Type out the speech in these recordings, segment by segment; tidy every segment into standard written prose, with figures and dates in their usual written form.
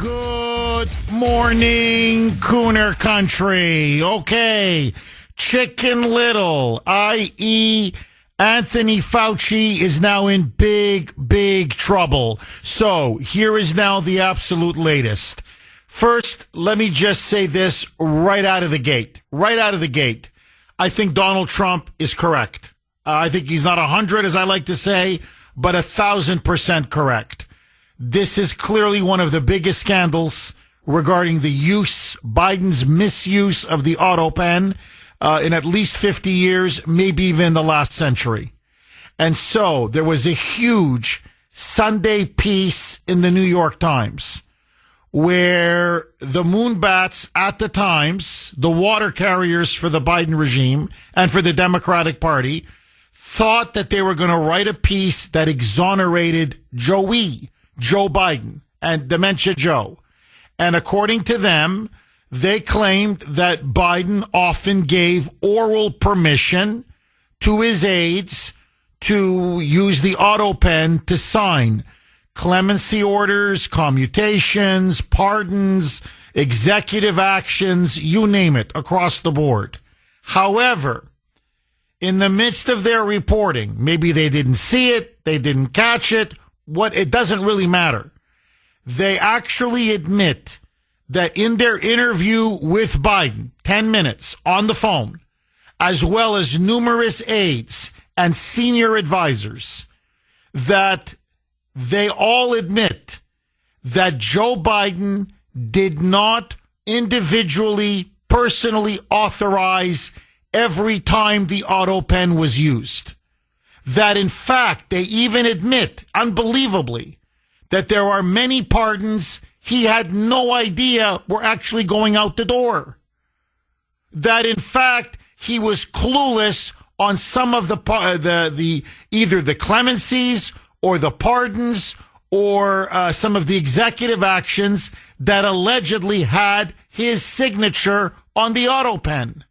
Good morning, Kuhner country. Okay, Chicken Little, i.e. Anthony Fauci, is now in big trouble. So here is now the absolute latest. First, let me just say this right out of the gate. I think Donald Trump is correct. I think he's not 100, as I like to say, but 1,000% correct. This is clearly one of the biggest scandals regarding Biden's misuse of the autopen in at least 50 years, maybe even the last century. And so there was a huge Sunday piece in the New York Times where the Moonbats at the Times, the water carriers for the Biden regime and for the Democratic Party, thought that they were going to write a piece that exonerated Joe Biden and Dementia Joe. And according to them, they claimed that Biden often gave oral permission to his aides to use the autopen to sign clemency orders, commutations, pardons, executive actions, you name it, across the board. However, in the midst of their reporting, maybe they didn't see it, they didn't catch it, it doesn't really matter. They actually admit that in their interview with Biden, 10 minutes on the phone, as well as numerous aides and senior advisors, that they all admit that Joe Biden did not individually, personally authorize every time the autopen was used. That in fact, they even admit, unbelievably, that there are many pardons he had no idea were actually going out the door. That in fact, he was clueless on some of the either the clemencies or the pardons or some of the executive actions that allegedly had his signature on the autopen.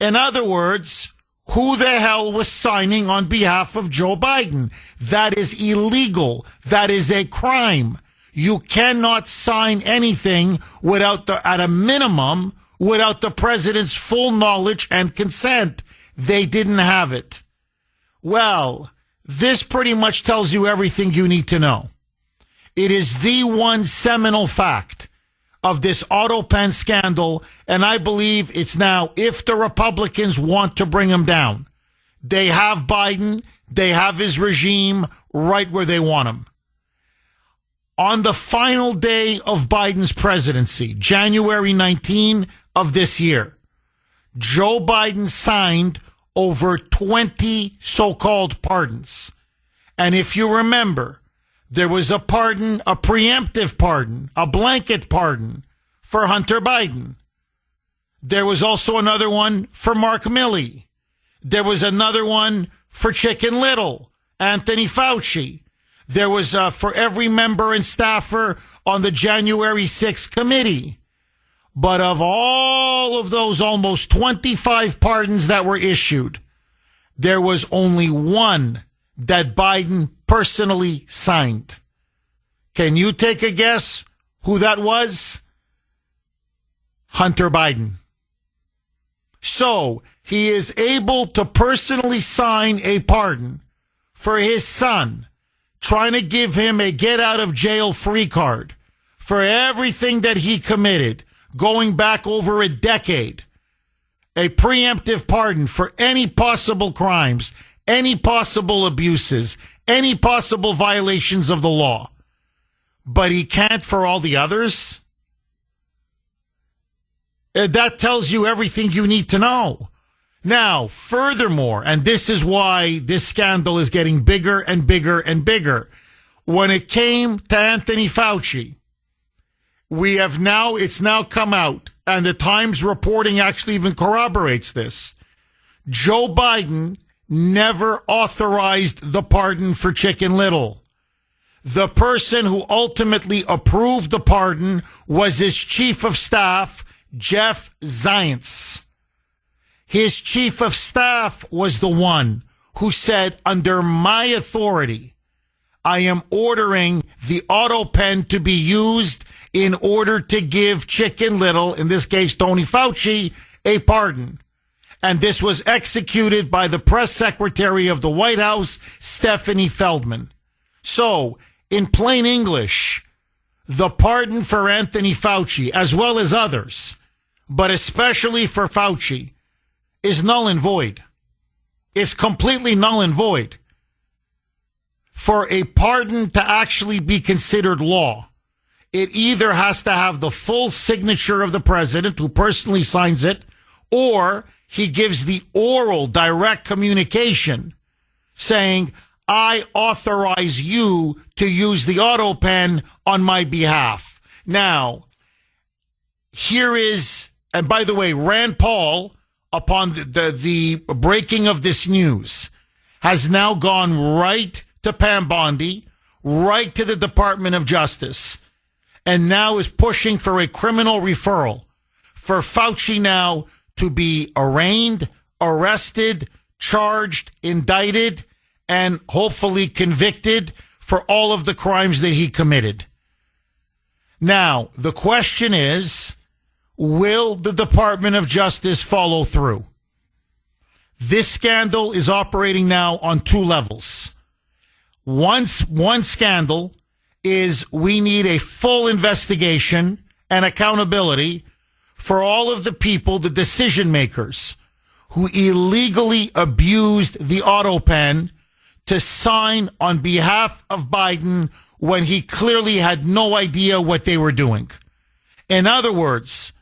In other words, who the hell was signing on behalf of Joe Biden? That is illegal. That is a crime. You cannot sign anything at a minimum, without the president's full knowledge and consent. They didn't have it. Well, this pretty much tells you everything you need to know. It is the one seminal fact of this autopen scandal, and I believe it's now, if the Republicans want to bring him down, they have Biden, they have his regime right where they want him. On the final day of Biden's presidency, January 19 of this year, Joe Biden signed over 20 so-called pardons. And if you remember, there was a pardon, a preemptive pardon, a blanket pardon for Hunter Biden. There was also another one for Mark Milley. There was another one for Chicken Little, Anthony Fauci. There was for every member and staffer on the January 6th committee. But of all of those almost 25 pardons that were issued, there was only one that Biden personally signed. Can you take a guess who that was? Hunter Biden. So he is able to personally sign a pardon for his son, trying to give him a get out of jail free card for everything that he committed, going back over a decade. A preemptive pardon for any possible crimes, any possible abuses, any possible violations of the law. But he can't for all the others? That tells you everything you need to know. Now, furthermore, and this is why this scandal is getting bigger and bigger and bigger, when it came to Anthony Fauci, it's now come out, and the Times reporting actually even corroborates this. Joe Biden never authorized the pardon for Chicken Little. The person who ultimately approved the pardon was his chief of staff, Jeff Zients. His chief of staff was the one who said, under my authority, I am ordering the autopen to be used in order to give Chicken Little, in this case Tony Fauci, a pardon. And this was executed by the press secretary of the White House, Stephanie Feldman. So, in plain English, the pardon for Anthony Fauci, as well as others, but especially for Fauci, is null and void. It's completely null and void. For a pardon to actually be considered law, it either has to have the full signature of the president, who personally signs it, or he gives the oral direct communication saying, I authorize you to use the autopen on my behalf. Now, here is, and by the way, Rand Paul, upon the breaking of this news, has now gone right to Pam Bondi, right to the Department of Justice, and now is pushing for a criminal referral for Fauci now to be arraigned, arrested, charged, indicted, and hopefully convicted for all of the crimes that he committed. Now, the question is, will the Department of Justice follow through? This scandal is operating now on two levels. One scandal is we need a full investigation and accountability for all of the people, the decision makers, who illegally abused the autopen to sign on behalf of Biden when he clearly had no idea what they were doing. In other words,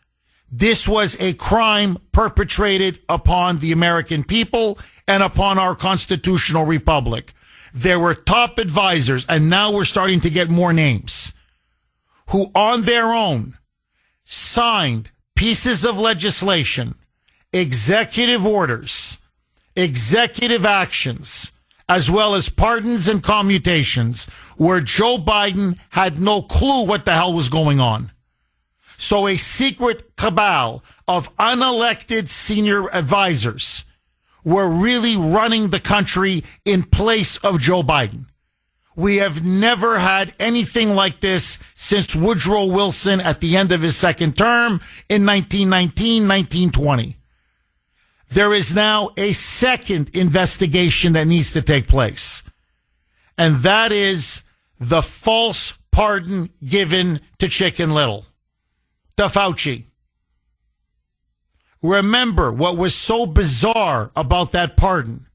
this was a crime perpetrated upon the American people and upon our constitutional republic. There were top advisors, and now we're starting to get more names, who on their own signed pieces of legislation, executive orders, executive actions, as well as pardons and commutations, where Joe Biden had no clue what the hell was going on. So a secret cabal of unelected senior advisors were really running the country in place of Joe Biden. We have never had anything like this since Woodrow Wilson at the end of his second term in 1919, 1920. There is now a second investigation that needs to take place, and that is the false pardon given to Chicken Little, to Fauci. Remember, what was so bizarre about that pardon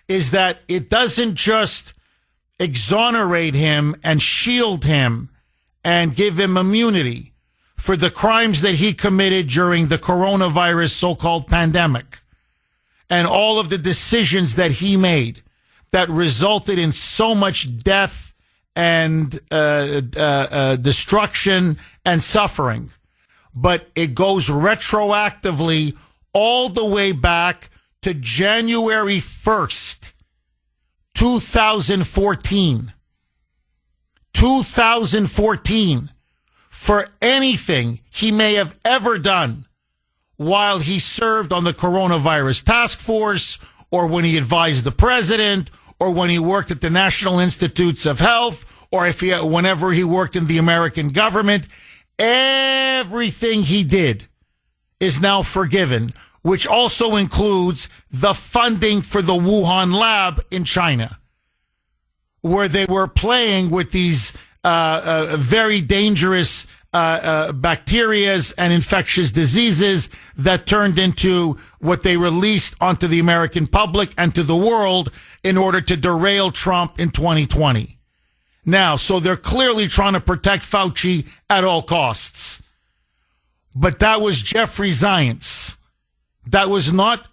is that it doesn't just exonerate him and shield him and give him immunity for the crimes that he committed during the coronavirus so-called pandemic and all of the decisions that he made that resulted in so much death and destruction and suffering. But it goes retroactively all the way back to January 1st, 2014. 2014, for anything he may have ever done while he served on the coronavirus task force, or when he advised the president, or when he worked at the National Institutes of Health, or whenever he worked in the American government. Everything he did is now forgiven, which also includes the funding for the Wuhan lab in China, where they were playing with these very dangerous bacterias and infectious diseases that turned into what they released onto the American public and to the world in order to derail Trump in 2020. Now, so they're clearly trying to protect Fauci at all costs. But that was Jeffrey Zients. That was not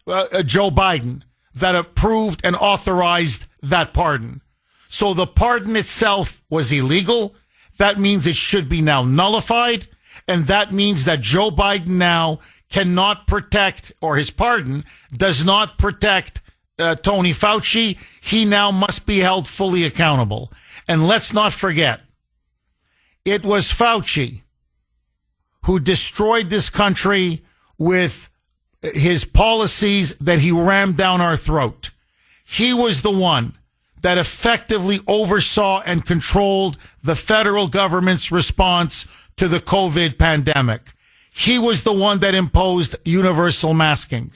Joe Biden that approved and authorized that pardon. So the pardon itself was illegal. That means it should be now nullified. And that means that Joe Biden now cannot protect, or his pardon does not protect Tony Fauci. He now must be held fully accountable. And let's not forget, it was Fauci who destroyed this country with his policies that he rammed down our throat. He was the one that effectively oversaw and controlled the federal government's response to the COVID pandemic. He was the one that imposed universal masking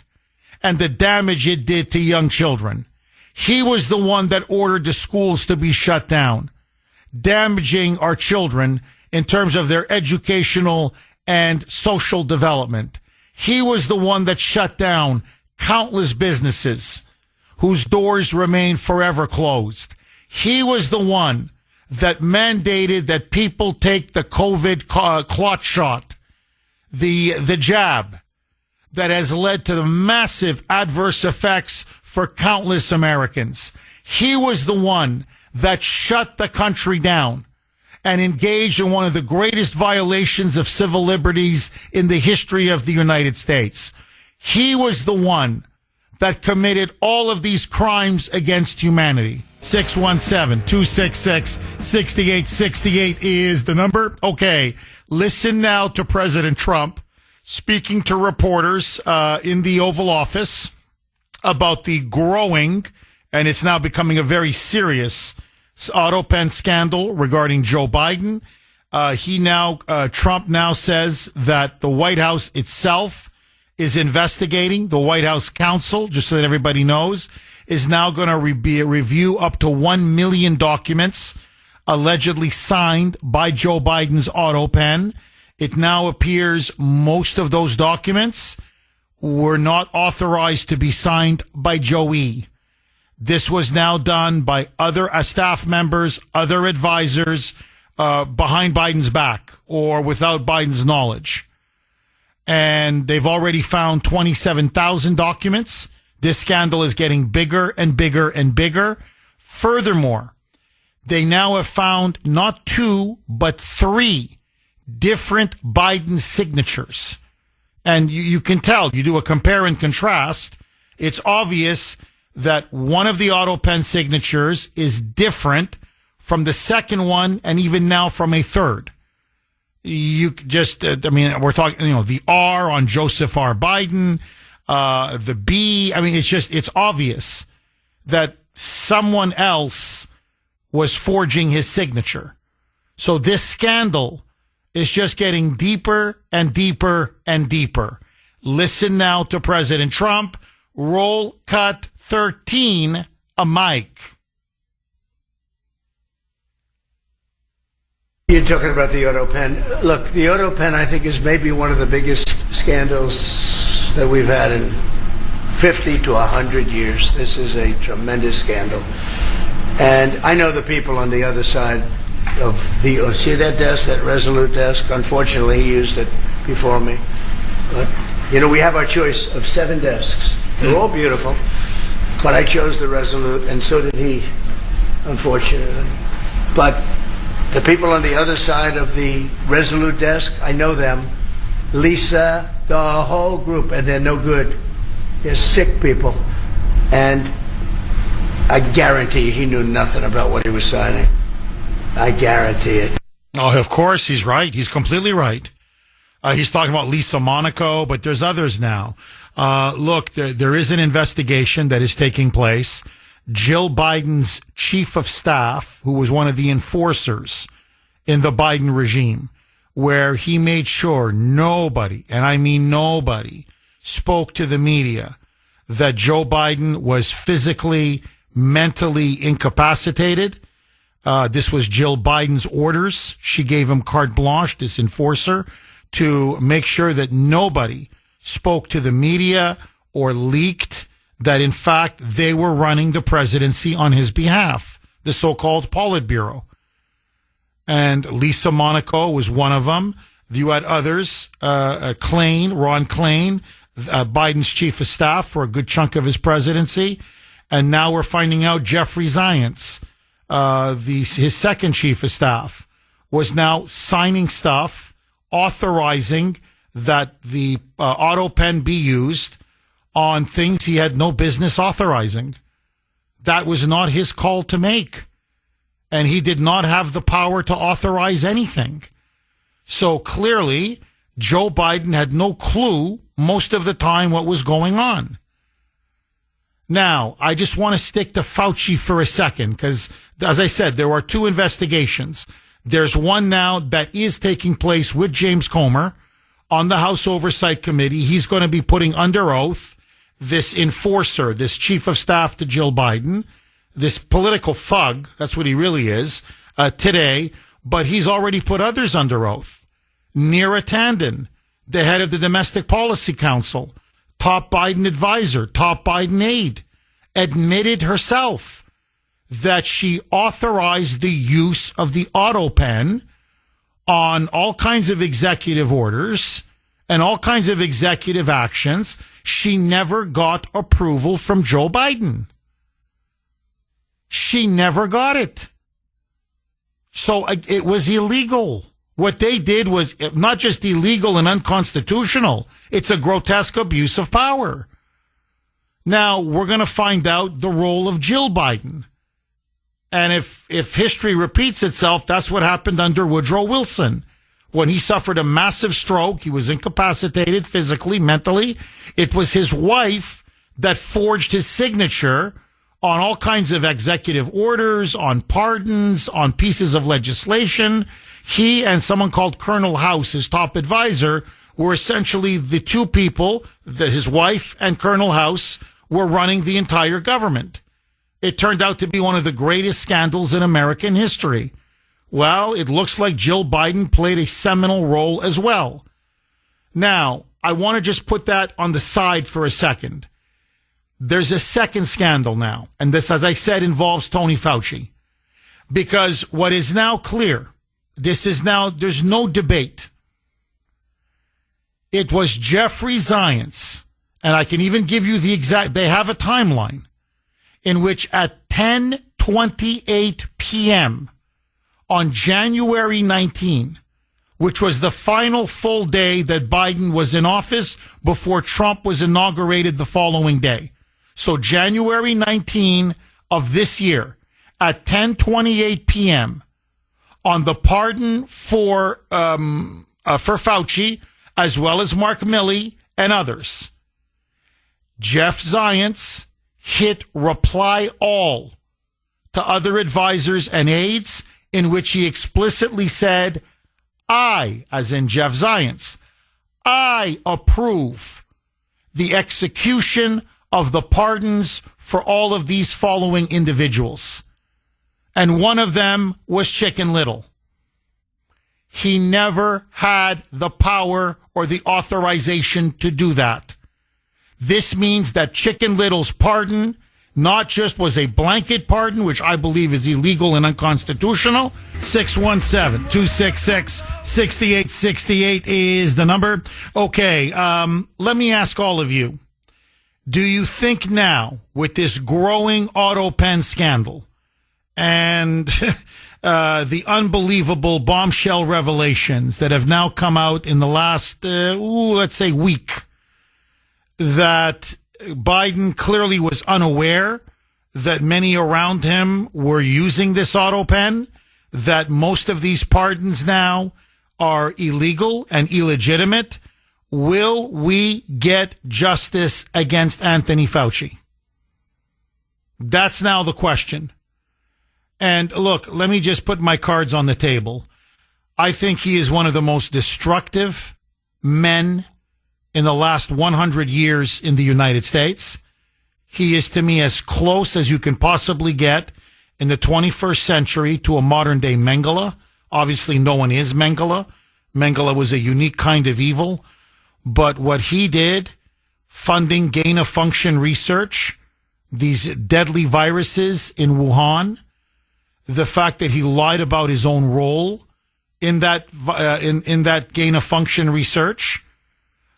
and the damage it did to young children. He was the one that ordered the schools to be shut down, damaging our children in terms of their educational and social development. He was the one that shut down countless businesses whose doors remain forever closed. He was the one that mandated that people take the COVID clot shot, the jab, that has led to the massive adverse effects for countless Americans. He was the one that shut the country down and engaged in one of the greatest violations of civil liberties in the history of the United States. He was the one that committed all of these crimes against humanity. 617-266-6868 is the number. Okay, listen now to President Trump speaking to reporters in the Oval Office about the growing, and it's now becoming a very serious autopen scandal regarding Joe Biden. Trump now says that the White House itself is investigating. The White House counsel, just so that everybody knows, is now going to review up to 1 million documents allegedly signed by Joe Biden's autopen. It now appears most of those documents were not authorized to be signed by Joey. This was now done by other staff members, other advisors, behind Biden's back or without Biden's knowledge. And they've already found 27,000 documents. This scandal is getting bigger and bigger and bigger. Furthermore, they now have found not 2, but 3 different Biden signatures. And you can tell, you do a compare and contrast, it's obvious that one of the autopen signatures is different from the second one and even now from a third. You just, we're talking, the R on Joseph R. Biden, the B. It's obvious that someone else was forging his signature. So this scandal is just getting deeper and deeper and deeper. Listen now to President Trump. Roll cut 13, a mic. You're talking about the autopen. Look, the autopen, I think, is maybe one of the biggest scandals that we've had in 50 to 100 years. This is a tremendous scandal. And I know the people on the other side of the, see that desk, that Resolute desk? Unfortunately, he used it before me. But, we have our choice of 7 desks. They're all beautiful. But I chose the Resolute, and so did he, unfortunately. But the people on the other side of the Resolute desk, I know them. Lisa, the whole group, and they're no good. They're sick people. And I guarantee he knew nothing about what he was signing. I guarantee it. Oh, of course, he's right. He's completely right. He's talking about Lisa Monaco, but there's others now. Look, there is an investigation that is taking place. Jill Biden's chief of staff, who was one of the enforcers in the Biden regime, where he made sure nobody, and I mean nobody, spoke to the media that Joe Biden was physically, mentally incapacitated. This was Jill Biden's orders. She gave him carte blanche, this enforcer, to make sure that nobody spoke to the media or leaked that, in fact, they were running the presidency on his behalf, the so-called Politburo. And Lisa Monaco was one of them. You had others, Ron Klain, Biden's chief of staff for a good chunk of his presidency. And now we're finding out Jeffrey Zients, his second chief of staff, was now signing stuff, authorizing that the autopen be used on things he had no business authorizing. That was not his call to make. And he did not have the power to authorize anything. So clearly, Joe Biden had no clue most of the time what was going on. Now, I just want to stick to Fauci for a second because, as I said, there are two investigations. There's one now that is taking place with James Comer on the House Oversight Committee. He's going to be putting under oath this enforcer, this chief of staff to Jill Biden, this political thug, that's what he really is, today. But he's already put others under oath. Neera Tanden, the head of the Domestic Policy Council, top Biden advisor, top Biden aide, admitted herself that she authorized the use of the autopen on all kinds of executive orders and all kinds of executive actions. She never got approval from Joe Biden. She never got it. So it was illegal. What they did was not just illegal and unconstitutional. It's a grotesque abuse of power. Now, we're going to find out the role of Jill Biden. And if history repeats itself, that's what happened under Woodrow Wilson. When he suffered a massive stroke, he was incapacitated physically, mentally. It was his wife that forged his signature on all kinds of executive orders, on pardons, on pieces of legislation. He and someone called Colonel House, his top advisor, were essentially the two people, his wife and Colonel House, were running the entire government. It turned out to be one of the greatest scandals in American history. Well, it looks like Jill Biden played a seminal role as well. Now, I want to just put that on the side for a second. There's a second scandal now, and this, as I said, involves Tony Fauci. Because what is now clear, there's no debate. It was Jeffrey Zients, and I can even give you they have a timeline, in which at 10:28 p.m. on January 19, which was the final full day that Biden was in office before Trump was inaugurated the following day. So January 19 of this year at 10:28 p.m. on the pardon for Fauci, as well as Mark Milley and others, Jeff Zients hit reply all to other advisors and aides, in which he explicitly said, I, as in Jeff Zients, I approve the execution of the pardons for all of these following individuals. And one of them was Chicken Little. He never had the power or the authorization to do that. This means that Chicken Little's pardon not just was a blanket pardon, which I believe is illegal and unconstitutional. 617-266-6868 is the number. Okay, let me ask all of you. Do you think now, with this growing autopen scandal and the unbelievable bombshell revelations that have now come out in the last, let's say, week, that Biden clearly was unaware that many around him were using this autopen, that most of these pardons now are illegal and illegitimate? Will we get justice against Anthony Fauci? That's now the question. And look, let me just put my cards on the table. I think he is one of the most destructive men in the last 100 years in the United States. He is, to me, as close as you can possibly get in the 21st century to a modern-day Mengele. Obviously, no one is Mengele. Mengele was a unique kind of evil. But what he did, funding gain-of-function research, these deadly viruses in Wuhan, the fact that he lied about his own role in that in that gain-of-function research,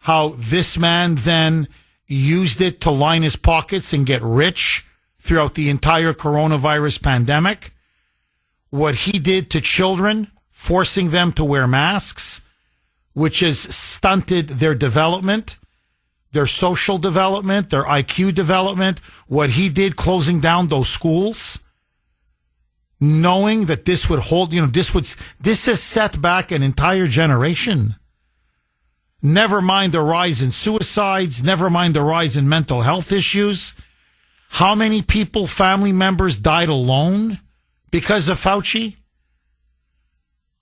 how this man then used it to line his pockets and get rich throughout the entire coronavirus pandemic, what he did to children, forcing them to wear masks, which has stunted their development, their social development, their IQ development, what he did closing down those schools, knowing that this would hold, this has set back an entire generation. Never mind the rise in suicides, never mind the rise in mental health issues. how many people, family members, died alone because of Fauci?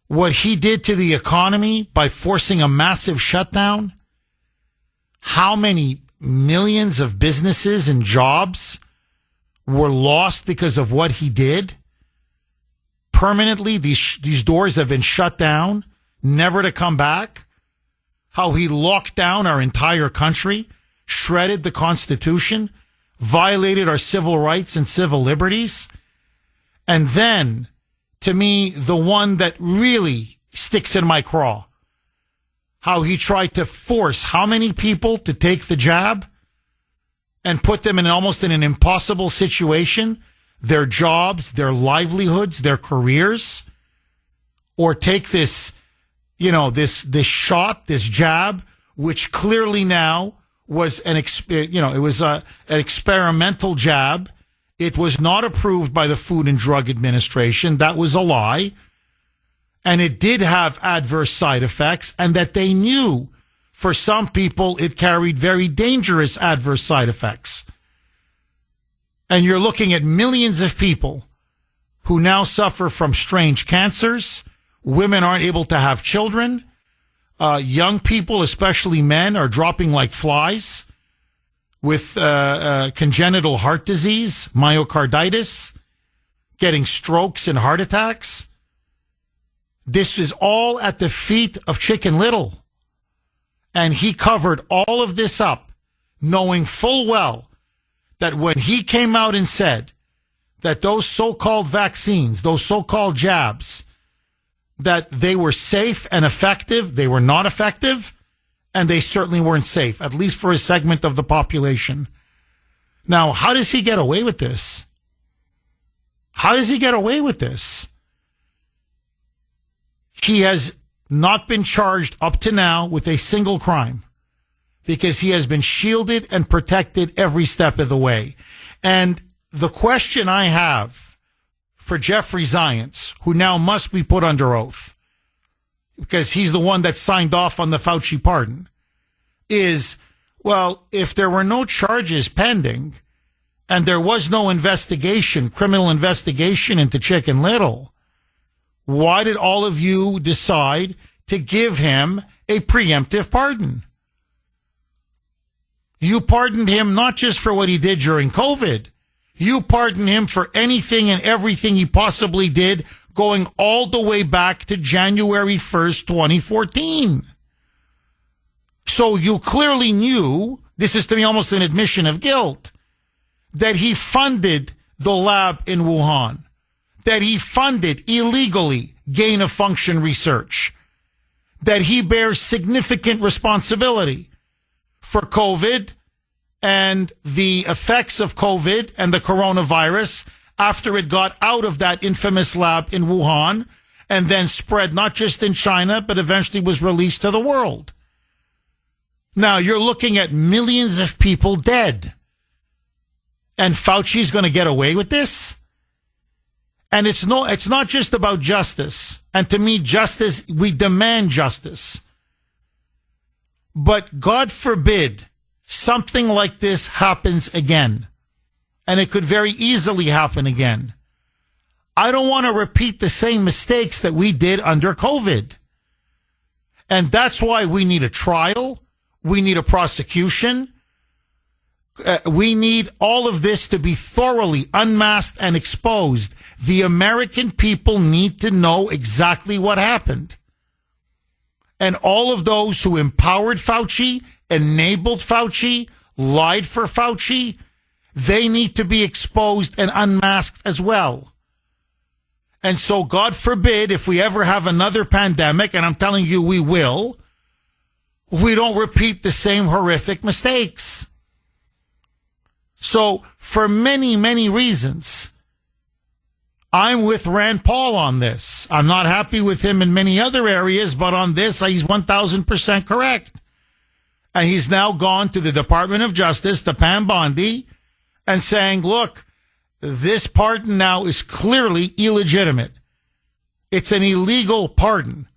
What he did to the economy by forcing a massive shutdown? How many millions of businesses and jobs were lost because of what he did? Permanently, these doors have been shut down, never to come back. How he locked down our entire country, shredded the Constitution, violated our civil rights and civil liberties. And then, to me, the one that really sticks in my craw, how he tried to force how many people to take the jab and put them in almost in an impossible situation, their jobs, their livelihoods, their careers, or take this, this shot, this jab, which clearly now was an experimental jab. It was not approved by the Food and Drug Administration. That was a lie. And it did have adverse side effects, and that they knew for some people it carried very dangerous adverse side effects. And you're looking at millions of people who now suffer from strange cancers. Women aren't able to have children. Young people, especially men, are dropping like flies with congenital heart disease, myocarditis, getting strokes and heart attacks. This is all at the feet of Chicken Little. And he covered all of this up, knowing full well that when he came out and said that those so-called vaccines, those so-called jabs, that they were safe and effective, they were not effective, and they certainly weren't safe, at least for a segment of the population. Now, how does he get away with this? How does he get away with this? He has not been charged up to now with a single crime because he has been shielded and protected every step of the way. And the question I have for Jeffrey Zients, who now must be put under oath because he's the one that signed off on the Fauci pardon, is, well, if there were no charges pending and there was no investigation, criminal investigation into Chicken Little, why did all of you decide to give him a preemptive pardon? You pardoned him not just for what he did during COVID. You pardoned him for anything and everything he possibly did going all the way back to January 1st, 2014. So you clearly knew, this is to me almost an admission of guilt, that he funded the lab in Wuhan, that he funded illegally gain-of-function research, that he bears significant responsibility for COVID and the effects of COVID and the coronavirus after it got out of that infamous lab in Wuhan and then spread not just in China, but eventually was released to the world. Now, you're looking at millions of people dead. And Fauci's going to get away with this? And it's not just about justice. And to me, justice, we demand justice. But God forbid something like this happens again. And it could very easily happen again. I don't want to repeat the same mistakes that we did under COVID. And that's why we need a trial. We need a prosecution. We need all of this to be thoroughly unmasked and exposed. The American people need to know exactly what happened. And all of those who empowered Fauci, enabled Fauci, lied for Fauci, they need to be exposed and unmasked as well. And so, God forbid, if we ever have another pandemic, and I'm telling you we will, we don't repeat the same horrific mistakes. So, for many, many reasons, I'm with Rand Paul on this. I'm not happy with him in many other areas, but on this, he's 1,000% correct. And he's now gone to the Department of Justice, to Pam Bondi, and saying, look, this pardon now is clearly illegitimate. It's an illegal pardon.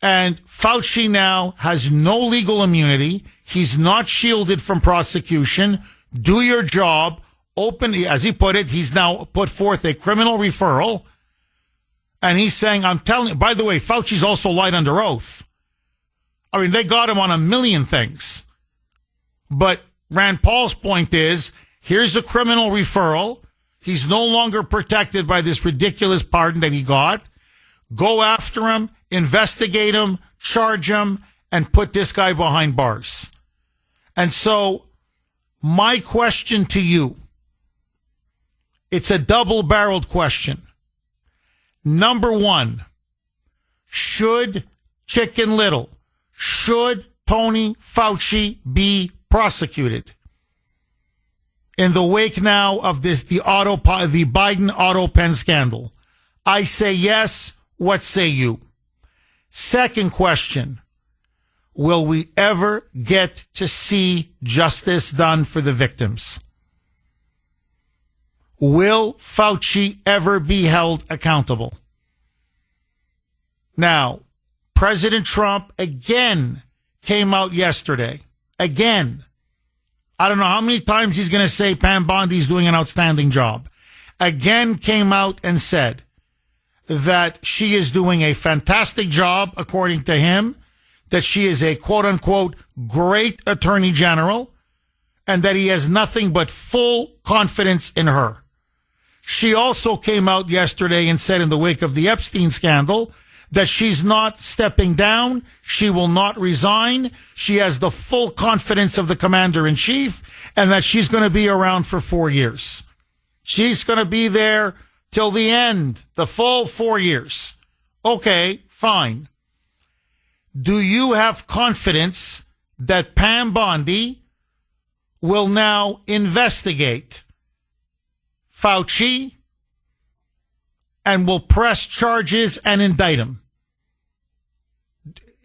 And Fauci now has no legal immunity. He's not shielded from prosecution. do your job, open, as he put it, he's now put forth a criminal referral. And he's saying, I'm telling you, by the way, Fauci's also lied under oath. I mean, they got him on a million things. But Rand Paul's point is, here's a criminal referral. He's no longer protected by this ridiculous pardon that he got. Go after him, investigate him, charge him, and put this guy behind bars. And so, my question to you, it's a double-barreled question. Number one, should Chicken Little, should Tony Fauci be prosecuted in the wake now of the Biden autopen scandal? I say yes. What say you? Second question, will we ever get to see justice done for the victims? Will Fauci ever be held accountable? Now, President Trump again came out yesterday. Again. I don't know how many times he's going to say Pam Bondi's doing an outstanding job. Again came out and said that she is doing a fantastic job, according to him, that she is a quote-unquote great attorney general, and that he has nothing but full confidence in her. She also came out yesterday and said in the wake of the Epstein scandal that she's not stepping down. She will not resign. She has the full confidence of the commander-in-chief and that she's going to be around for 4 years. She's going to be there till the end, the full 4 years. Okay, fine. Do you have confidence that Pam Bondi will now investigate Fauci and will press charges and indict him?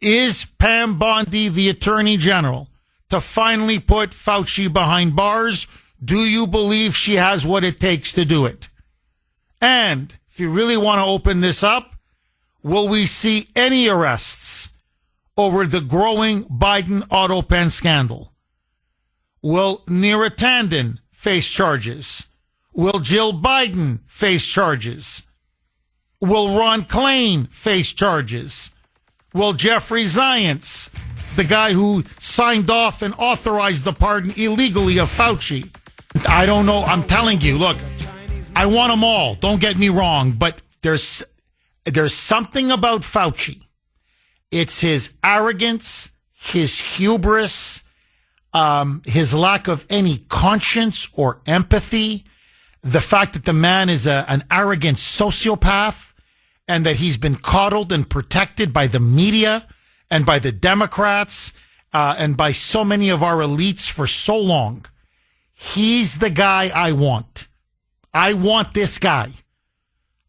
Is Pam Bondi the Attorney General to finally put Fauci behind bars? Do you believe she has what it takes to do it? And if you really want to open this up, will we see any arrests over the growing Biden autopen scandal? Will Neera Tanden face charges? Will Jill Biden face charges? Will Ron Klain face charges? Will Jeffrey Zients, the guy who signed off and authorized the pardon illegally of Fauci? I don't know. I'm telling you, look, I want them all. Don't get me wrong, but there's something about Fauci. It's his arrogance, his hubris, his lack of any conscience or empathy, the fact that the man is an arrogant sociopath and that he's been coddled and protected by the media and by the Democrats and by so many of our elites for so long. He's the guy I want. I want this guy.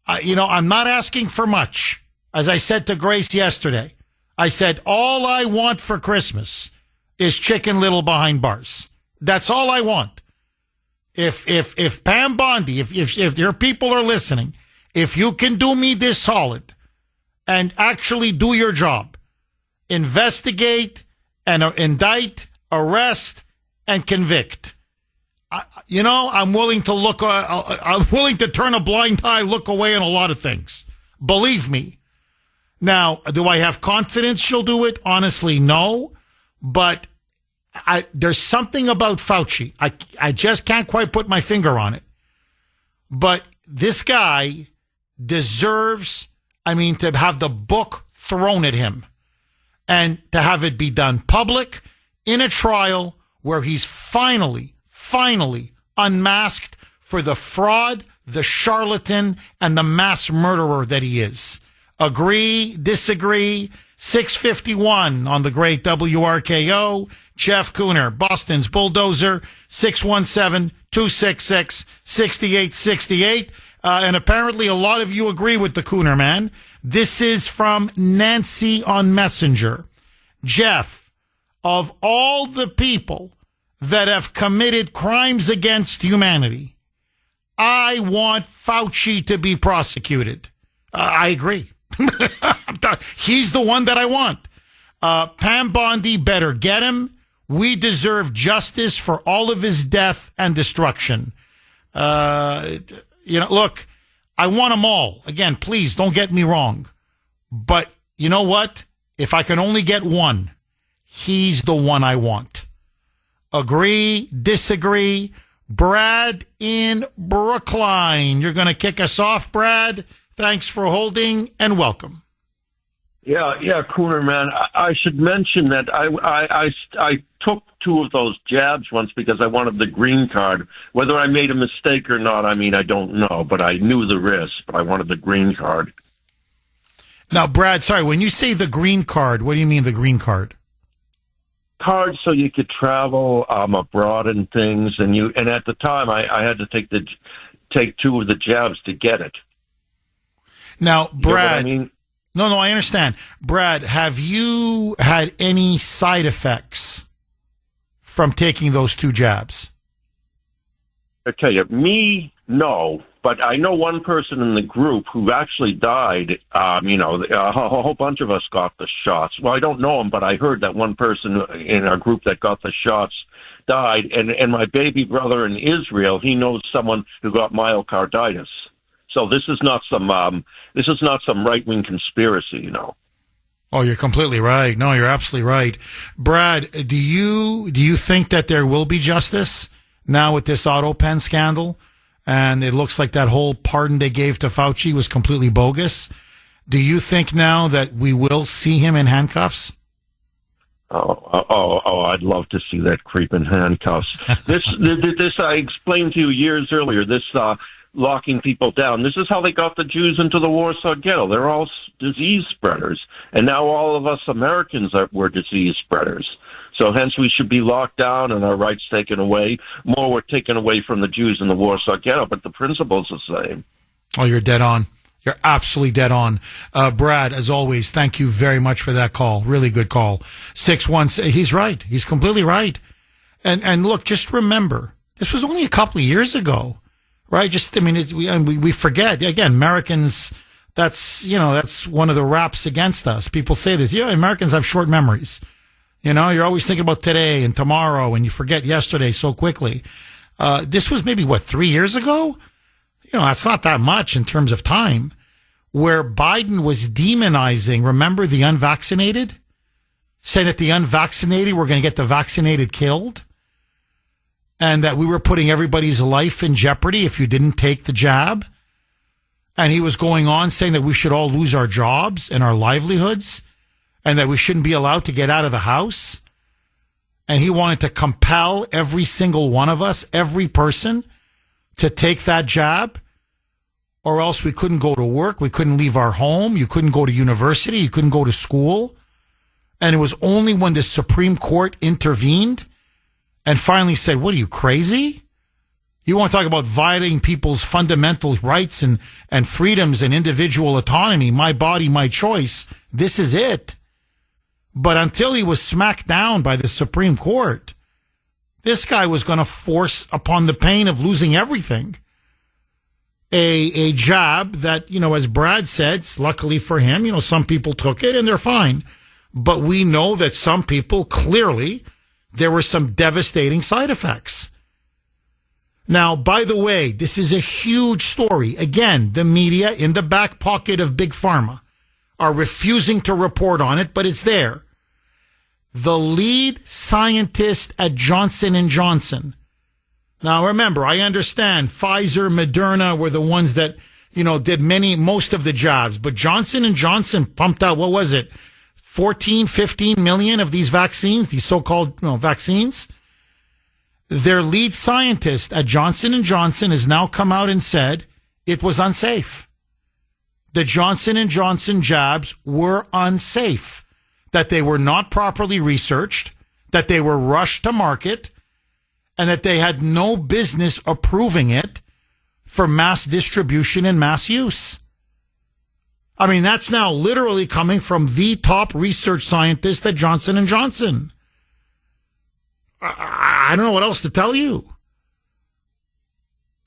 I'm not asking for much. As I said to Grace yesterday, I said, all I want for Christmas is Chicken Little behind bars. That's all I want. If Pam Bondi, if your people are listening, if you can do me this solid and actually do your job, investigate and indict, arrest, and convict. I'm willing to look. I'm willing to turn a blind eye, look away on a lot of things. Believe me. Now, do I have confidence she'll do it? Honestly, no. But there's something about Fauci. I just can't quite put my finger on it. But this guy deserves, to have the book thrown at him and to have it be done public in a trial where he's finally unmasked for the fraud, the charlatan, and the mass murderer that he is. Agree, disagree, 651 on the great WRKO. Jeff Kuhner, Boston's Bulldozer, 617-266-6868. And apparently a lot of you agree with the Kuhner man. This is from Nancy on Messenger. Jeff, of all the people that have committed crimes against humanity, I want Fauci to be prosecuted. I agree. He's the one that I want. Pam Bondi better get him We deserve justice for all of his death and destruction. Look, I want them all. Again, please don't get me wrong. But you know what? If I can only get one, he's the one I want. Agree, disagree? Brad in Brookline. You're going to kick us off, Brad. Thanks for holding and welcome. Yeah, Kuhner, man. I should mention that I took 2 of those jabs once because I wanted the green card. Whether I made a mistake or not, I don't know, but I knew the risk, but I wanted the green card. Now, Brad, sorry, when you say the green card, what do you mean the green card? Card so you could travel abroad and things, and at the time I had to take 2 of the jabs to get it. Now, Brad, you know what I mean? No, I understand. Brad, have you had any side effects from taking those 2 jabs? I tell you, me, no. But I know one person in the group who actually died. A whole bunch of us got the shots. Well, I don't know him, but I heard that one person in our group that got the shots died. And my baby brother in Israel, he knows someone who got myocarditis. So this is not some right-wing conspiracy, Oh, you're completely right. No, you're absolutely right. Brad, do you think that there will be justice now with this autopen scandal? And it looks like that whole pardon they gave to Fauci was completely bogus. Do you think now that we will see him in handcuffs? Oh! I'd love to see that creep in handcuffs. This I explained to you years earlier. This locking people down. This is how they got the Jews into the Warsaw Ghetto. They're all disease spreaders, and now all of us Americans were disease spreaders. So hence we should be locked down and our rights taken away. More were taken away from the Jews in the Warsaw Ghetto, but the principle's the same. Oh, you're dead on. You're absolutely dead on. Brad, as always, thank you very much for that call. Really good call. 616, he's right. He's completely right. And look, just remember, this was only a couple of years ago, right? We forget. Again, Americans, that's one of the raps against us. People say this. Americans have short memories. You're always thinking about today and tomorrow, and you forget yesterday so quickly. This was maybe, 3 years ago? That's not that much in terms of time, where Biden was demonizing, remember, the unvaccinated? Saying that the unvaccinated were going to get the vaccinated killed? And that we were putting everybody's life in jeopardy if you didn't take the jab? And he was going on saying that we should all lose our jobs and our livelihoods, and that we shouldn't be allowed to get out of the house. And he wanted to compel every single one of us, every person, to take that jab, or else we couldn't go to work, we couldn't leave our home, you couldn't go to university, you couldn't go to school. And it was only when the Supreme Court intervened and finally said, what are you, crazy? You want to talk about violating people's fundamental rights and freedoms and individual autonomy, my body, my choice, this is it. But until he was smacked down by the Supreme Court, this guy was going to force upon the pain of losing everything a jab that, as Brad said, luckily for him, some people took it and they're fine. But we know that some people, clearly, there were some devastating side effects. Now, by the way, this is a huge story. Again, the media in the back pocket of Big Pharma are refusing to report on it, but it's there. The lead scientist at Johnson & Johnson. Now, remember, I understand Pfizer, Moderna were the ones that, did most of the jobs. But Johnson & Johnson pumped out, 14, 15 million of these vaccines, these so-called vaccines. Their lead scientist at Johnson & Johnson has now come out and said it was unsafe. The Johnson & Johnson jabs were unsafe. That they were not properly researched, that they were rushed to market, and that they had no business approving it for mass distribution and mass use. That's now literally coming from the top research scientist at Johnson & Johnson. I don't know what else to tell you.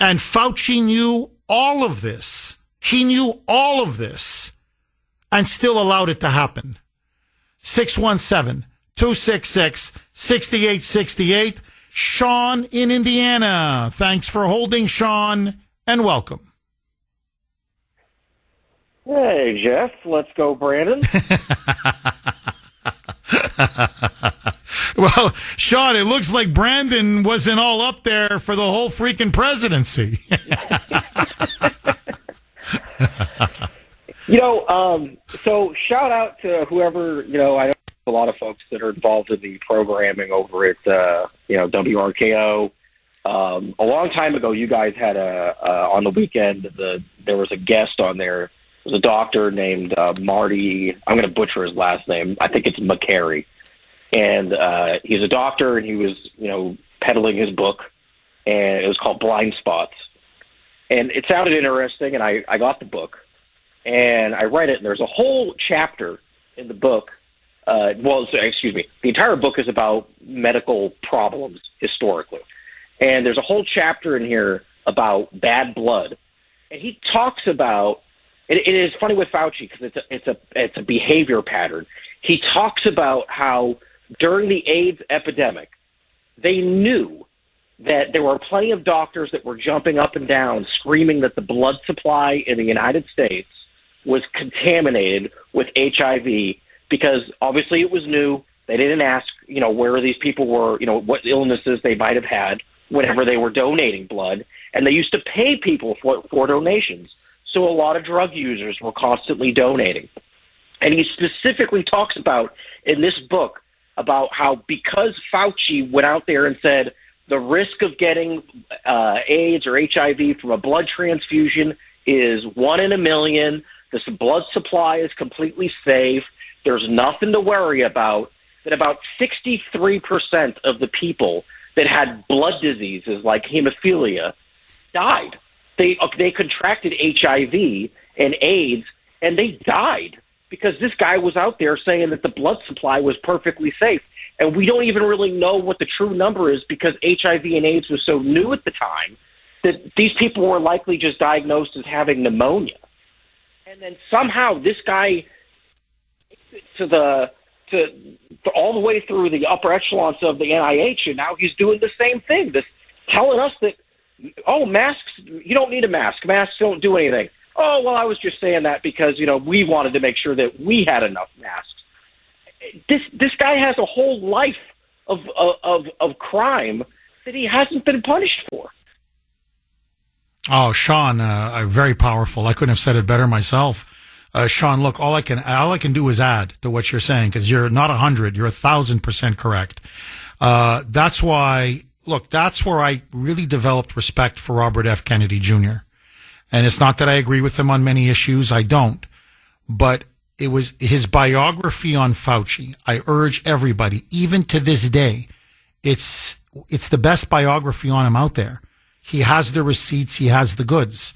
And Fauci knew all of this. He knew all of this and still allowed it to happen. 617 266-6868. Sean in Indiana. Thanks for holding, Sean, and welcome. Hey, Jeff. Let's go, Brandon. Well, Sean, it looks like Brandon wasn't all up there for the whole freaking presidency. So shout out to whoever, I know a lot of folks that are involved in the programming over at, WRKO. A long time ago, you guys had on the weekend, there was a guest on there. It was a doctor named Marty. I'm going to butcher his last name. I think it's McCary. And he's a doctor, and he was, peddling his book, and it was called Blind Spots. And it sounded interesting, and I got the book, and I read it, and there's a whole chapter in the book. The entire book is about medical problems historically. And there's a whole chapter in here about bad blood. And he talks about, it is funny with Fauci because it's a behavior pattern. He talks about how during the AIDS epidemic, they knew that there were plenty of doctors that were jumping up and down, screaming that the blood supply in the United States was contaminated with HIV because obviously it was new. They didn't ask, where these people were, what illnesses they might have had whenever they were donating blood. And they used to pay people for donations. So a lot of drug users were constantly donating. And he specifically talks about in this book about how because Fauci went out there and said the risk of getting AIDS or HIV from a blood transfusion is 1 in a million, this blood supply is completely safe, there's nothing to worry about, that about 63% of the people that had blood diseases like hemophilia died. They contracted HIV and AIDS, and they died because this guy was out there saying that the blood supply was perfectly safe. And we don't even really know what the true number is because HIV and AIDS was so new at the time that these people were likely just diagnosed as having pneumonia. And then somehow this guy to all the way through the upper echelons of the NIH, and now he's doing the same thing, telling us that, masks, you don't need a mask. Masks don't do anything. Oh, well, I was just saying that because, we wanted to make sure that we had enough masks. This guy has a whole life of crime that he hasn't been punished for. Oh, Sean, very powerful. I couldn't have said it better myself. Sean, look, all I can do is add to what you're saying because you're not 100, you're 1,000% correct. That's why, that's where I really developed respect for Robert F. Kennedy Jr. And it's not that I agree with him on many issues. I don't. But it was his biography on Fauci. I urge everybody, even to this day, it's the best biography on him out there. He has the receipts. He has the goods.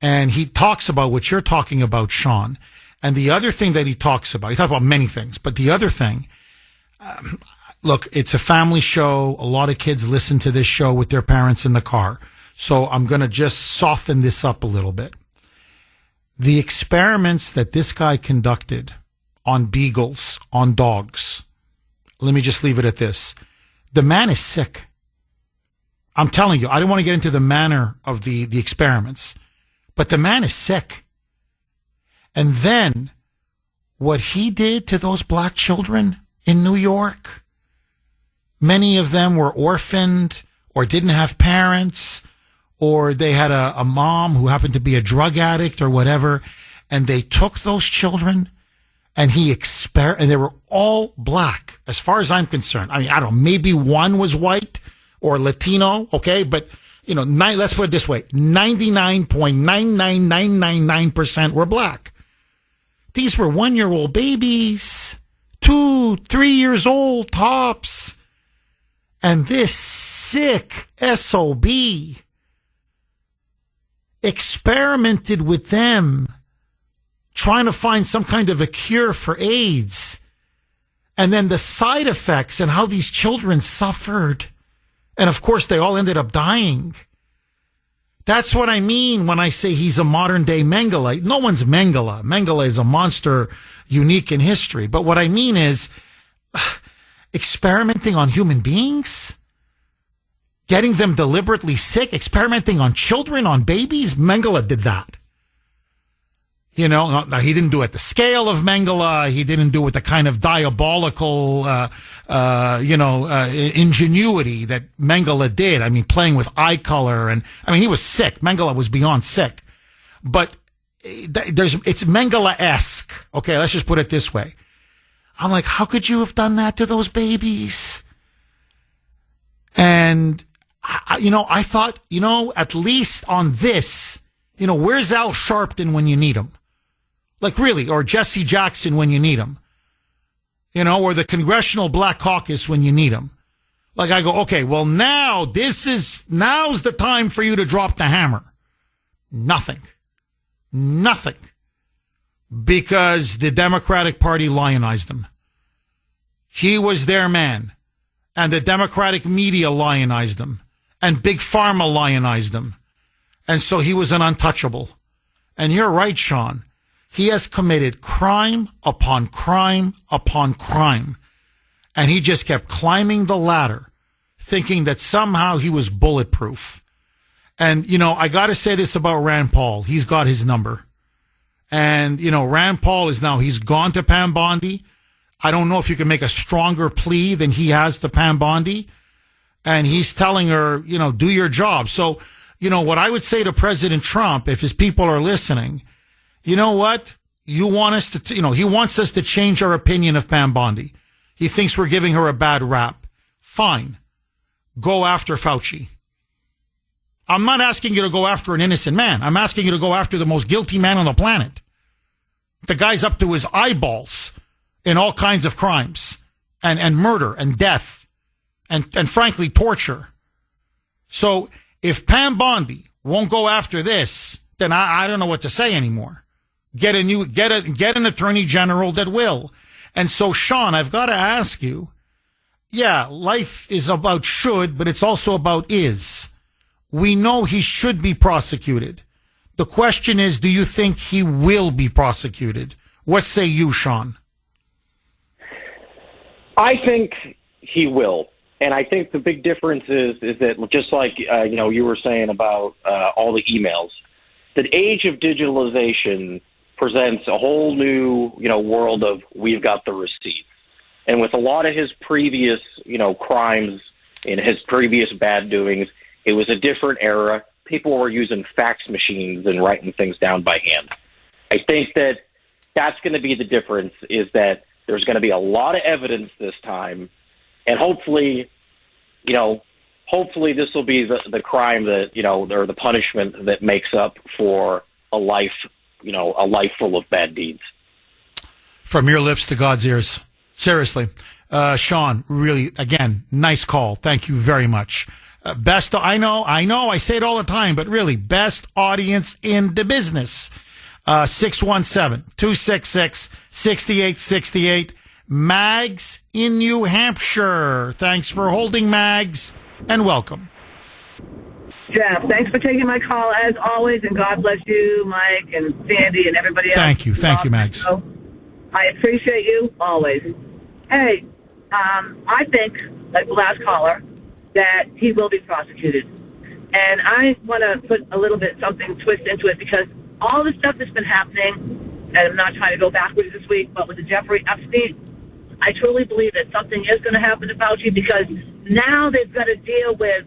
And he talks about what you're talking about, Sean. And the other thing that he talks about many things, but the other thing, look, it's a family show. A lot of kids listen to this show with their parents in the car. So I'm going to just soften this up a little bit. The experiments that this guy conducted on beagles, on dogs, let me just leave it at this. The man is sick. I'm telling you, I don't want to get into the manner of the experiments, but the man is sick. And then what he did to those black children in New York, many of them were orphaned or didn't have parents, or they had a mom who happened to be a drug addict or whatever, and they took those children and and they were all black, as far as I'm concerned. I mean, I don't know, maybe one was white or Latino, okay, but, let's put it this way, 99.99999% were black. These were 1-year-old babies, 2, 3 years old tops, and this sick SOB experimented with them, trying to find some kind of a cure for AIDS. And then the side effects and how these children suffered. And of course, they all ended up dying. That's what I mean when I say he's a modern day Mengele. No one's Mengele. Mengele is a monster unique in history. But what I mean is experimenting on human beings, getting them deliberately sick, experimenting on children, on babies. Mengele did that. You know, he didn't do it the scale of Mengele. He didn't do it the kind of diabolical, ingenuity that Mengele did. I mean, playing with eye color. And I mean, he was sick. Mengele was beyond sick. But it's Mengele-esque. Okay, let's just put it this way. I'm like, how could you have done that to those babies? And, I thought, at least on this, where's Al Sharpton when you need him? Like, really, or Jesse Jackson when you need him, or the Congressional Black Caucus when you need him. Like, I go, okay, well, now's the time for you to drop the hammer. Nothing. Because the Democratic Party lionized him. He was their man. And the Democratic media lionized him. And Big Pharma lionized him. And so he was an untouchable. And you're right, Sean. He has committed crime upon crime upon crime. And he just kept climbing the ladder, thinking that somehow he was bulletproof. And, I got to say this about Rand Paul. He's got his number. And, Rand Paul he's gone to Pam Bondi. I don't know if you can make a stronger plea than he has to Pam Bondi. And he's telling her, do your job. So, what I would say to President Trump, if his people are listening, you know what? You want us to, he wants us to change our opinion of Pam Bondi. He thinks we're giving her a bad rap. Fine. Go after Fauci. I'm not asking you to go after an innocent man. I'm asking you to go after the most guilty man on the planet. The guy's up to his eyeballs in all kinds of crimes and murder and death and frankly, torture. So if Pam Bondi won't go after this, then I don't know what to say anymore. Get an attorney general that will. And so, Sean, I've got to ask you, life is about should, but it's also about is. We know he should be prosecuted. The question is, do you think he will be prosecuted? What say you, Sean? I think he will. And I think the big difference is that just like, you were saying about all the emails, the age of digitalization presents a whole new, world of we've got the receipts. And with a lot of his previous, crimes and his previous bad doings, it was a different era. People were using fax machines and writing things down by hand. I think that that's going to be the difference, is that there's going to be a lot of evidence this time. And hopefully this will be the crime that, or the punishment that makes up for a life full of bad deeds. From your lips to God's ears. Seriously. Sean, really, again, nice call. Thank you very much. I know, I say it all the time, but really, best audience in the business. 617-266-6868. Mags in New Hampshire. Thanks for holding, Mags, and welcome. Jeff, thanks for taking my call as always, and God bless you, Mike, and Sandy, and everybody else. Thank you, Mags. I appreciate you always. Hey, I think, like the last caller, that he will be prosecuted. And I want to put a little bit twist into it, because all the stuff that's been happening, and I'm not trying to go backwards this week, but with the Jeffrey Epstein, I truly believe that something is going to happen to Fauci, because now they've got to deal with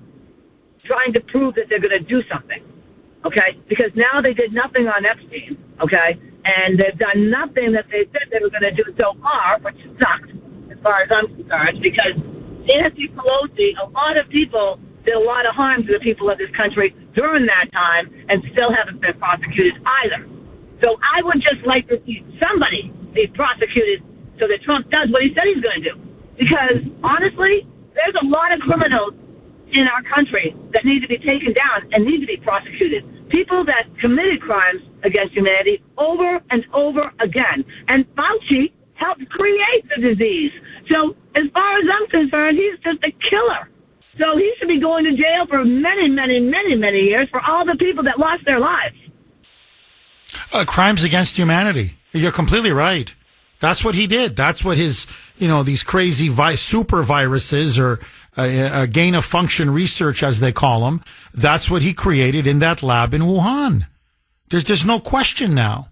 trying to prove that they're going to do something, okay? Because now they did nothing on Epstein, okay? And they've done nothing that they said they were going to do so far, which sucked as far as I'm concerned, because Nancy Pelosi, a lot of people did a lot of harm to the people of this country during that time and still haven't been prosecuted either. So I would just like to see somebody be prosecuted so that Trump does what he said he's going to do. Because, honestly, there's a lot of criminals in our country that need to be taken down and need to be prosecuted. People that committed crimes against humanity over and over again. And Fauci helped create the disease. So as far as I'm concerned, he's just a killer. So he should be going to jail for many, many, many, many years for all the people that lost their lives. Crimes against humanity. You're completely right. That's what he did. That's what his these crazy super viruses or gain of function research, as they call them. That's what he created in that lab in Wuhan. There's no question now.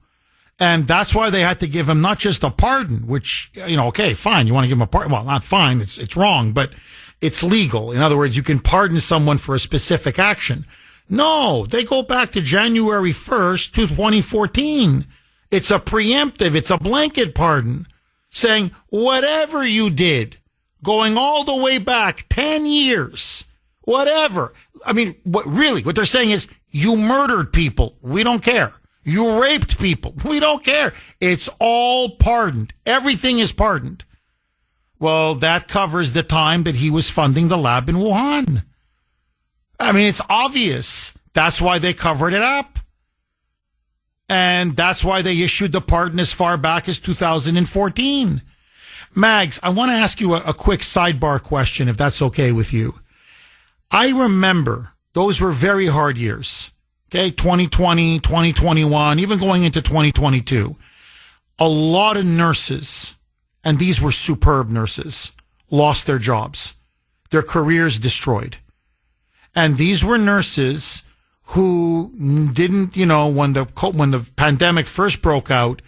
And that's why they had to give him not just a pardon, which, okay, fine. You want to give him a pardon? Well, not fine. It's wrong, but it's legal. In other words, you can pardon someone for a specific action. No, they go back to January 1st to 2014. It's a preemptive. It's a blanket pardon saying whatever you did, going all the way back 10 years, whatever. I mean, what they're saying is you murdered people. We don't care. You raped people. We don't care. It's all pardoned. Everything is pardoned. Well, that covers the time that he was funding the lab in Wuhan. I mean, it's obvious. That's why they covered it up. And that's why they issued the pardon as far back as 2014. Mags, I want to ask you a quick sidebar question, if that's okay with you. I remember those were very hard years. Okay, 2020, 2021, even going into 2022. A lot of nurses, and these were superb nurses, lost their jobs, their careers destroyed. And these were nurses who didn't, when the pandemic first broke out,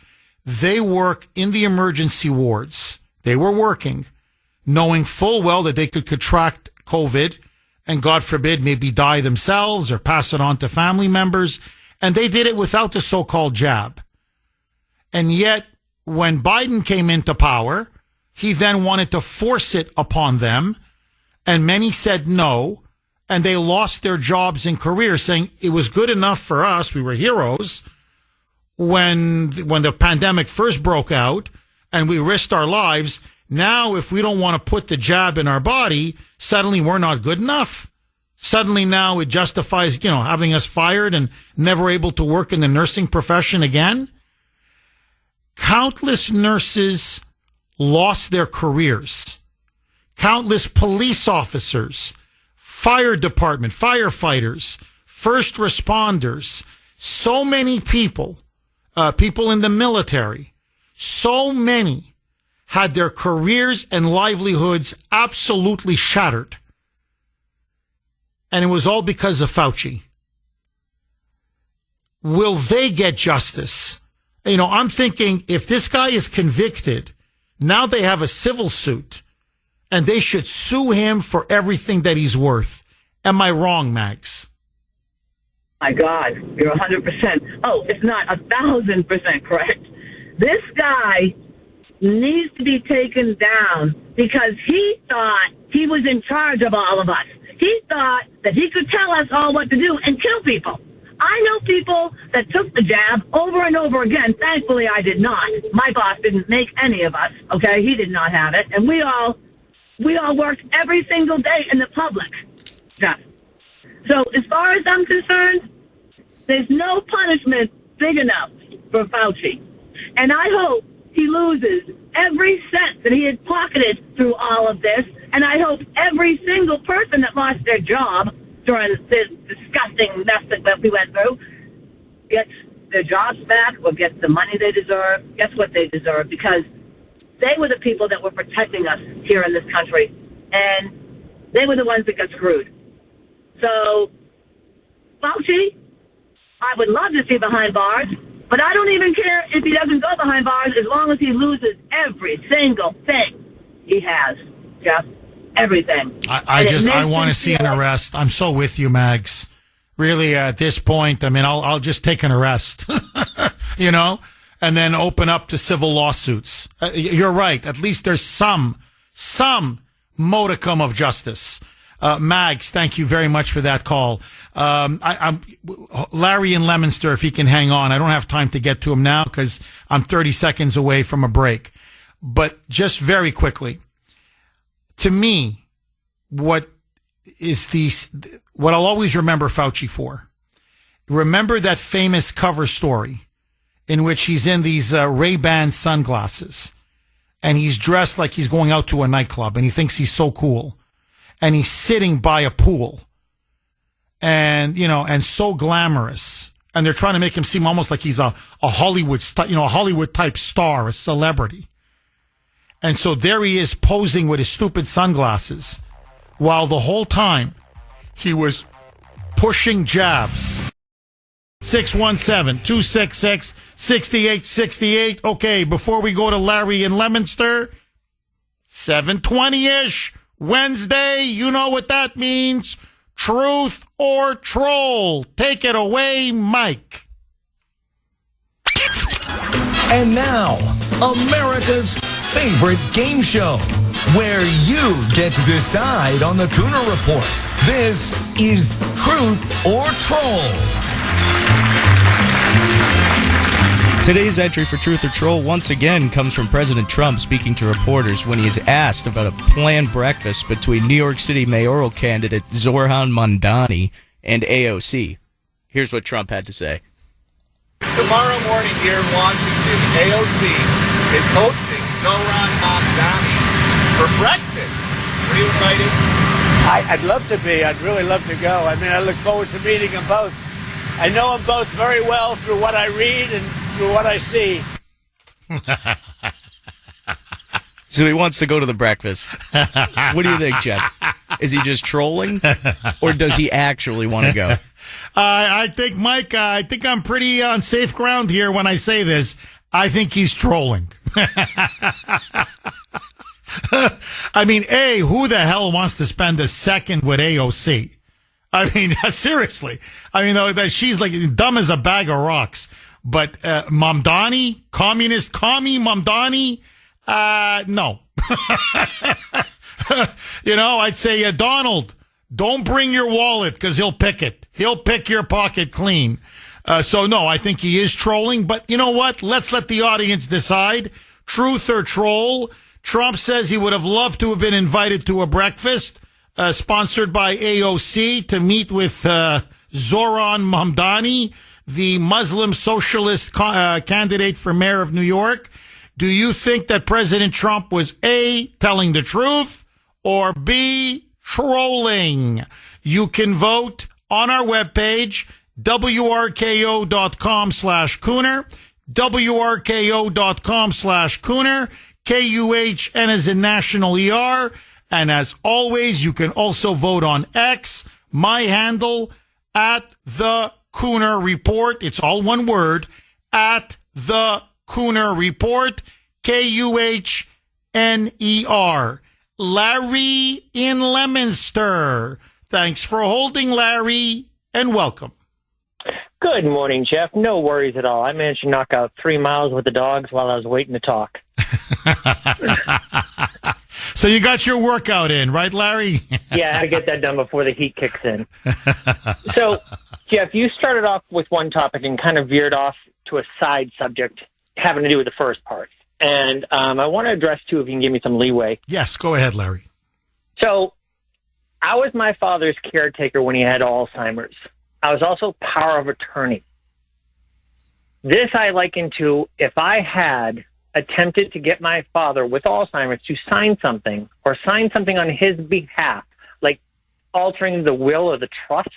they work in the emergency wards. They were working, knowing full well that they could contract COVID and, God forbid, maybe die themselves or pass it on to family members. And they did it without the so-called jab. And yet, when Biden came into power, he then wanted to force it upon them. And many said no. And they lost their jobs and careers, saying it was good enough for us. We were heroes when the pandemic first broke out and we risked our lives. Now, if we don't want to put the jab in our body, suddenly we're not good enough. Suddenly now it justifies, having us fired and never able to work in the nursing profession again. Countless nurses lost their careers. Countless police officers, fire department, firefighters, first responders, so many people, people in the military, so many had their careers and livelihoods absolutely shattered. And it was all because of Fauci. Will they get justice? I'm thinking if this guy is convicted, now they have a civil suit and they should sue him for everything that he's worth. Am I wrong, Mags? My God, you're 100%. Oh, it's not 1,000% correct. This guy needs to be taken down because he thought he was in charge of all of us. He thought that he could tell us all what to do and kill people. I know people that took the jab over and over again. Thankfully, I did not. My boss didn't make any of us, okay? He did not have it. And we all worked every single day in the public. Yeah. So as far as I'm concerned, there's no punishment big enough for Fauci. And I hope he loses every cent that he had pocketed through all of this. And I hope every single person that lost their job during this disgusting mess that we went through gets their jobs back or gets the money they deserve, gets what they deserve, because they were the people that were protecting us here in this country. And they were the ones that got screwed. So, Fauci, I would love to see behind bars, but I don't even care if he doesn't go behind bars as long as he loses every single thing he has, Jeff. Everything. I want to see an arrest. I'm so with you, Mags. Really, at this point, I mean, I'll just take an arrest, and then open up to civil lawsuits. You're right. At least there's some modicum of justice. Mags, thank you very much for that call. I'm Larry in Leominster, if he can hang on. I don't have time to get to him now because I'm 30 seconds away from a break. But just very quickly, to me, what I'll always remember Fauci for. Remember that famous cover story in which he's in these Ray-Ban sunglasses and he's dressed like he's going out to a nightclub and he thinks he's so cool. And he's sitting by a pool and, and so glamorous. And they're trying to make him seem almost like he's a Hollywood type star, a celebrity. And so there he is posing with his stupid sunglasses while the whole time he was pushing jabs. 617-266-6868. Okay, before we go to Larry in Leominster, 7:20-ish, Wednesday, you know what that means. Truth or troll. Take it away, Mike. And now, America's favorite game show, where you get to decide on the Kuhner Report. This is Truth or Troll. Today's entry for Truth or Troll once again comes from President Trump speaking to reporters when he is asked about a planned breakfast between New York City mayoral candidate Zohran Mamdani and AOC. Here's what Trump had to say. Tomorrow morning here in Washington, AOC is hosting Zohran Mamdani for breakfast. Are you invited? I'd love to be. I'd really love to go. I mean, I look forward to meeting them both. I know them both very well through what I read and through what I see. So he wants to go to the breakfast. What do you think, Jeff? Is he just trolling, or does he actually want to go? I think, Mike, I think I'm pretty on safe ground here when I say this. I think he's trolling. I mean, who the hell wants to spend a second with AOC? I mean, seriously. I mean, she's like dumb as a bag of rocks. But Mamdani, communist commie Mamdani, no. I'd say, Donald, don't bring your wallet because he'll pick it. He'll pick your pocket clean. So, no, I think he is trolling. But you know what? Let's let the audience decide. Truth or troll. Trump says he would have loved to have been invited to a breakfast sponsored by AOC to meet with Zohran Mamdani, the Muslim socialist candidate for mayor of New York. Do you think that President Trump was A, telling the truth, or B, trolling? You can vote on our webpage, wrko.com/Kuhner, wrko.com/Kuhner, KUHN as in National ER. And as always, you can also vote on X, my handle, at the Kuhner Report. It's all one word, at the Kuhner Report, KUHNER. Larry in Leominster. Thanks for holding, Larry, and welcome. Good morning, Jeff. No worries at all. I managed to knock out 3 miles with the dogs while I was waiting to talk. So you got your workout in, right, Larry? Yeah, I had to get that done before the heat kicks in. So, Jeff, you started off with one topic and kind of veered off to a side subject having to do with the first part. And I want to address, too, if you can give me some leeway. Yes, go ahead, Larry. So I was my father's caretaker when he had Alzheimer's. I was also power of attorney. This I liken to if I had attempted to get my father with Alzheimer's to sign something or sign something on his behalf, like altering the will or the trust,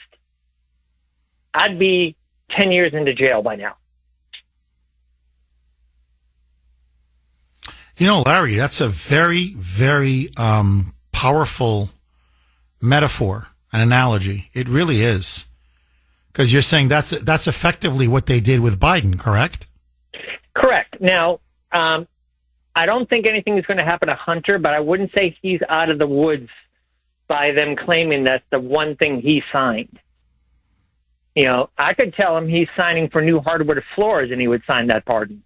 I'd be 10 years into jail by now. You know, Larry, that's a very, very powerful metaphor, an analogy. It really is. Because you're saying that's effectively what they did with Biden, correct? Correct. Now, I don't think anything is going to happen to Hunter, but I wouldn't say he's out of the woods by them claiming that's the one thing he signed. You know, I could tell him he's signing for new hardwood floors and he would sign that pardon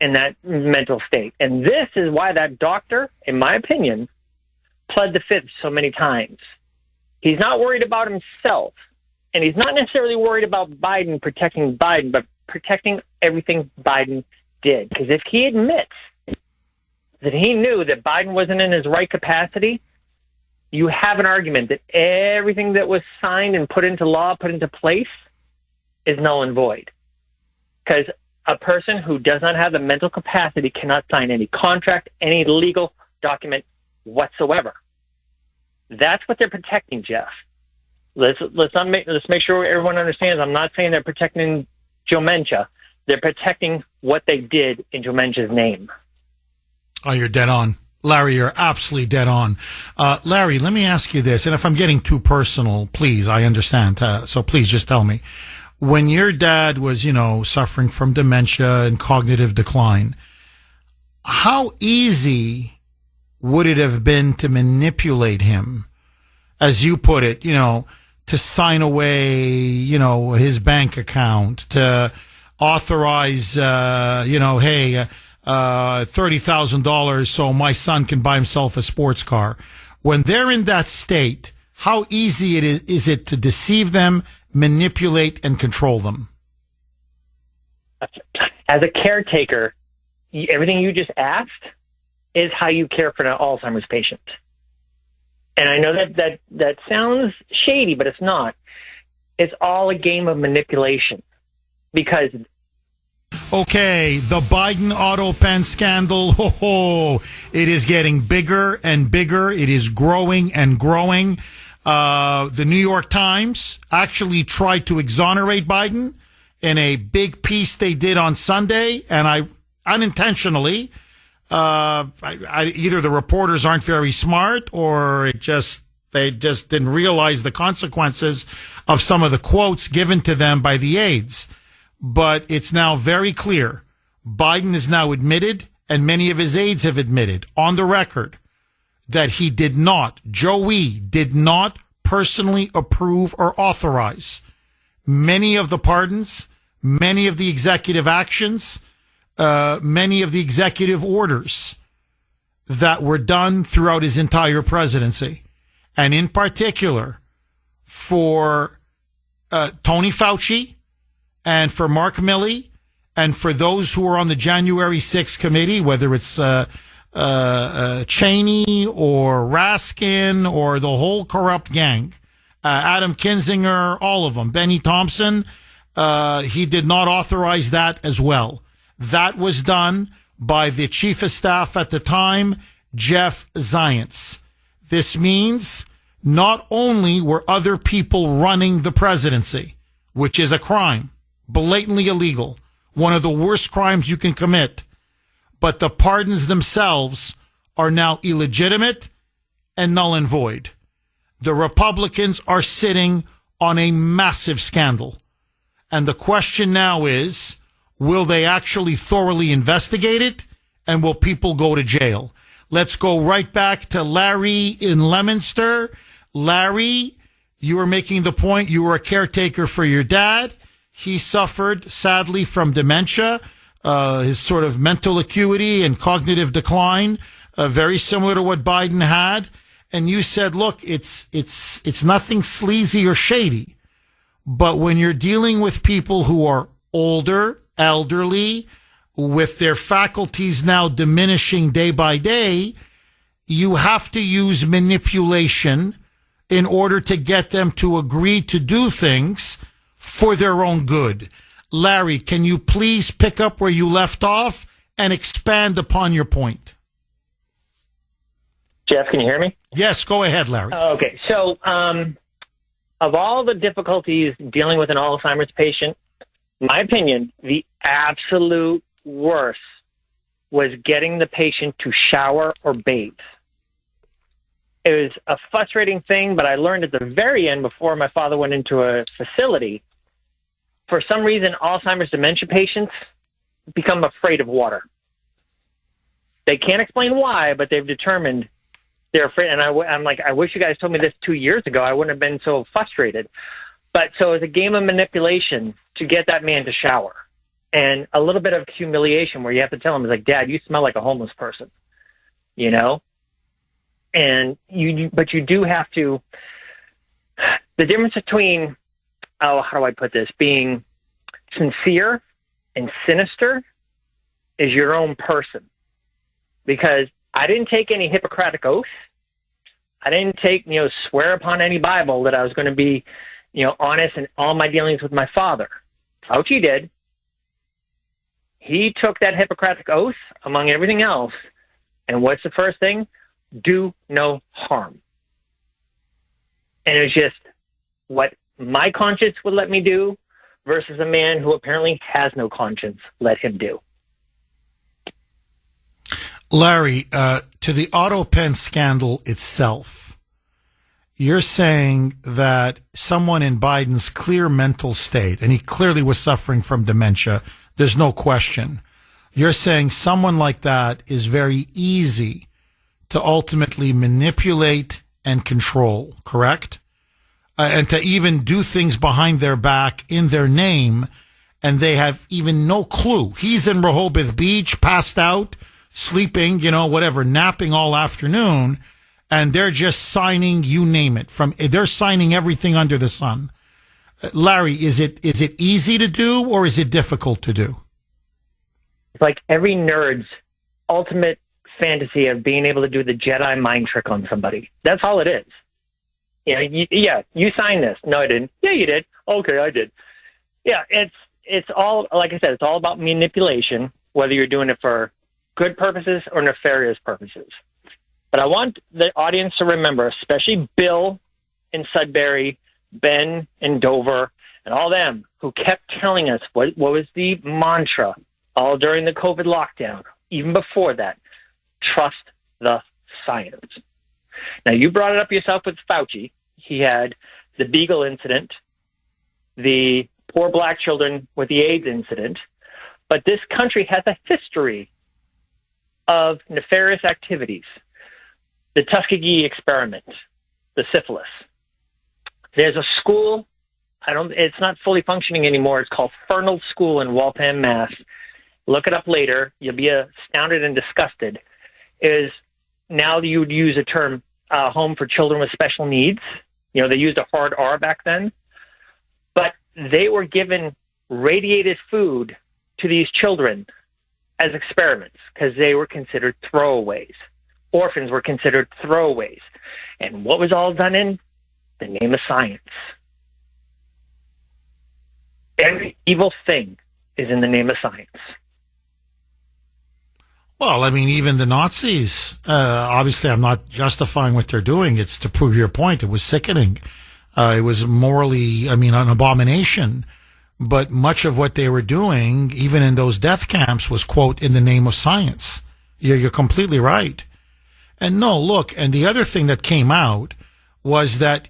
in that mental state. And this is why that doctor, in my opinion, pled the fifth so many times. He's not worried about himself, and he's not necessarily worried about Biden protecting Biden, but protecting everything Biden did. Because if he admits that he knew that Biden wasn't in his right capacity, you have an argument that everything that was signed and put into law, put into place, is null and void. Because a person who does not have the mental capacity cannot sign any contract, any legal document whatsoever. That's what they're protecting, Jeff. Let's make sure everyone understands. I'm not saying they're protecting dementia. They're protecting what they did in dementia's name. Oh, you're dead on. Larry, you're absolutely dead on. Larry, let me ask you this, and if I'm getting too personal, please, I understand. So please just tell me. When your dad was, suffering from dementia and cognitive decline, how easy would it have been to manipulate him, as you put it, to sign away, his bank account, to authorize, hey, $30,000 so my son can buy himself a sports car. When they're in that state, how easy is it to deceive them, manipulate, and control them? As a caretaker, everything you just asked is how you care for an Alzheimer's patient. And I know that sounds shady, but it's not. It's all a game of manipulation. Because okay, the Biden autopen scandal, it is getting bigger and bigger. It is growing and growing. The New York Times actually tried to exonerate Biden in a big piece they did on Sunday, and I unintentionally, either the reporters aren't very smart or they just didn't realize the consequences of some of the quotes given to them by the aides. But it's now very clear. Biden has now admitted, and many of his aides have admitted on the record, that he did not, Joey did not personally approve or authorize many of the pardons, many of the executive actions, many of the executive orders that were done throughout his entire presidency. And in particular, for Tony Fauci, and for Mark Milley, and for those who are on the January 6th committee, whether it's Cheney or Raskin or the whole corrupt gang, Adam Kinzinger, all of them, Benny Thompson, he did not authorize that as well. That was done by the chief of staff at the time, Jeff Zients. This means not only were other people running the presidency, which is a crime, blatantly illegal, one of the worst crimes you can commit, but the pardons themselves are now illegitimate and null and void. The Republicans are sitting on a massive scandal. And the question now is, will they actually thoroughly investigate it? And will people go to jail? Let's go right back to Larry in Leominster. Larry, you were making the point you were a caretaker for your dad. He suffered, sadly, from dementia, his sort of mental acuity and cognitive decline, very similar to what Biden had. And you said, look, it's nothing sleazy or shady. But when you're dealing with people who are older, elderly, with their faculties now diminishing day by day, you have to use manipulation in order to get them to agree to do things for their own good. Larry, can you please pick up where you left off and expand upon your point? Jeff, can you hear me? Yes, go ahead, Larry. Okay, so of all the difficulties dealing with an Alzheimer's patient, my opinion, the absolute worst was getting the patient to shower or bathe. It was a frustrating thing, but I learned at the very end, before my father went into a facility, for some reason, Alzheimer's dementia patients become afraid of water. They can't explain why, but they've determined they're afraid. And I'm like, I wish you guys told me this 2 years ago. I wouldn't have been so frustrated. But so it's a game of manipulation to get that man to shower. And a little bit of humiliation where you have to tell him, like, Dad, you smell like a homeless person, And but you do have to, the difference between, how do I put this, being sincere and sinister is your own person. Because I didn't take any Hippocratic oath. I didn't take, swear upon any Bible that I was going to be, honest in all my dealings with my father. Fauci did. He took that Hippocratic oath among everything else. And what's the first thing? Do no harm. And it was just what my conscience would let me do versus a man who apparently has no conscience let him do. Larry, to the autopen scandal itself, you're saying that someone in Biden's clear mental state, and he clearly was suffering from dementia, there's no question. You're saying someone like that is very easy to ultimately manipulate and control, correct? And to even do things behind their back in their name, and they have even no clue. He's in Rehoboth Beach, passed out, sleeping, whatever, napping all afternoon, and they're just signing, you name it. They're signing everything under the sun. Larry, is it easy to do, or is it difficult to do? It's like every nerd's ultimate fantasy of being able to do the Jedi mind trick on somebody. That's all it is. You signed this. No, I didn't. Yeah, you did. Okay, I did. Yeah, it's all, like I said, it's all about manipulation, whether you're doing it for good purposes or nefarious purposes. But I want the audience to remember, especially Bill in Sudbury, Ben in Dover, and all them who kept telling us what was the mantra all during the COVID lockdown, even before that: trust the science. Now, you brought it up yourself with Fauci. He had the Beagle incident, the poor black children with the AIDS incident, but this country has a history of nefarious activities. The Tuskegee experiment, the syphilis. There's a school, it's not fully functioning anymore. It's called Fernald School in Waltham, Mass. Look it up later. You'll be astounded and disgusted. Now you would use a term, home for children with special needs. They used a hard R back then. But they were given radiated food to these children as experiments because they were considered throwaways. Orphans were considered throwaways. And what was all done in the name of science? Every evil thing is in the name of science. Well, I mean, even the Nazis, obviously I'm not justifying what they're doing. It's to prove your point. It was sickening. It was morally, an abomination. But much of what they were doing, even in those death camps, was, quote, in the name of science. You're completely right. And no, look, and the other thing that came out was that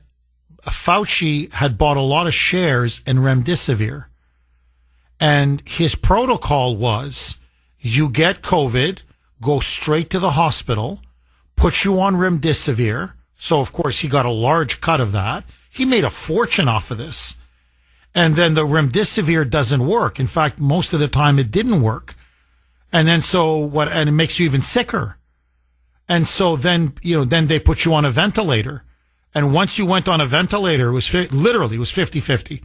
Fauci had bought a lot of shares in remdesivir. And his protocol was, you get COVID, go straight to the hospital, put you on remdesivir. So, of course, he got a large cut of that. He made a fortune off of this. And then the remdesivir doesn't work. In fact, most of the time it didn't work. And then and it makes you even sicker. And so then they put you on a ventilator. And once you went on a ventilator, it was literally 50-50.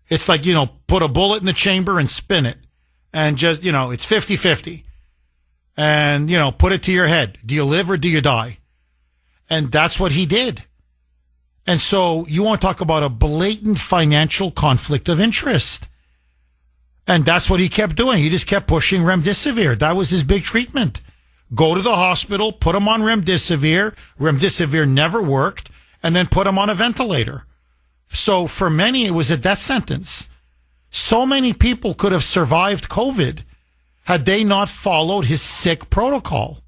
It's like, put a bullet in the chamber and spin it. And just, it's 50-50. And, put it to your head. Do you live or do you die? And that's what he did. And so you want to talk about a blatant financial conflict of interest. And that's what he kept doing. He just kept pushing remdesivir. That was his big treatment. Go to the hospital, put him on remdesivir. Remdesivir never worked. And then put him on a ventilator. So for many, it was a death sentence. So many people could have survived COVID had they not followed his sick protocol.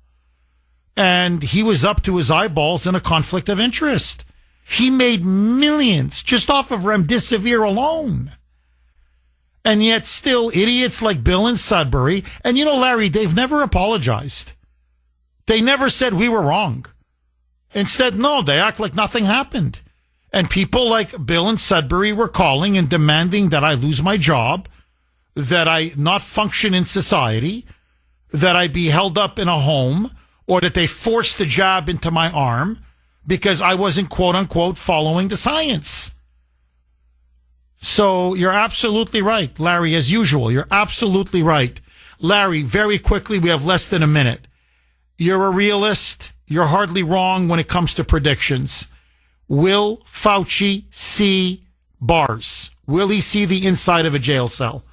And he was up to his eyeballs in a conflict of interest. He made millions just off of remdesivir alone. And yet still idiots like Bill in Sudbury, and Larry, they've never apologized. They never said we were wrong. Instead, no, they act like nothing happened. And people like Bill in Sudbury were calling and demanding that I lose my job, that I not function in society, that I be held up in a home, or that they forced the jab into my arm because I wasn't, quote unquote, following the science. So you're absolutely right, Larry, as usual. You're absolutely right. Larry, very quickly, we have less than a minute. You're a realist. You're hardly wrong when it comes to predictions. Will Fauci see bars? Will he see the inside of a jail cell?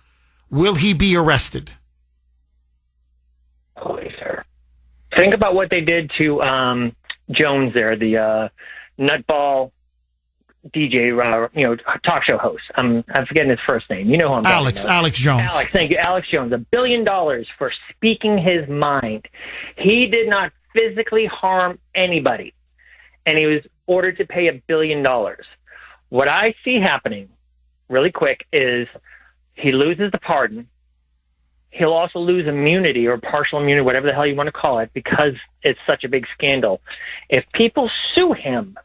Will he be arrested? Holy sir. Think about what they did to Jones there, the nutball DJ, talk show host. I'm forgetting his first name. You know who I'm talking about. Alex Jones. Alex, thank you. Alex Jones, $1 billion for speaking his mind. He did not physically harm anybody, and he was ordered to pay $1 billion. What I see happening really quick is he loses the pardon. He'll also lose immunity or partial immunity, whatever the hell you want to call it, because it's such a big scandal. If people sue him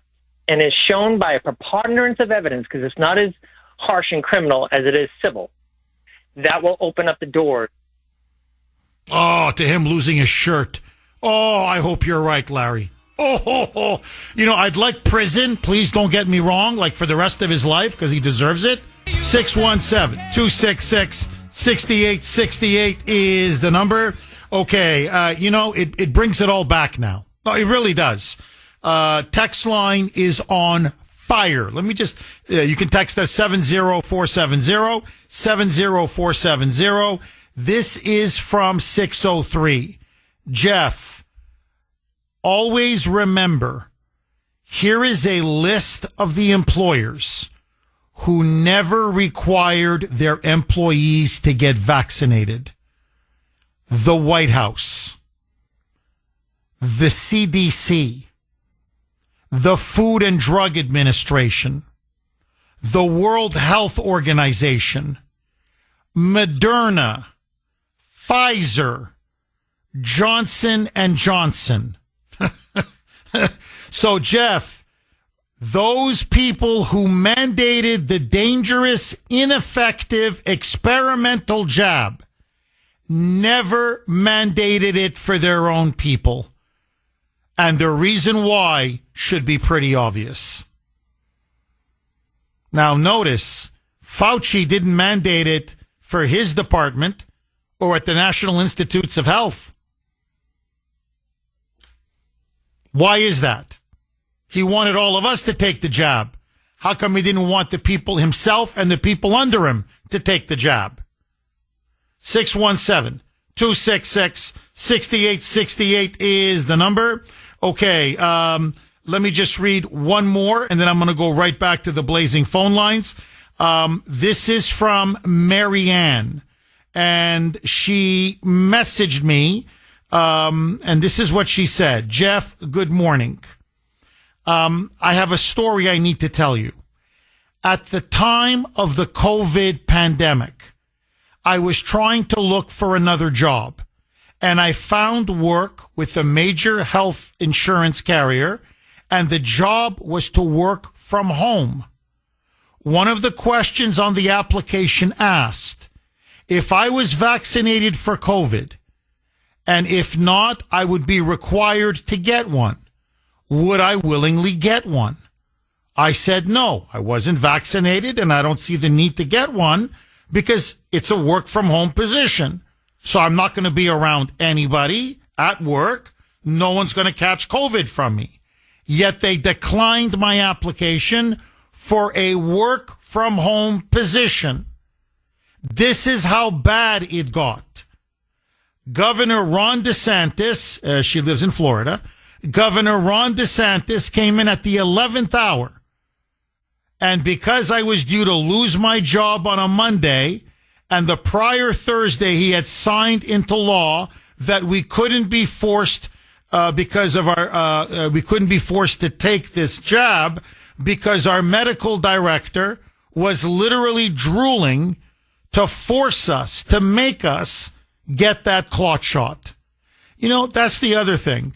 and is shown by a preponderance of evidence, because it's not as harsh and criminal as it is civil, that will open up the door. Oh, to him losing his shirt. Oh, I hope you're right, Larry. Oh. I'd like prison. Please don't get me wrong, like for the rest of his life, because he deserves it. 617-266-6868 is the number. Okay, it brings it all back now. Oh, it really does. Text line is on fire. Let me just, you can text us 70470. This is from 603. Jeff, always remember, here is a list of the employers who never required their employees to get vaccinated. The White House, the CDC, the Food and Drug Administration, the World Health Organization, Moderna, Pfizer, Johnson & Johnson. So, Jeff, those people who mandated the dangerous, ineffective, experimental jab never mandated it for their own people. And the reason why should be pretty obvious. Now, notice, Fauci didn't mandate it for his department or at the National Institutes of Health. Why is that? He wanted all of us to take the jab. How come he didn't want the people himself and the people under him to take the jab? 617-266-6868 is the number. Okay, let me just read one more, and then I'm going to go right back to the blazing phone lines. This is from Marianne, and she messaged me, and this is what she said. Jeff, good morning. I have a story I need to tell you. At the time of the COVID pandemic, I was trying to look for another job, and I found work with a major health insurance carrier, and the job was to work from home. One of the questions on the application asked if I was vaccinated for COVID, and if not, I would be required to get one. Would I willingly get one? I said no, I wasn't vaccinated, and I don't see the need to get one because it's a work from home position. So I'm not going to be around anybody at work. No one's going to catch COVID from me. Yet they declined my application for a work from home position. This is how bad it got. Governor Ron DeSantis, she lives in Florida, Governor Ron DeSantis came in at the 11th hour. And because I was due to lose my job on a Monday, and the prior Thursday he had signed into law that we couldn't be forced because of our we couldn't be forced to take this jab because our medical director was literally drooling to force us, to make us get that clot shot. You know, that's the other thing.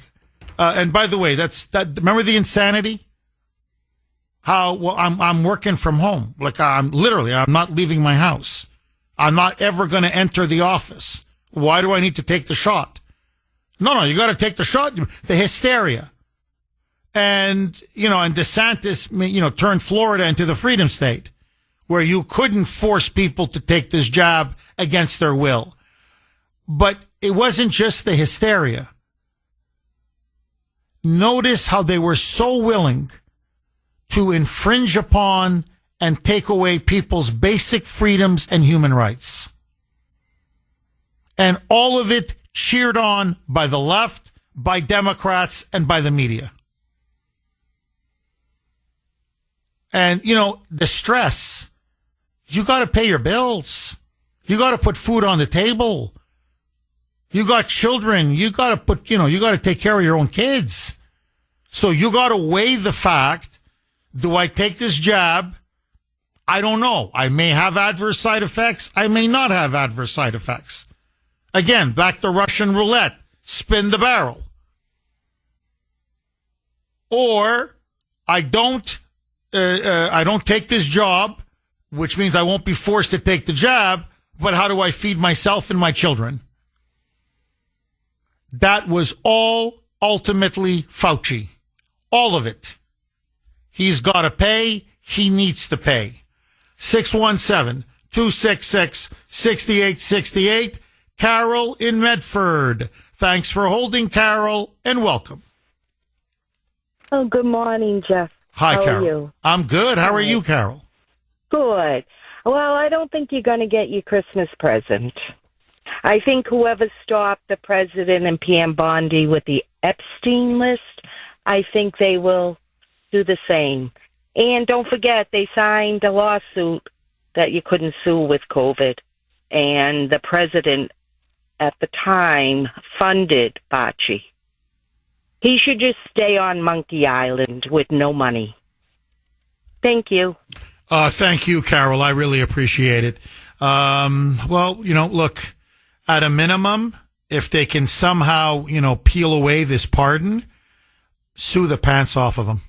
And by the way, remember the insanity? How, well, I'm working from home. Like I'm not leaving my house. I'm not ever going to enter the office. Why do I need to take the shot? No, you got to take the shot. The hysteria. And, and DeSantis, turned Florida into the Freedom State where you couldn't force people to take this jab against their will. But it wasn't just the hysteria. Notice how they were so willing to infringe upon and take away people's basic freedoms and human rights. And all of it cheered on by the left, by Democrats, and by the media. And, the stress, you got to pay your bills. You got to put food on the table. You got children. You got to you got to take care of your own kids. So you got to weigh the fact, do I take this jab? I don't know. I may have adverse side effects. I may not have adverse side effects. Again, back to Russian roulette. Spin the barrel. Or I don't take this job, which means I won't be forced to take the jab, but how do I feed myself and my children? That was all ultimately Fauci. All of it. He's got to pay. He needs to pay. 617-266-6868. Carol in Medford. Thanks for holding, Carol, and welcome. Oh, good morning, Jeff. Hi, How Carol. are you? I'm good. How are you, Carol? Good. Well, I don't think you're going to get your Christmas present. I think whoever stopped the president and Pam Bondi with the Epstein list, I think they will do the same. And don't forget, they signed a lawsuit that you couldn't sue with COVID. And the president at the time funded Fauci. He should just stay on Monkey Island with no money. Thank you. Thank you, Carol. I really appreciate it. Well, look, at a minimum, if they can somehow, peel away this pardon, sue the pants off of them.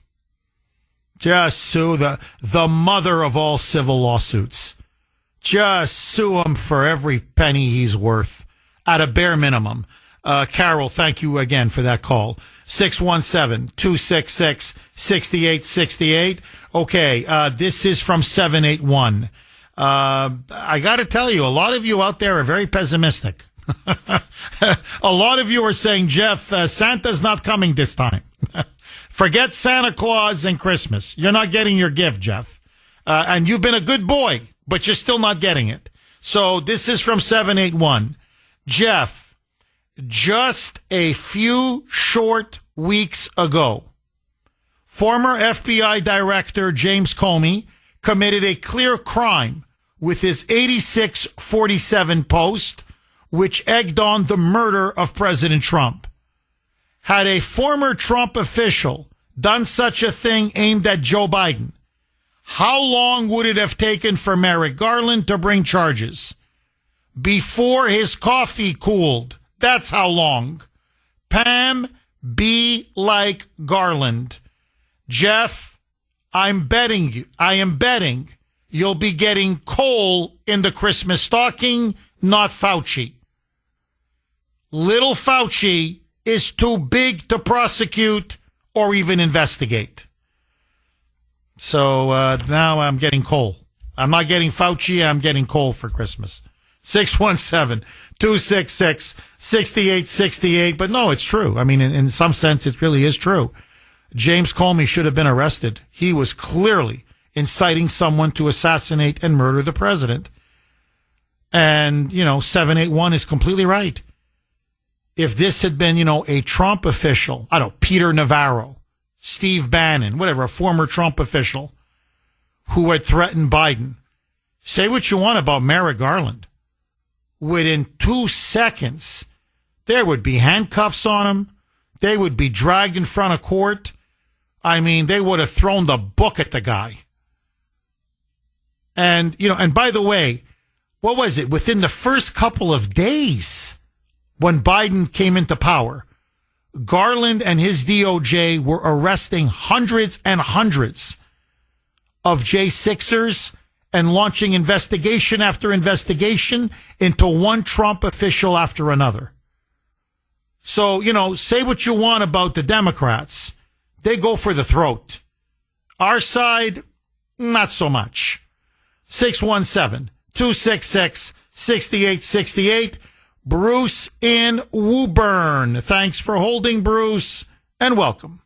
Just sue the mother of all civil lawsuits. Just sue him for every penny he's worth at a bare minimum. Carol, thank you again for that call. 617-266-6868. Okay, this is from 781. I got to tell you, a lot of you out there are very pessimistic. A lot of you are saying, Jeff, Santa's not coming this time. Forget Santa Claus and Christmas. You're not getting your gift, Jeff. And you've been a good boy, but you're still not getting it. So this is from 781. Jeff, just a few short weeks ago, former FBI Director James Comey committed a clear crime with his 8647 post, which egged on the murder of President Trump. Had a former Trump official done such a thing aimed at Joe Biden, how long would it have taken for Merrick Garland to bring charges? Before his coffee cooled. That's how long. Pam, be like Garland. Jeff, I am betting you'll be getting coal in the Christmas stocking, not Fauci. Little Fauci is too big to prosecute or even investigate. So now I'm getting coal. I'm not getting Fauci, I'm getting coal for Christmas. 617-266-6868. But no, it's true. I mean, in some sense, it really is true. James Comey should have been arrested. He was clearly inciting someone to assassinate and murder the president. And, 781 is completely right. If this had been, a Trump official, I don't know, Peter Navarro, Steve Bannon, whatever, a former Trump official who had threatened Biden, say what you want about Merrick Garland. Within 2 seconds, there would be handcuffs on him. They would be dragged in front of court. I mean, they would have thrown the book at the guy. And, and by the way, what was it? Within the first couple of days when Biden came into power, Garland and his DOJ were arresting hundreds and hundreds of J6ers and launching investigation after investigation into one Trump official after another. So, say what you want about the Democrats. They go for the throat. Our side, not so much. 617-266-6868. Bruce in Woburn. Thanks for holding, Bruce, and welcome.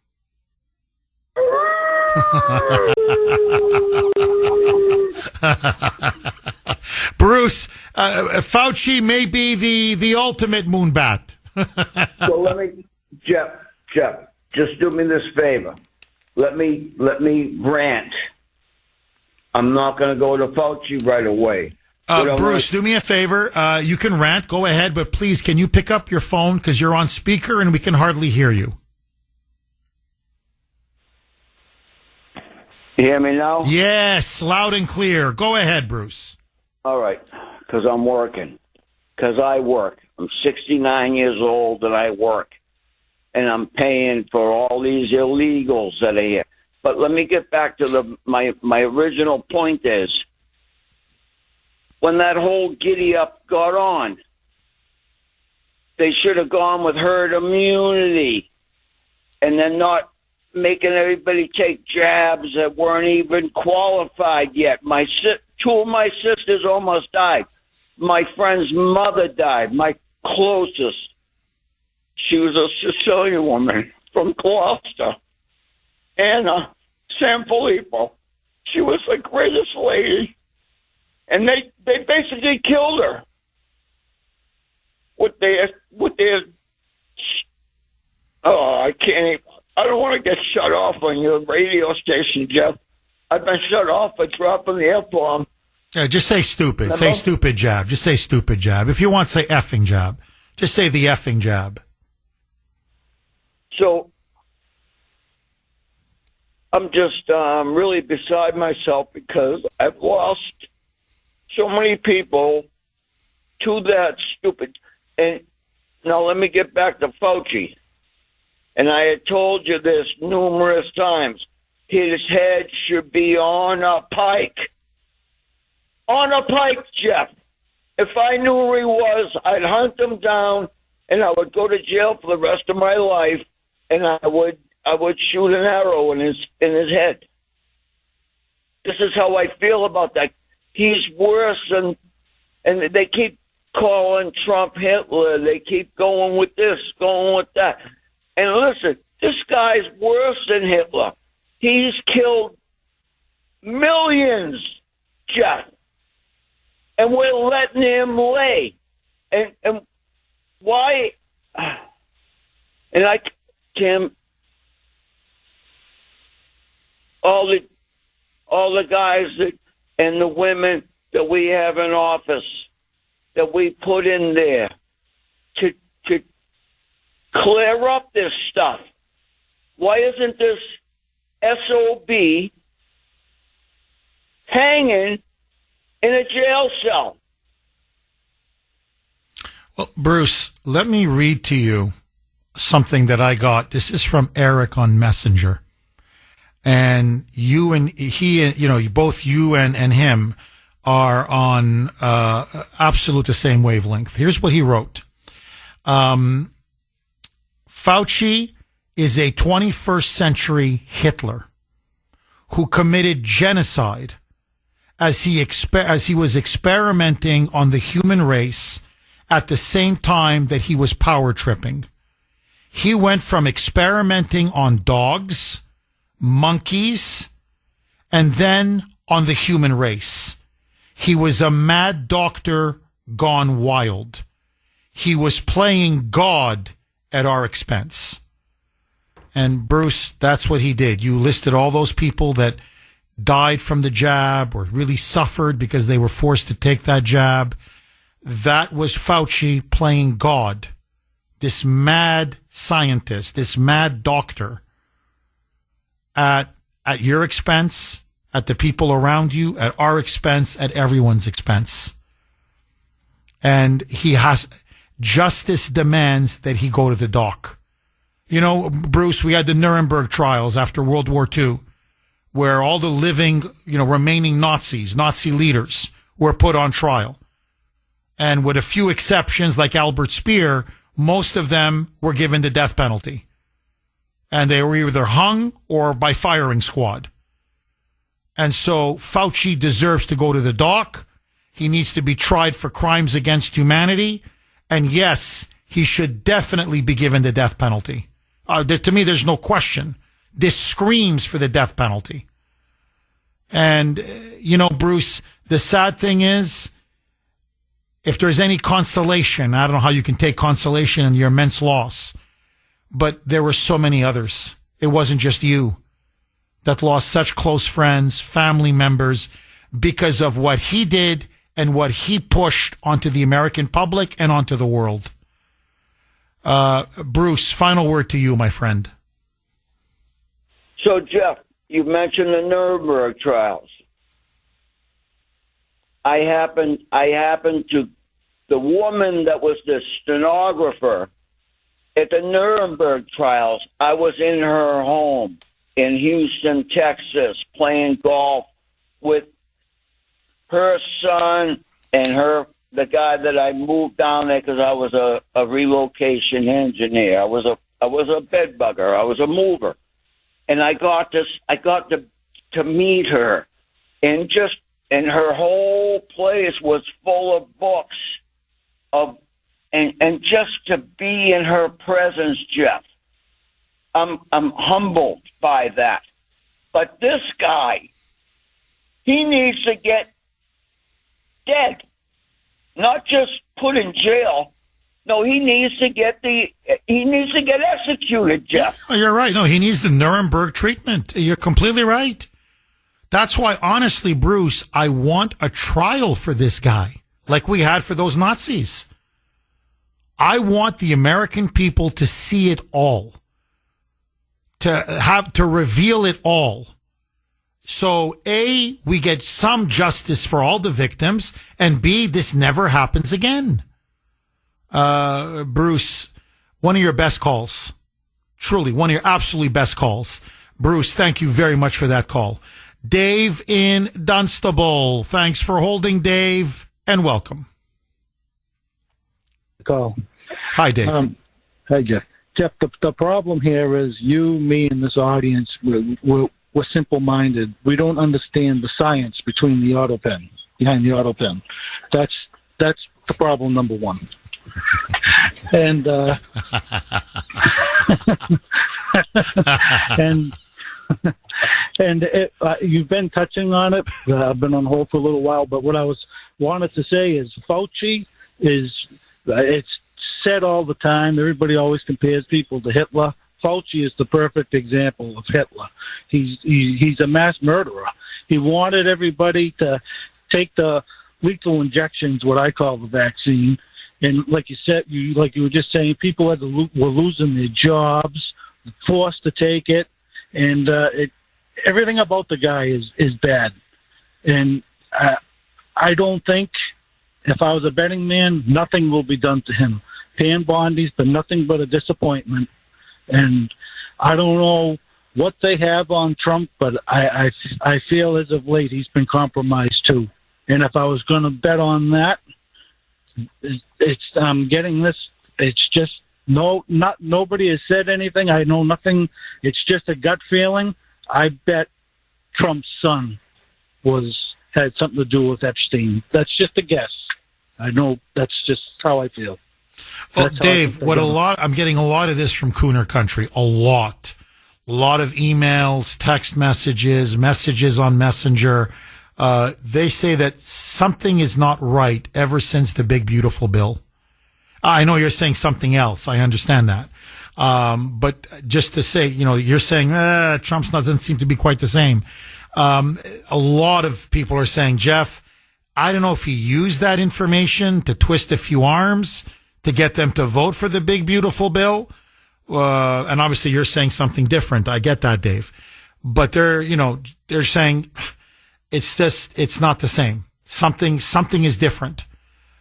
Bruce, Fauci may be the ultimate moonbat. So let me, Jeff, just do me this favor. Let me rant I'm not going to go to Fauci right away. Bruce, do me a favor. You can rant. Go ahead. But please, can you pick up your phone because you're on speaker and we can hardly hear you. You hear me now? Yes, loud and clear. Go ahead, Bruce. All right, because I'm working. Because I work. I'm 69 years old and I work. And I'm paying for all these illegals that are here. But let me get back to my original point is, when that whole giddy-up got on, they should have gone with herd immunity and then not making everybody take jabs that weren't even qualified yet. Two of my sisters almost died. My friend's mother died, my closest. She was a Sicilian woman from Gloucester. Anna Sanfilippo. She was the greatest lady. And they basically killed her with their I can't even, I don't want to get shut off on your radio station, Jeff. I've been shut off for dropping the F-bomb. Yeah, just say stupid. Say stupid jab. Just say stupid jab. If you want, say effing jab. Just say the effing jab. So I'm just really beside myself because I've lost so many people to that stupid. And now let me get back to Fauci. And I had told you this numerous times. His head should be on a pike. On a pike, Jeff. If I knew who he was, I'd hunt him down and I would go to jail for the rest of my life and I would shoot an arrow in his head. This is how I feel about that. He's worse than, and they keep calling Trump Hitler. They keep going with this, going with that. And listen, this guy's worse than Hitler. He's killed millions, Jeff. And we're letting him lay. And why? And Tim, all the guys and the women that we have in office that we put in there to clear up this stuff. Why isn't this SOB hanging in a jail cell? Well, Bruce, let me read to you something that I got. This is from Eric on Messenger. And you and he, both you and him are on absolute the same wavelength. Here's what he wrote. Fauci is a 21st century Hitler who committed genocide as he was experimenting on the human race at the same time that he was power tripping. He went from experimenting on dogs, monkeys, and then on the human race. He was a mad doctor gone wild. He was playing God at our expense. And Bruce, that's what he did. You listed all those people that died from the jab or really suffered because they were forced to take that jab. That was Fauci playing God. This mad scientist, this mad doctor at your expense, at the people around you, at our expense, at everyone's expense. And justice demands that he go to the dock. Bruce, we had the Nuremberg trials after World War II, where all the living, remaining Nazi leaders were put on trial. And with a few exceptions like Albert Speer, most of them were given the death penalty. And they were either hung or by firing squad. And so Fauci deserves to go to the dock. He needs to be tried for crimes against humanity. And yes, he should definitely be given the death penalty. To me, there's no question. This screams for the death penalty. And, Bruce, the sad thing is, if there's any consolation, I don't know how you can take consolation in your immense loss, but there were so many others. It wasn't just you. that lost such close friends, family members, because of what he did and what he pushed onto the American public and onto the world. Bruce, final word to you, my friend. So, Jeff, you mentioned the Nuremberg trials. I happened to, the woman that was the stenographer at the Nuremberg trials, I was in her home in Houston, Texas, playing golf with her son and the guy that I moved down there because I was a relocation engineer. I was a bed bugger. I was a mover. And I got to meet her, and her whole place was full of books and just to be in her presence, Jeff, I'm humbled by that. But this guy, he needs to get dead, not just put in jail. No, he needs to get executed, Jeff. Oh, you're right. No, he needs the Nuremberg treatment. You're completely right. That's why, honestly, Bruce, I want a trial for this guy, like we had for those Nazis. I want the American people to see it all, to reveal it all. So, A, we get some justice for all the victims, and B, this never happens again. Bruce, one of your best calls. Truly, one of your absolutely best calls. Bruce, thank you very much for that call. Dave in Dunstable. Thanks for holding, Dave, and welcome. Call. Hi, Dave. Hi, Jeff. Jeff, the problem here is you, me, and this audience, we're simple-minded. We don't understand the science behind the auto pen. That's the problem number one. And you've been touching on it. I've been on hold for a little while, but what I wanted to say is Fauci it's said all the time. Everybody always compares people to Hitler. Fauci is the perfect example of Hitler. He's a mass murderer. He wanted everybody to take the lethal injections, what I call the vaccine. And like you said, you were just saying, people were losing their jobs, forced to take it, and everything about the guy is bad. And I don't think, if I was a betting man, nothing will be done to him. Pam Bondi's been nothing but a disappointment, and I don't know what they have on Trump, but I feel as of late he's been compromised too. And if I was going to bet on that, I'm getting this. It's just nobody has said anything. I know nothing. It's just a gut feeling. I bet Trump's son had something to do with Epstein. That's just a guess. I know that's just how I feel. Well, Dave, I'm getting a lot of this from Kuhner Country. A lot of emails, text messages on Messenger. They say that something is not right ever since the big, beautiful bill. I know you're saying something else. I understand that. But just to say, you're saying, Trump's doesn't seem to be quite the same. A lot of people are saying, Jeff, I don't know if he used that information to twist a few arms to get them to vote for the big, beautiful bill. And obviously you're saying something different. I get that, Dave. But they're saying it's not the same. Something is different.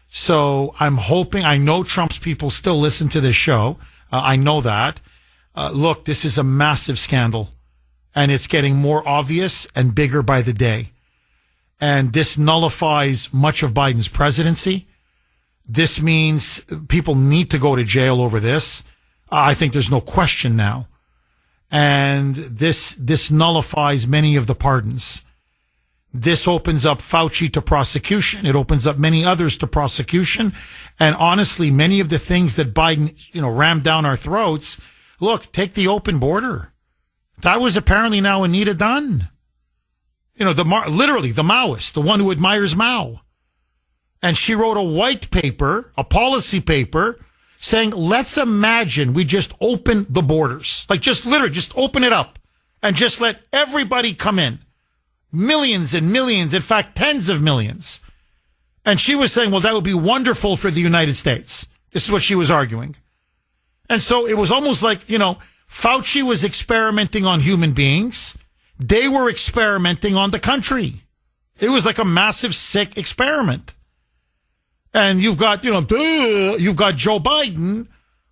So I'm hoping, I know Trump's people still listen to this show. I know that. Look, this is a massive scandal, and it's getting more obvious and bigger by the day. And this nullifies much of Biden's presidency. This means people need to go to jail over this. I think there's no question now. And this nullifies many of the pardons. This opens up Fauci to prosecution. It opens up many others to prosecution. And honestly, many of the things that Biden, rammed down our throats, look, take the open border. That was apparently now Anita Dunn. Literally the Maoist, the one who admires Mao. And she wrote a white paper, a policy paper, saying, let's imagine we just open the borders. Like just open it up and just let everybody come in. Millions and millions, in fact, tens of millions. And she was saying, well, that would be wonderful for the United States. This is what she was arguing. And so it was almost like, Fauci was experimenting on human beings. They were experimenting on the country. It was like a massive, sick experiment. And you've got, you've got Joe Biden,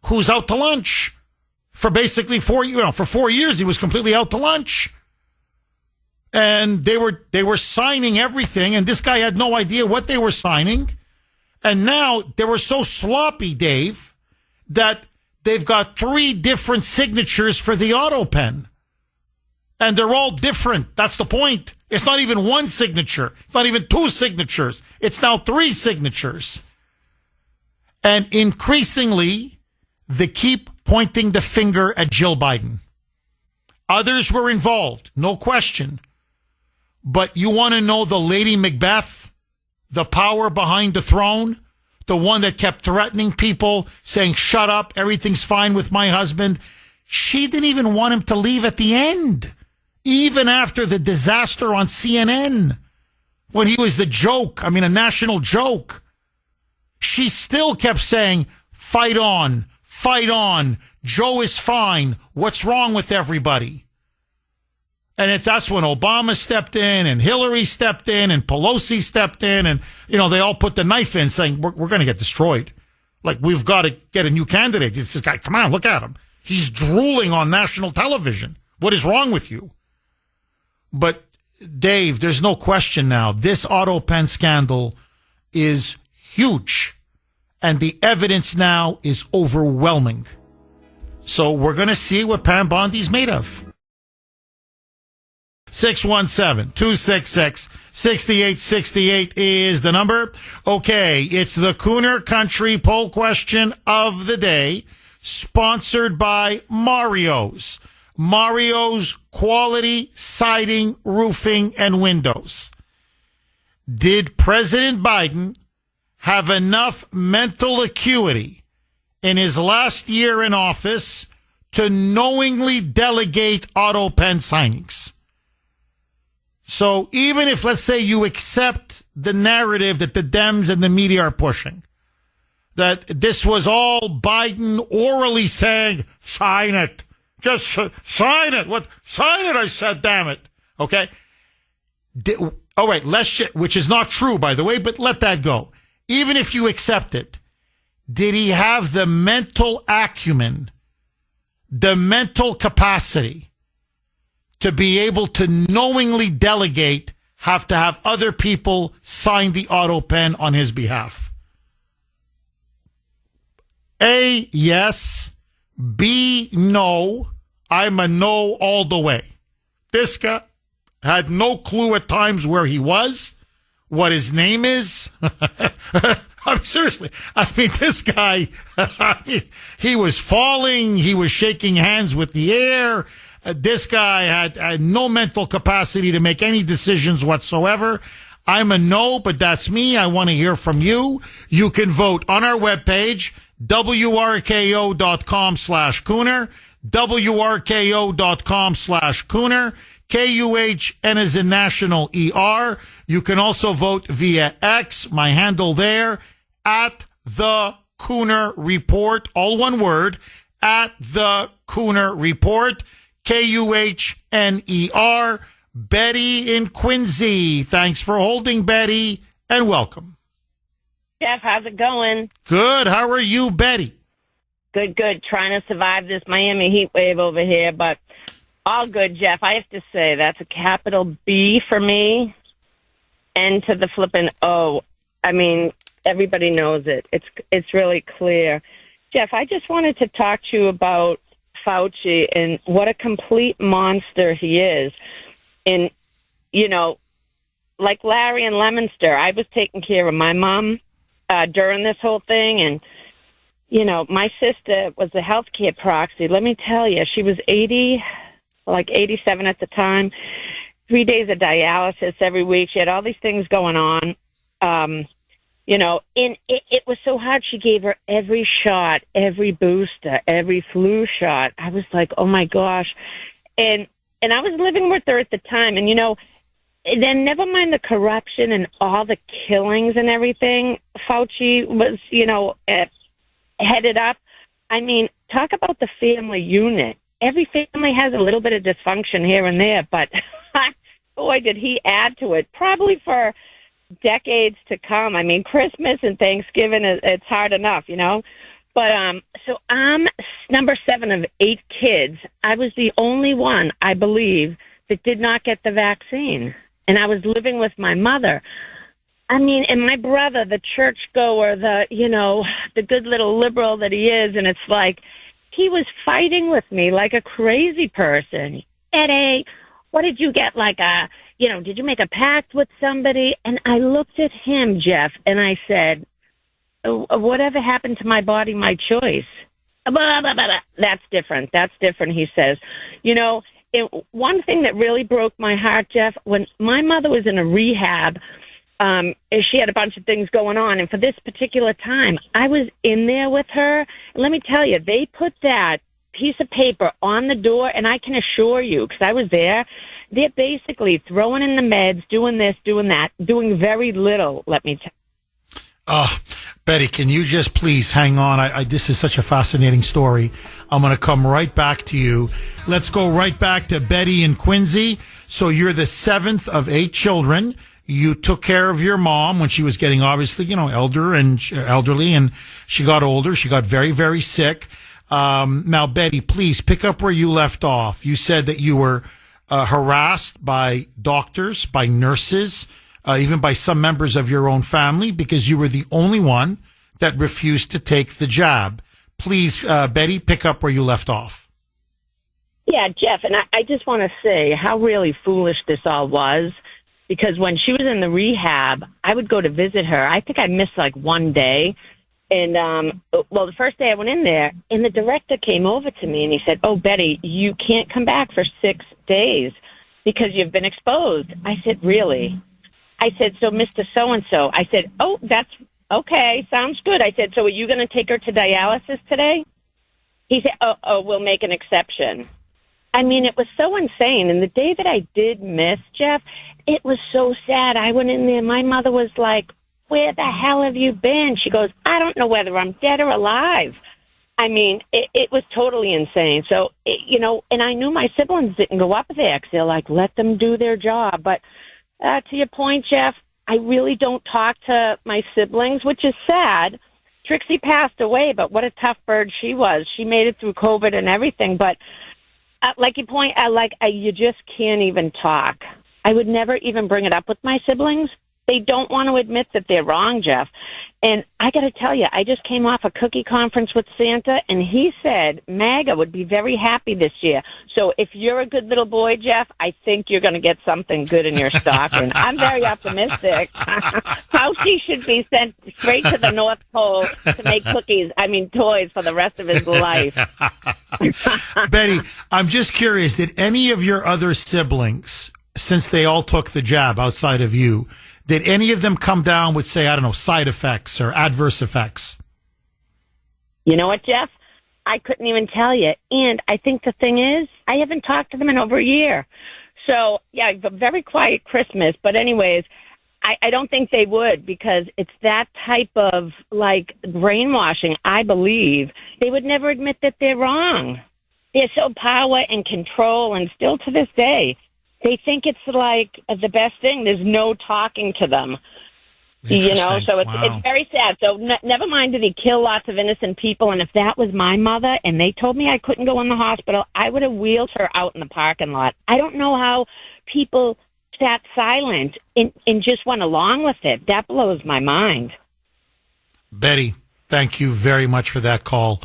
who's out to lunch for basically 4 years. He was completely out to lunch. And they were signing everything, and this guy had no idea what they were signing. And now they were so sloppy, Dave, that they've got 3 different signatures for the autopen. And they're all different. That's the point. It's not even 1 signature. It's not even 2 signatures. It's now 3 signatures. And increasingly, they keep pointing the finger at Jill Biden. Others were involved, no question. But you want to know the Lady Macbeth, the power behind the throne, the one that kept threatening people, saying, shut up, everything's fine with my husband. She didn't even want him to leave at the end, even after the disaster on CNN, when he was the joke, a national joke. She still kept saying, fight on, Joe is fine, what's wrong with everybody? And that's when Obama stepped in and Hillary stepped in and Pelosi stepped in and, they all put the knife in saying, we're going to get destroyed. Like, we've got to get a new candidate. It's this guy, come on, look at him. He's drooling on national television. What is wrong with you? But, Dave, there's no question now. This autopen scandal is huge. And the evidence now is overwhelming. So we're going to see what Pam Bondi's made of. 617-266-6868 is the number. Okay, it's the Kuhner Country poll question of the day, sponsored by Mario's. Mario's Quality Siding, Roofing, and Windows. Did President Biden have enough mental acuity in his last year in office to knowingly delegate autopen signings? So even if, let's say, you accept the narrative that the Dems and the media are pushing, that this was all Biden orally saying, sign it. Just sign it. What? Sign it, I said, damn it. Okay? All right, which is not true, by the way, but let that go. Even if you accept it, did he have the mental acumen, the mental capacity to be able to knowingly delegate, have to have other people sign the autopen on his behalf? A, yes. B, no. I'm a no all the way. This guy had no clue at times where he was, what his name is. Seriously. This guy, he was falling. He was shaking hands with the air. This guy had no mental capacity to make any decisions whatsoever. I'm a no, but that's me. I want to hear from you. You can vote on our webpage, WRKO.com/Kuhner, WRKO.com/Kuhner, KUHN as in national ER. You can also vote via X, my handle there, at the Kuhner Report, all one word, at the Kuhner Report. KUHNER. Betty in Quincy. Thanks for holding, Betty, and welcome. Jeff, how's it going? Good. How are you, Betty? Good. Trying to survive this Miami heat wave over here, but all good, Jeff. I have to say, that's a capital B for me. N to the flippin' O. Everybody knows it. It's really clear. Jeff, I just wanted to talk to you about Fauci and what a complete monster he is. And, like Larry and Lemonster, I was taking care of my mom during this whole thing. And, my sister was a healthcare proxy. Let me tell you, she was 87 at the time, 3 days of dialysis every week. She had all these things going on. And it was so hard. She gave her every shot, every booster, every flu shot. I was like, oh my gosh. And and I was living with her at the time, and, you know, then never mind the corruption and all the killings and everything, Fauci was, you know, headed up. I mean, talk about the family unit. Every family has a little bit of dysfunction here and there, but boy, did he add to it, probably for decades to come. I mean, Christmas and Thanksgiving, it's hard enough, you know. But so I'm number 7 of 8 kids. I was the only one, I believe, that did not get the vaccine. And I was living with my mother. I mean, and my brother, the churchgoer, the good little liberal that he is, and it's like he was fighting with me like a crazy person. What did you get? Did you make a pact with somebody? And I looked at him, Jeff, and I said, whatever happened to my body, my choice. Blah, blah, blah, blah. That's different. That's different, he says. You know, one thing that really broke my heart, Jeff, when my mother was in a rehab, she had a bunch of things going on. And for this particular time, I was in there with her. And let me tell you, they put that piece of paper on the door, and I can assure you, because I was there, they're basically throwing in the meds, doing this, doing that, doing very little, let me tell you. Betty, can you just please hang on? This is such a fascinating story. I'm going to come right back to you. Let's go right back to Betty and Quincy. So you're the 7th of 8 children. You took care of your mom when she was getting, obviously, you know, elderly, and she got older. She got very, very sick. Now, Betty, please pick up where you left off. You said that you were harassed by doctors, by nurses, even by some members of your own family, because you were the only one that refused to take the jab. Please, Betty, pick up where you left off. Yeah, Jeff, and I just want to say how really foolish this all was, because when she was in the rehab, I would go to visit her. I think I missed like one day. And, the first day I went in there, and the director came over to me and he said, "Oh, Betty, you can't come back for 6 days because you've been exposed." I said, "Really?" I said, "So, Mr. So-and-so," I said, "Oh, that's okay. Sounds good." I said, "So are you going to take her to dialysis today?" He said, oh, we'll make an exception. I mean, it was so insane. And the day that I did miss, Jeff, it was so sad. I went in there. My mother was like, "Where the hell have you been?" She goes, "I don't know whether I'm dead or alive." I mean, it was totally insane. So, and I knew my siblings didn't go up there because they're like, let them do their job. But to your point, Jeff, I really don't talk to my siblings, which is sad. Trixie passed away, but what a tough bird she was. She made it through COVID and everything. But like you point, you just can't even talk. I would never even bring it up with my siblings. They don't want to admit that they're wrong, Jeff. And I got to tell you, I just came off a cookie conference with Santa, and he said MAGA would be very happy this year. So if you're a good little boy, Jeff, I think you're going to get something good in your stocking. I'm very optimistic. Fauci should be sent straight to the North Pole to make toys for the rest of his life. Betty, I'm just curious, did any of your other siblings, since they all took the jab outside of you, did any of them come down with, say, I don't know, side effects or adverse effects? You know what, Jeff? I couldn't even tell you. And I think the thing is, I haven't talked to them in over a year. So, yeah, a very quiet Christmas. But anyways, I don't think they would, because it's that type of, brainwashing, I believe. They would never admit that they're wrong. They're so power and control, and still to this day, they think it's the best thing. There's no talking to them, so it's very sad. So never mind did he kill lots of innocent people. And if that was my mother and they told me I couldn't go in the hospital, I would have wheeled her out in the parking lot. I don't know how people sat silent and just went along with it. That blows my mind. Betty, thank you very much for that call.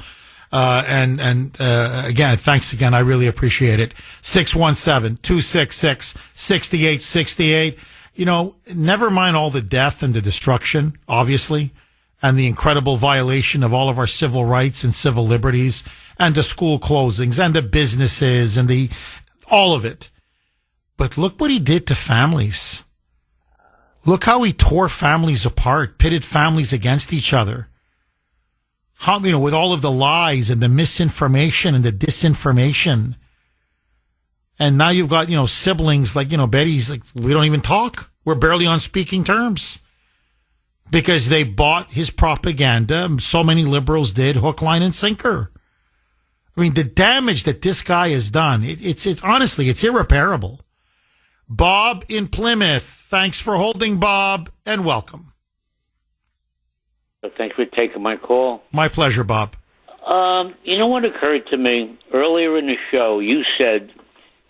Again, thanks again. I really appreciate it. 617-266-6868. Never mind all the death and the destruction, obviously, and the incredible violation of all of our civil rights and civil liberties, and the school closings and the businesses and all of it. But look what he did to families. Look how he tore families apart, pitted families against each other. With all of the lies and the misinformation and the disinformation. And now you've got, siblings like, Betty's like, we don't even talk. We're barely on speaking terms because they bought his propaganda. So many liberals did, hook, line, and sinker. I mean, the damage that this guy has done, it's honestly, it's irreparable. Bob in Plymouth. Thanks for holding, Bob, and welcome. Thanks for taking my call. My pleasure, Bob. You know what occurred to me? Earlier in the show, you said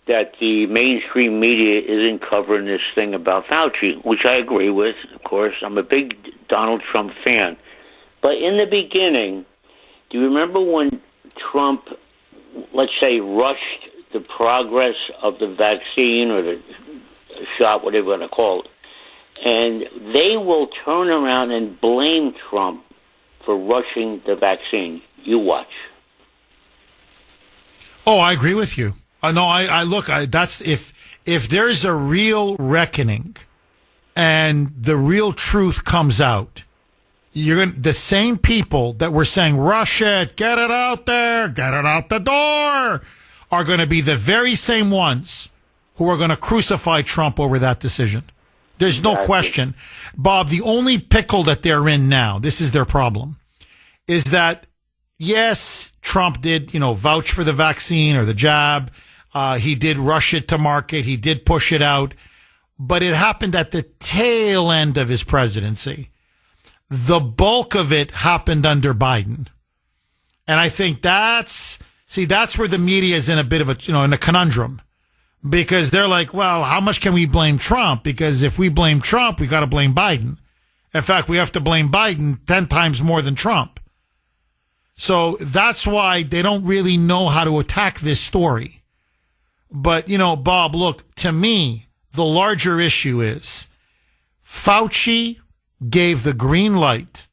that the mainstream media isn't covering this thing about Fauci, which I agree with, of course. I'm a big Donald Trump fan. But in the beginning, do you remember when Trump, let's say, rushed the progress of the vaccine or the shot, whatever you want to call it, and they will turn around and blame Trump for rushing the vaccine? You watch. Oh, I agree with you. No, I look. That's if there's a real reckoning, and the real truth comes out, the same people that were saying rush it, get it out there, get it out the door, are going to be the very same ones who are going to crucify Trump over that decision. There's no question, Bob. The only pickle that they're in now, this is their problem, is that yes, Trump did vouch for the vaccine or the jab. He did rush it to market. He did push it out. But it happened at the tail end of his presidency. The bulk of it happened under Biden. And I think that's where the media is in a bit of in a conundrum. Because they're like, well, how much can we blame Trump? Because if we blame Trump, we got to blame Biden. In fact, we have to blame Biden 10 times more than Trump. So that's why they don't really know how to attack this story. But, Bob, look, to me, the larger issue is Fauci gave the green light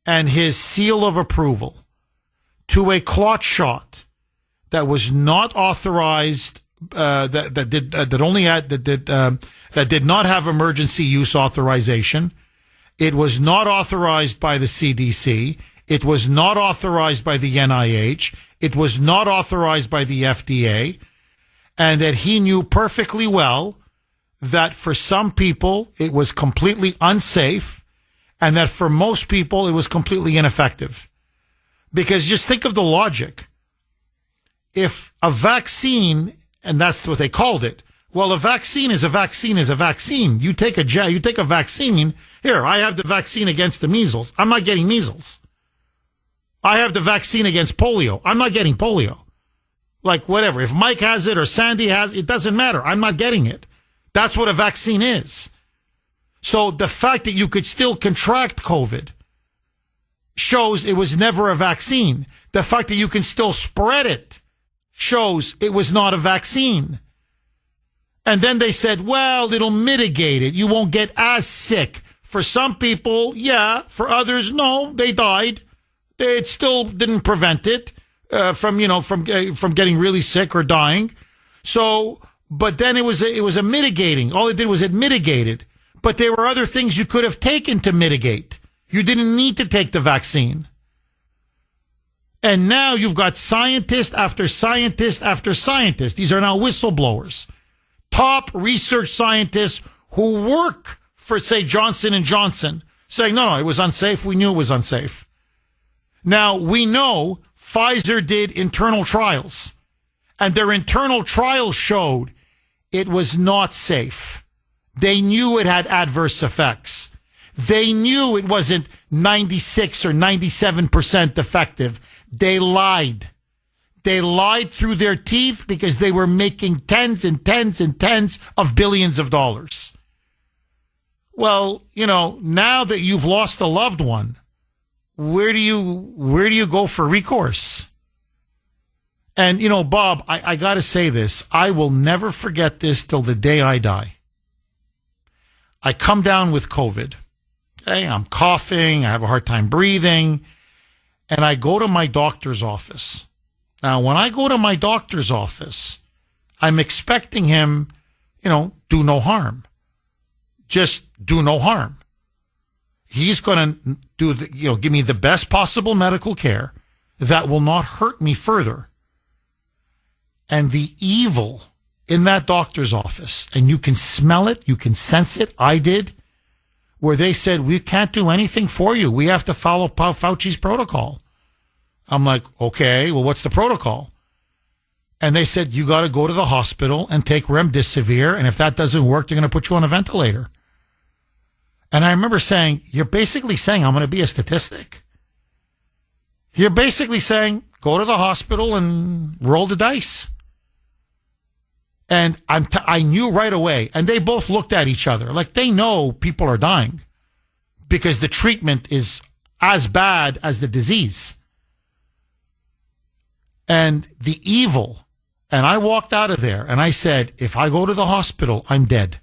and his seal of approval to a clot shot that was not authorized, that did not have emergency use authorization. It was not authorized by the CDC. It was not authorized by the NIH. It was not authorized by the FDA. And that he knew perfectly well that for some people it was completely unsafe and that for most people it was completely ineffective. Because just think of the logic. If a vaccine, and that's what they called it, well, a vaccine is a vaccine is a vaccine. You take a vaccine. Here, I have the vaccine against the measles. I'm not getting measles. I have the vaccine against polio. I'm not getting polio. Like, whatever. If Mike has it or Sandy has it, it doesn't matter. I'm not getting it. That's what a vaccine is. So the fact that you could still contract COVID shows it was never a vaccine. The fact that you can still spread it shows it was not a vaccine. And then they said, well, it'll mitigate it. You won't get as sick. For some people, yeah. For others, no, they died. It still didn't prevent it from getting really sick or dying. So, but then it was a mitigating. All it did was it mitigated. But there were other things you could have taken to mitigate. You didn't need to take the vaccine. And now you've got scientist after scientist after scientist. These are now whistleblowers. Top research scientists who work for, say, Johnson & Johnson, saying, no, it was unsafe. We knew it was unsafe. Now, we know Pfizer did internal trials, and their internal trials showed it was not safe. They knew it had adverse effects. They knew it wasn't 96 or 97% effective. They lied. They lied through their teeth because they were making tens and tens and tens of billions of dollars. Well, now that you've lost a loved one, where do you go for recourse? And, Bob, I got to say this. I will never forget this till the day I die. I come down with COVID. Okay, I'm coughing. I have a hard time breathing. And I go to my doctor's office. Now, when I go to my doctor's office, I'm expecting him, do no harm. Just do no harm. He's going to give me the best possible medical care that will not hurt me further. And the evil in that doctor's office, and you can smell it, you can sense it. I did, where they said, we can't do anything for you. We have to follow Fauci's protocol. I'm like, okay, well, what's the protocol? And they said, you got to go to the hospital and take remdesivir. And if that doesn't work, they're going to put you on a ventilator. And I remember saying, you're basically saying I'm going to be a statistic. You're basically saying, go to the hospital and roll the dice. And I knew right away. And they both looked at each other like they know people are dying because the treatment is as bad as the disease. And the evil. And I walked out of there and I said, if I go to the hospital, I'm dead.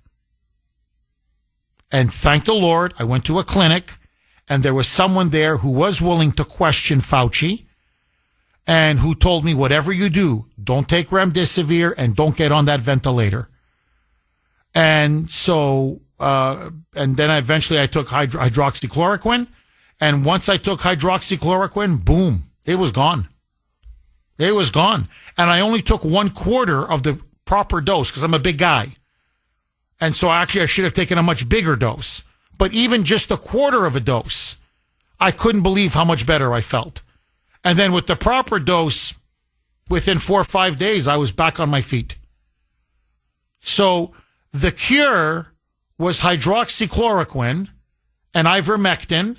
And thank the Lord, I went to a clinic and there was someone there who was willing to question Fauci and who told me, whatever you do, don't take remdesivir and don't get on that ventilator. And so, and then eventually I took hydroxychloroquine. And once I took hydroxychloroquine, boom, it was gone. It was gone. And I only took 1/4 of the proper dose because I'm a big guy. And so actually I should have taken a much bigger dose. But even just 1/4 of a dose, I couldn't believe how much better I felt. And then with the proper dose, within 4 or 5 days, I was back on my feet. So the cure was hydroxychloroquine and ivermectin.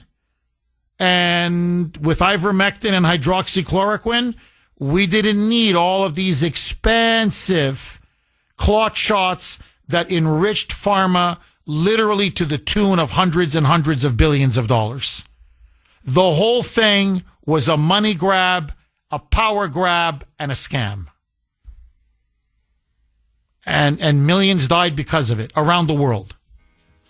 And with ivermectin and hydroxychloroquine, we didn't need all of these expensive clot shots that enriched pharma literally to the tune of hundreds and hundreds of billions of dollars. The whole thing was a money grab, a power grab, and a scam. And millions died because of it around the world.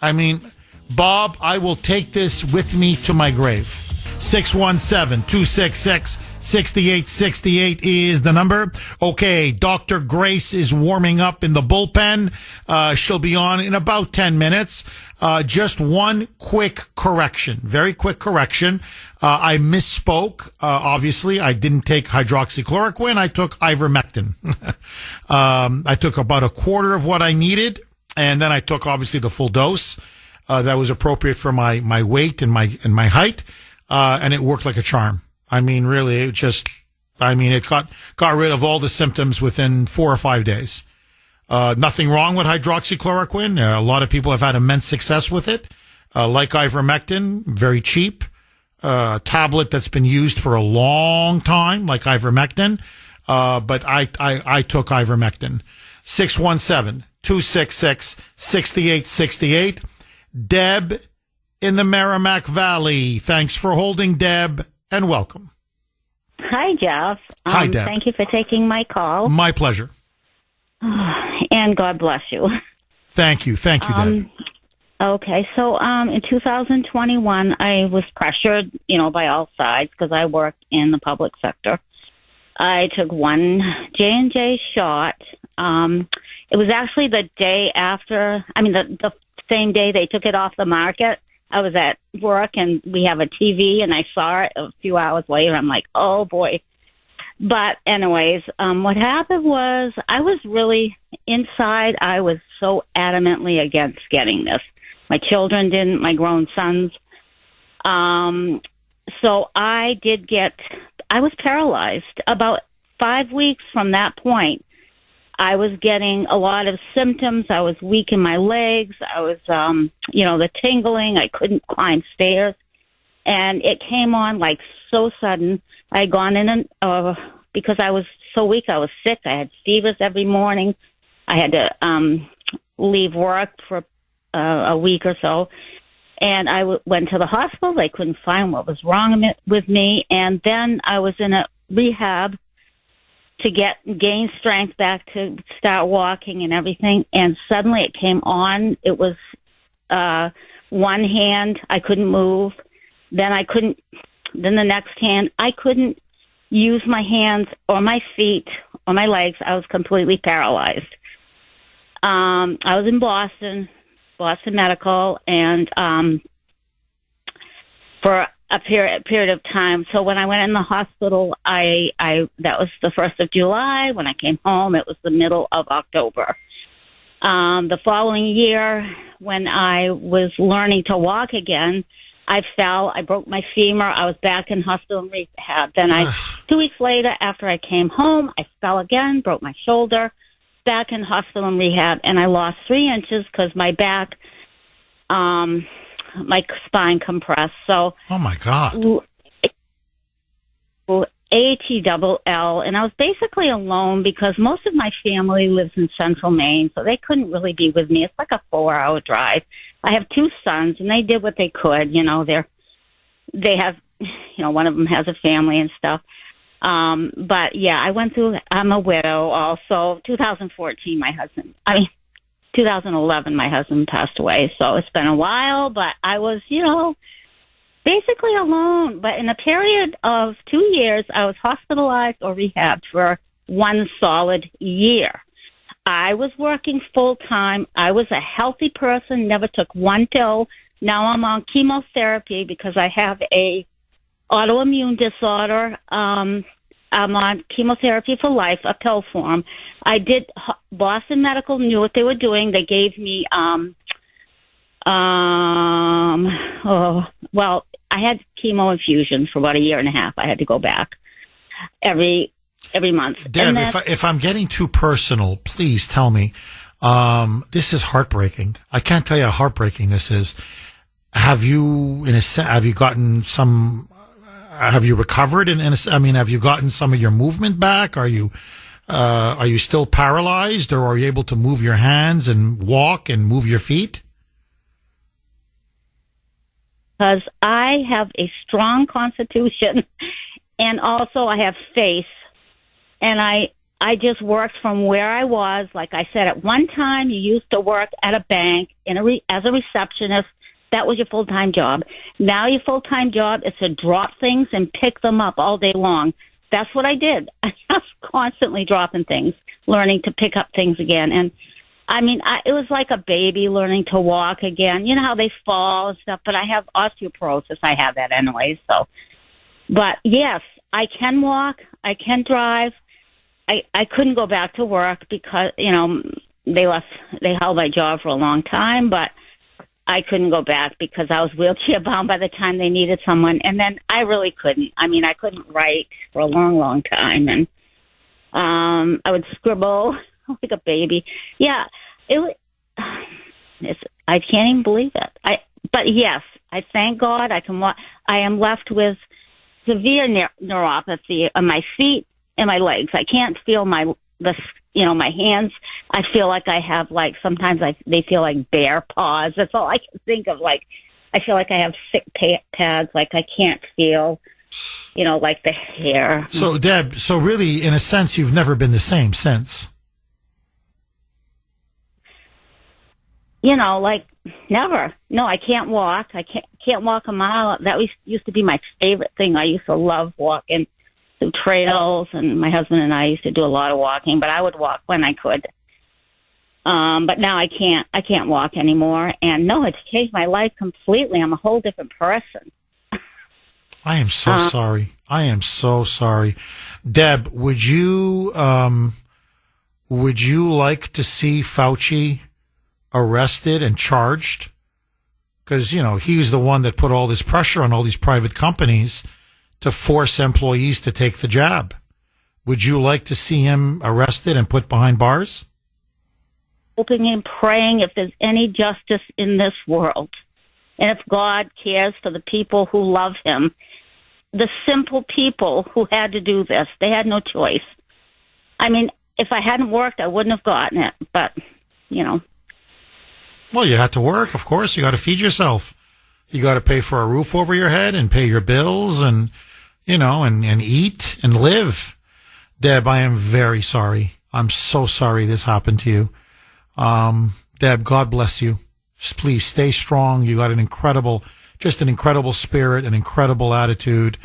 I mean, Bob, I will take this with me to my grave. 617-266-6868 is the number. Okay, Dr. Grace is warming up in the bullpen. She'll be on in about 10 minutes. Just one quick correction, very quick correction. I misspoke. Obviously, I didn't take hydroxychloroquine. I took ivermectin. I took about 1/4 of what I needed, and then I took obviously the full dose that was appropriate for my weight and my height. And it worked like a charm. I mean, really, it got rid of all the symptoms within 4 or 5 days. Nothing wrong with hydroxychloroquine. A lot of people have had immense success with it. Like ivermectin, very cheap. Tablet that's been used for a long time, like ivermectin. But I took ivermectin. 617-266-6868. Deb in the Merrimack Valley. Thanks for holding, Deb, and welcome. Hi, Jeff. Hi, Deb. Thank you for taking my call. My pleasure. And God bless you. Thank you. Thank you, Deb. Okay, so in 2021, I was pressured, by all sides because I work in the public sector. I took one J&J shot. It was actually the day after, the same day they took it off the market. I was at work and we have a TV and I saw it a few hours later. I'm like, oh boy. But anyways, what happened was I was really inside. I was so adamantly against getting this. My children didn't, my grown sons. So I was paralyzed. About 5 weeks from that point, I was getting a lot of symptoms. I was weak in my legs. I was, the tingling. I couldn't climb stairs. And it came on like so sudden. I had gone in and, because I was so weak, I was sick. I had fevers every morning. I had to leave work for a week or so. And I went to the hospital. They couldn't find what was wrong with me. And then I was in a rehab to gain strength back to start walking and everything. And suddenly it came on. It was one hand, I couldn't move. Then the next hand, I couldn't use my hands or my feet or my legs. I was completely paralyzed. I was in Boston Medical, and for a period of time. So when I went in the hospital, I that was the 1st of July. When I came home, it was the middle of October. The following year, when I was learning to walk again, I fell. I broke my femur. I was back in hospital and rehab. Then 2 weeks later, after I came home, I fell again, broke my shoulder, back in hospital and rehab, and I lost 3 inches because my back, my spine compressed. So, oh my God. ATLL, and I was basically alone because most of my family lives in central Maine, so they couldn't really be with me. It's like a 4-hour drive. I have 2 sons, and they did what they could. You know, they have, you know, one of them has a family and stuff. But yeah, I'm a widow also. 2011, my husband passed away, so it's been a while, but I was, you know, basically alone. But in a period of 2 years, I was hospitalized or rehabbed for 1 solid year. I was working full time. I was a healthy person, never took 1 pill. Now I'm on chemotherapy because I have a autoimmune disorder. I'm on chemotherapy for life, a pill form. Boston Medical knew what they were doing. They gave me, I had chemo infusions for about 1.5 years. I had to go back every month. Deb, if I'm getting too personal, please tell me. This is heartbreaking. I can't tell you how heartbreaking this is. Have you gotten some? Have you recovered? Have you gotten some of your movement back? Are you still paralyzed, or are you able to move your hands and walk and move your feet? Because I have a strong constitution, and also I have faith, and I just worked from where I was. Like I said, at one time, you used to work at a bank as a receptionist. That was your full-time job. Now your full-time job is to drop things and pick them up all day long. That's what I did. I was constantly dropping things, learning to pick up things again. And it was like a baby learning to walk again. You know how they fall and stuff, but I have osteoporosis. I have that anyway. So, but yes, I can walk. I can drive. I couldn't go back to work because, you know, they held my job for a long time, but I couldn't go back because I was wheelchair bound by the time they needed someone. And then I really couldn't. I couldn't write for a long, long time. And, I would scribble like a baby. Yeah, I can't even believe it. But yes, I thank God I can walk. I am left with severe neuropathy on my feet and my legs. I can't feel my hands. I feel like I have sometimes they feel like bear paws. That's all I can think of. I feel like I have sick pads. I can't feel, like the hair. So Deb, really, in a sense, you've never been the same since. Never. No, I can't walk. I can't walk a mile. That used to be my favorite thing. I used to love walking through trails, and my husband and I used to do a lot of walking, but I would walk when I could. But now I can't. I can't walk anymore. And no, it's changed my life completely. I'm a whole different person. I am so sorry. I am so sorry. Deb, would you like to see Fauci arrested and charged? Because, he was the one that put all this pressure on all these private companies to force employees to take the jab. Would you like to see him arrested and put behind bars? Hoping and praying if there's any justice in this world. And if God cares for the people who love him, the simple people who had to do this, they had no choice. If I hadn't worked, I wouldn't have gotten it. But, Well, you had to work, of course. You got to feed yourself. You got to pay for a roof over your head and pay your bills and, and eat and live. Deb, I am very sorry. I'm so sorry this happened to you. Deb, God bless you. Just please stay strong. You got an incredible spirit, an incredible attitude.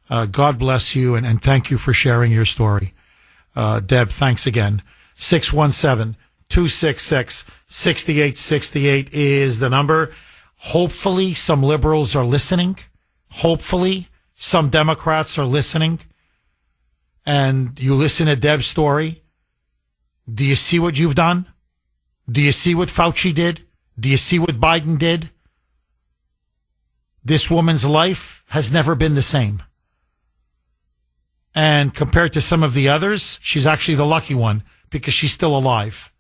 God bless you, and thank you for sharing your story. Deb, thanks again. 617-266-6868 is the number. Hopefully some liberals are listening. hopefully some Democrats are listening and you listen to Deb's story. Do you see what you've done? Do you see what Fauci did? Do you see what Biden did? This woman's life has never been the same. And compared to some of the others, she's actually the lucky one because she's still alive.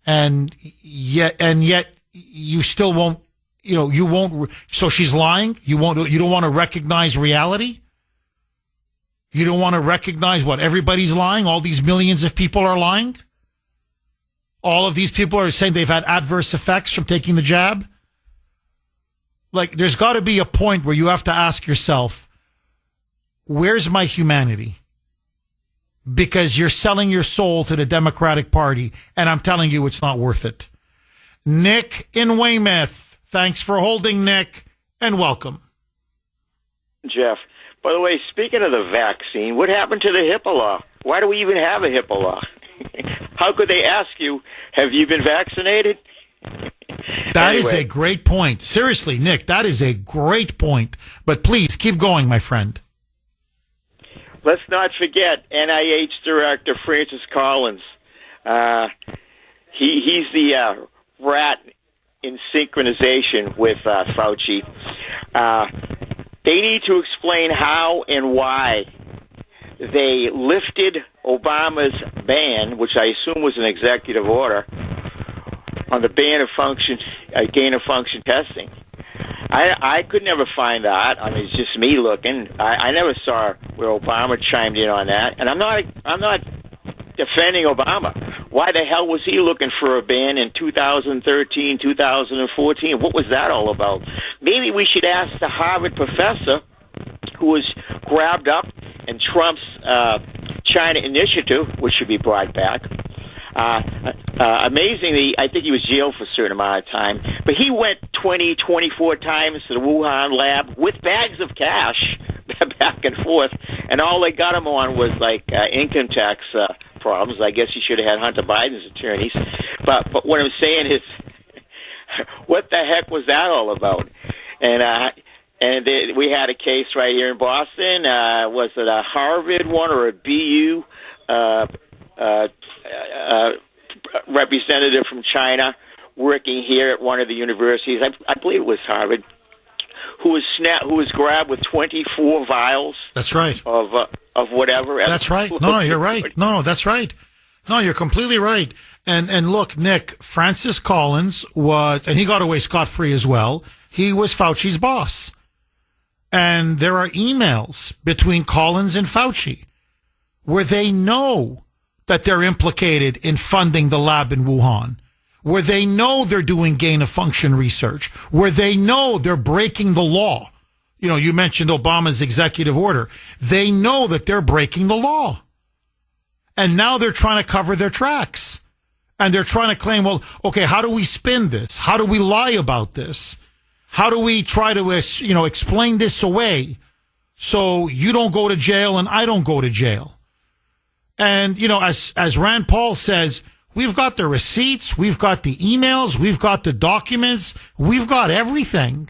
And yet you still won't, you won't. So she's lying. You don't want to recognize reality. You don't want to recognize what everybody's lying. All these millions of people are lying. All of these people are saying they've had adverse effects from taking the jab. Like, there's got to be a point where you have to ask yourself, where's my humanity? Because you're selling your soul to the Democratic Party, and I'm telling you it's not worth it. Nick in Weymouth. Thanks for holding, Nick, and welcome. Jeff, by the way, speaking of the vaccine, what happened to the HIPAA law? Why do we even have a HIPAA law? How could they ask you, have you been vaccinated? That is a great point. Seriously, Nick, that is a great point. But please, keep going, my friend. Let's not forget NIH Director Francis Collins. He's the rat in synchronization with Fauci. They need to explain how and why they lifted Obama's ban, which I assume was an executive order, on the ban of gain-of-function testing. I could never find that. I mean, it's just me looking. I never saw where Obama chimed in on that, and I'm not defending Obama. Why the hell was he looking for a ban in 2013, 2014? What was that all about? Maybe we should ask the Harvard professor who was grabbed up in Trump's China initiative, which should be brought back. Amazingly, I think he was jailed for a certain amount of time, but he went 24 times to the Wuhan lab with bags of cash back and forth, and all they got him on was like income tax problems. I guess he should have had Hunter Biden's attorneys. But what I'm saying is, what the heck was that all about? And we had a case right here in Boston. Was it a Harvard one or a BU representative from China working here at one of the universities? I believe it was Harvard. Who was grabbed with 24 vials? That's right. Of whatever. That's right. No, you're right. No, that's right. No, you're completely right. And look, Nick, Francis Collins was, and he got away scot-free as well. He was Fauci's boss. And there are emails between Collins and Fauci where they know that they're implicated in funding the lab in Wuhan, where they know they're doing gain-of-function research, where they know they're breaking the law. You know, you mentioned Obama's executive order. They know that they're breaking the law. And now they're trying to cover their tracks. And they're trying to claim, well, okay, how do we spin this? How do we lie about this? How do we try to, explain this away so you don't go to jail and I don't go to jail? And, as Rand Paul says, we've got the receipts, we've got the emails, we've got the documents, we've got everything.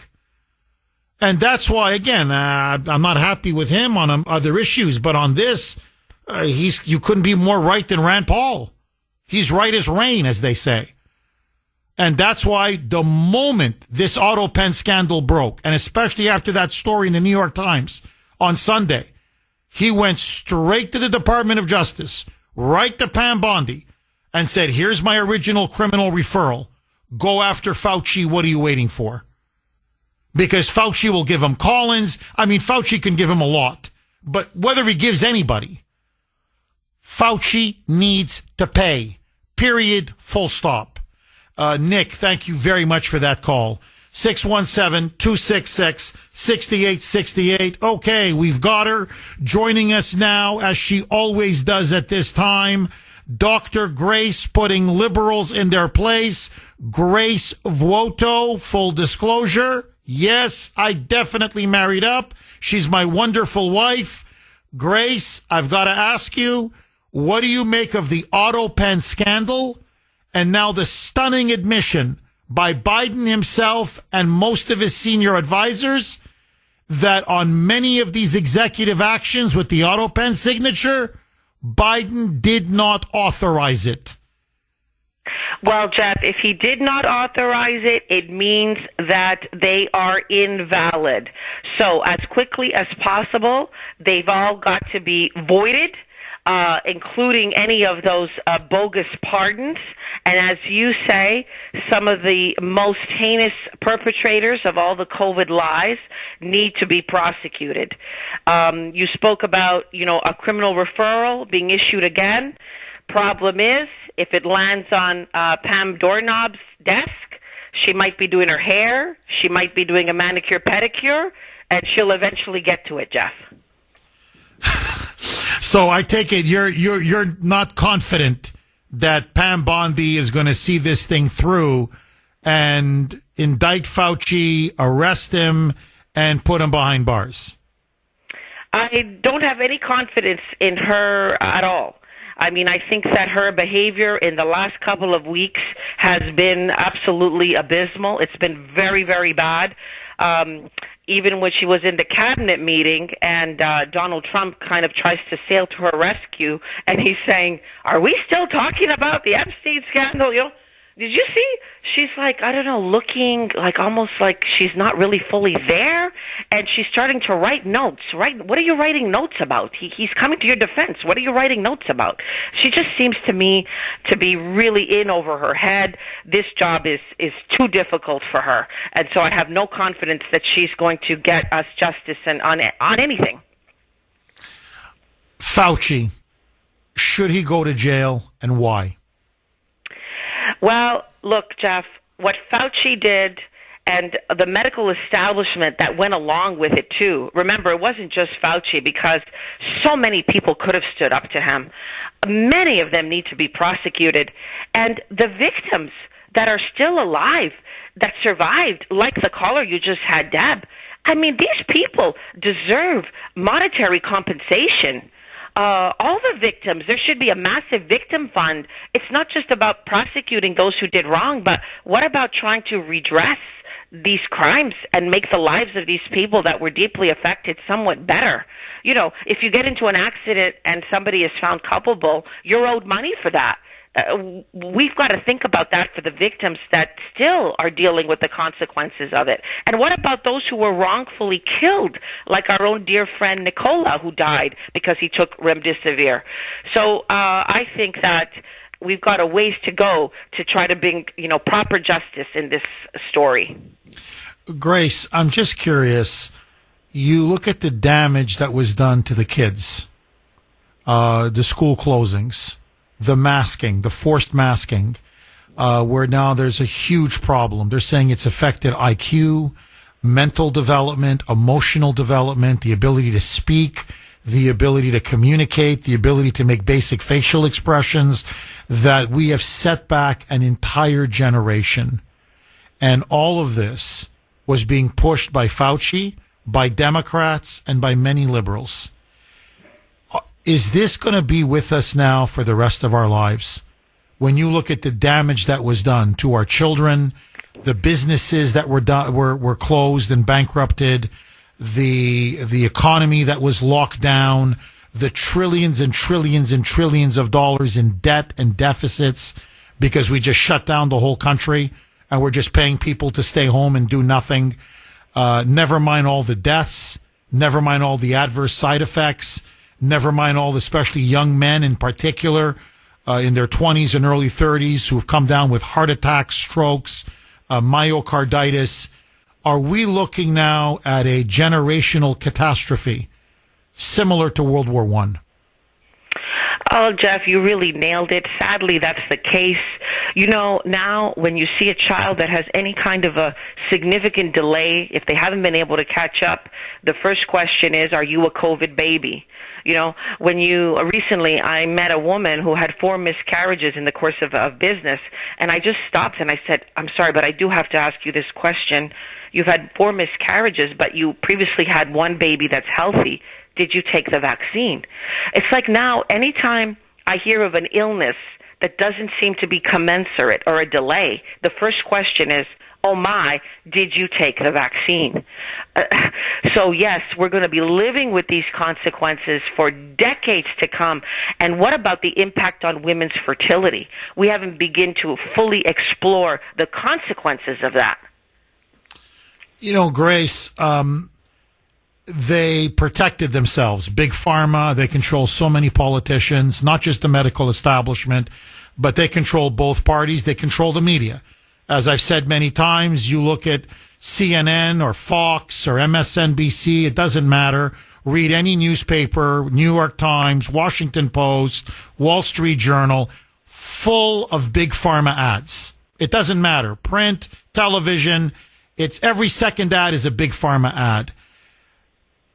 And that's why, again, I'm not happy with him on other issues, but on this, you couldn't be more right than Rand Paul. He's right as rain, as they say. And that's why the moment this autopen scandal broke, and especially after that story in the New York Times on Sunday, he went straight to the Department of Justice, right to Pam Bondi, and said, here's my original criminal referral. Go after Fauci. What are you waiting for? Because Fauci will give him Collins. I mean, Fauci can give him a lot. But whether he gives anybody, Fauci needs to pay. Period. Full stop. Nick, thank you very much for that call. 617-266-6868. Okay, we've got her joining us now, as she always does at this time. Dr. Grace, putting liberals in their place. Grace Vuoto, full disclosure. Yes, I definitely married up. She's my wonderful wife. Grace, I've got to ask you, what do you make of the autopen scandal and now the stunning admission by Biden himself and most of his senior advisors that on many of these executive actions with the autopen signature, Biden did not authorize it. Well, Jeff, if he did not authorize it, it means that they are invalid. So as quickly as possible, they've all got to be voided, including any of those bogus pardons. And as you say, some of the most heinous perpetrators of all the COVID lies need to be prosecuted. You spoke about, a criminal referral being issued again. Problem is, if it lands on Pam Doorknob's desk, she might be doing her hair, she might be doing a manicure pedicure, and she'll eventually get to it, Jeff. So I take it you're not confident that Pam Bondi is going to see this thing through and indict Fauci, arrest him, and put him behind bars. I don't have any confidence in her at all. I mean, I think that her behavior in the last couple of weeks has been absolutely abysmal. It's been very, very bad. Even when she was in the cabinet meeting and Donald Trump kind of tries to sail to her rescue and he's saying, are we still talking about the Epstein scandal? Did you see? She's like, I don't know, looking like almost like she's not really fully there. And she's starting to write notes. What are you writing notes about? He's coming to your defense. What are you writing notes about? She just seems to me to be really in over her head. This job is too difficult for her. And so I have no confidence that she's going to get us justice on anything. Fauci, should he go to jail and why? Well, look, Jeff, what Fauci did and the medical establishment that went along with it, too. Remember, it wasn't just Fauci because so many people could have stood up to him. Many of them need to be prosecuted. And the victims that are still alive, that survived, like the caller you just had, Deb, I mean, these people deserve monetary compensation. All the victims, there should be a massive victim fund. It's not just about prosecuting those who did wrong, but what about trying to redress these crimes and make the lives of these people that were deeply affected somewhat better? If you get into an accident and somebody is found culpable, you're owed money for that. We've got to think about that for the victims that still are dealing with the consequences of it. And what about those who were wrongfully killed, like our own dear friend Nicola, who died because he took remdesivir? So I think that we've got a ways to go to try to bring, proper justice in this story. Grace, I'm just curious. You look at the damage that was done to the kids, the school closings, the masking, the forced masking, where now there's a huge problem. They're saying it's affected IQ, mental development, emotional development, the ability to speak, the ability to communicate, the ability to make basic facial expressions, that we have set back an entire generation. And all of this was being pushed by Fauci, by Democrats, and by many liberals. Is this going to be with us now for the rest of our lives? When you look at the damage that was done to our children, the businesses that were closed and bankrupted, the economy that was locked down, the trillions and trillions and trillions of dollars in debt and deficits because we just shut down the whole country and we're just paying people to stay home and do nothing. Never mind all the deaths, never mind all the adverse side effects, never mind all, especially young men in particular, in their 20s and early 30s who have come down with heart attacks, strokes, myocarditis. Are we looking now at a generational catastrophe similar to World War I? Oh, Jeff, you really nailed it. Sadly, that's the case. Now when you see a child that has any kind of a significant delay, if they haven't been able to catch up, the first question is, are you a COVID baby? Recently I met a woman who had 4 miscarriages in the course of business, and I just stopped and I said, I'm sorry, but I do have to ask you this question. You've had 4 miscarriages, but you previously had 1 baby that's healthy. Did you take the vaccine? It's like now, anytime I hear of an illness that doesn't seem to be commensurate or a delay, the first question is, oh my, did you take the vaccine? So yes, we're going to be living with these consequences for decades to come. And what about the impact on women's fertility? We haven't begun to fully explore the consequences of that. You know, Grace, they protected themselves. Big Pharma, they control so many politicians, not just the medical establishment, but they control both parties. They control the media. As I've said many times, you look at CNN or Fox or MSNBC, it doesn't matter. Read any newspaper, New York Times, Washington Post, Wall Street Journal, full of Big Pharma ads. It doesn't matter. Print, television, it's every second ad is a Big Pharma ad.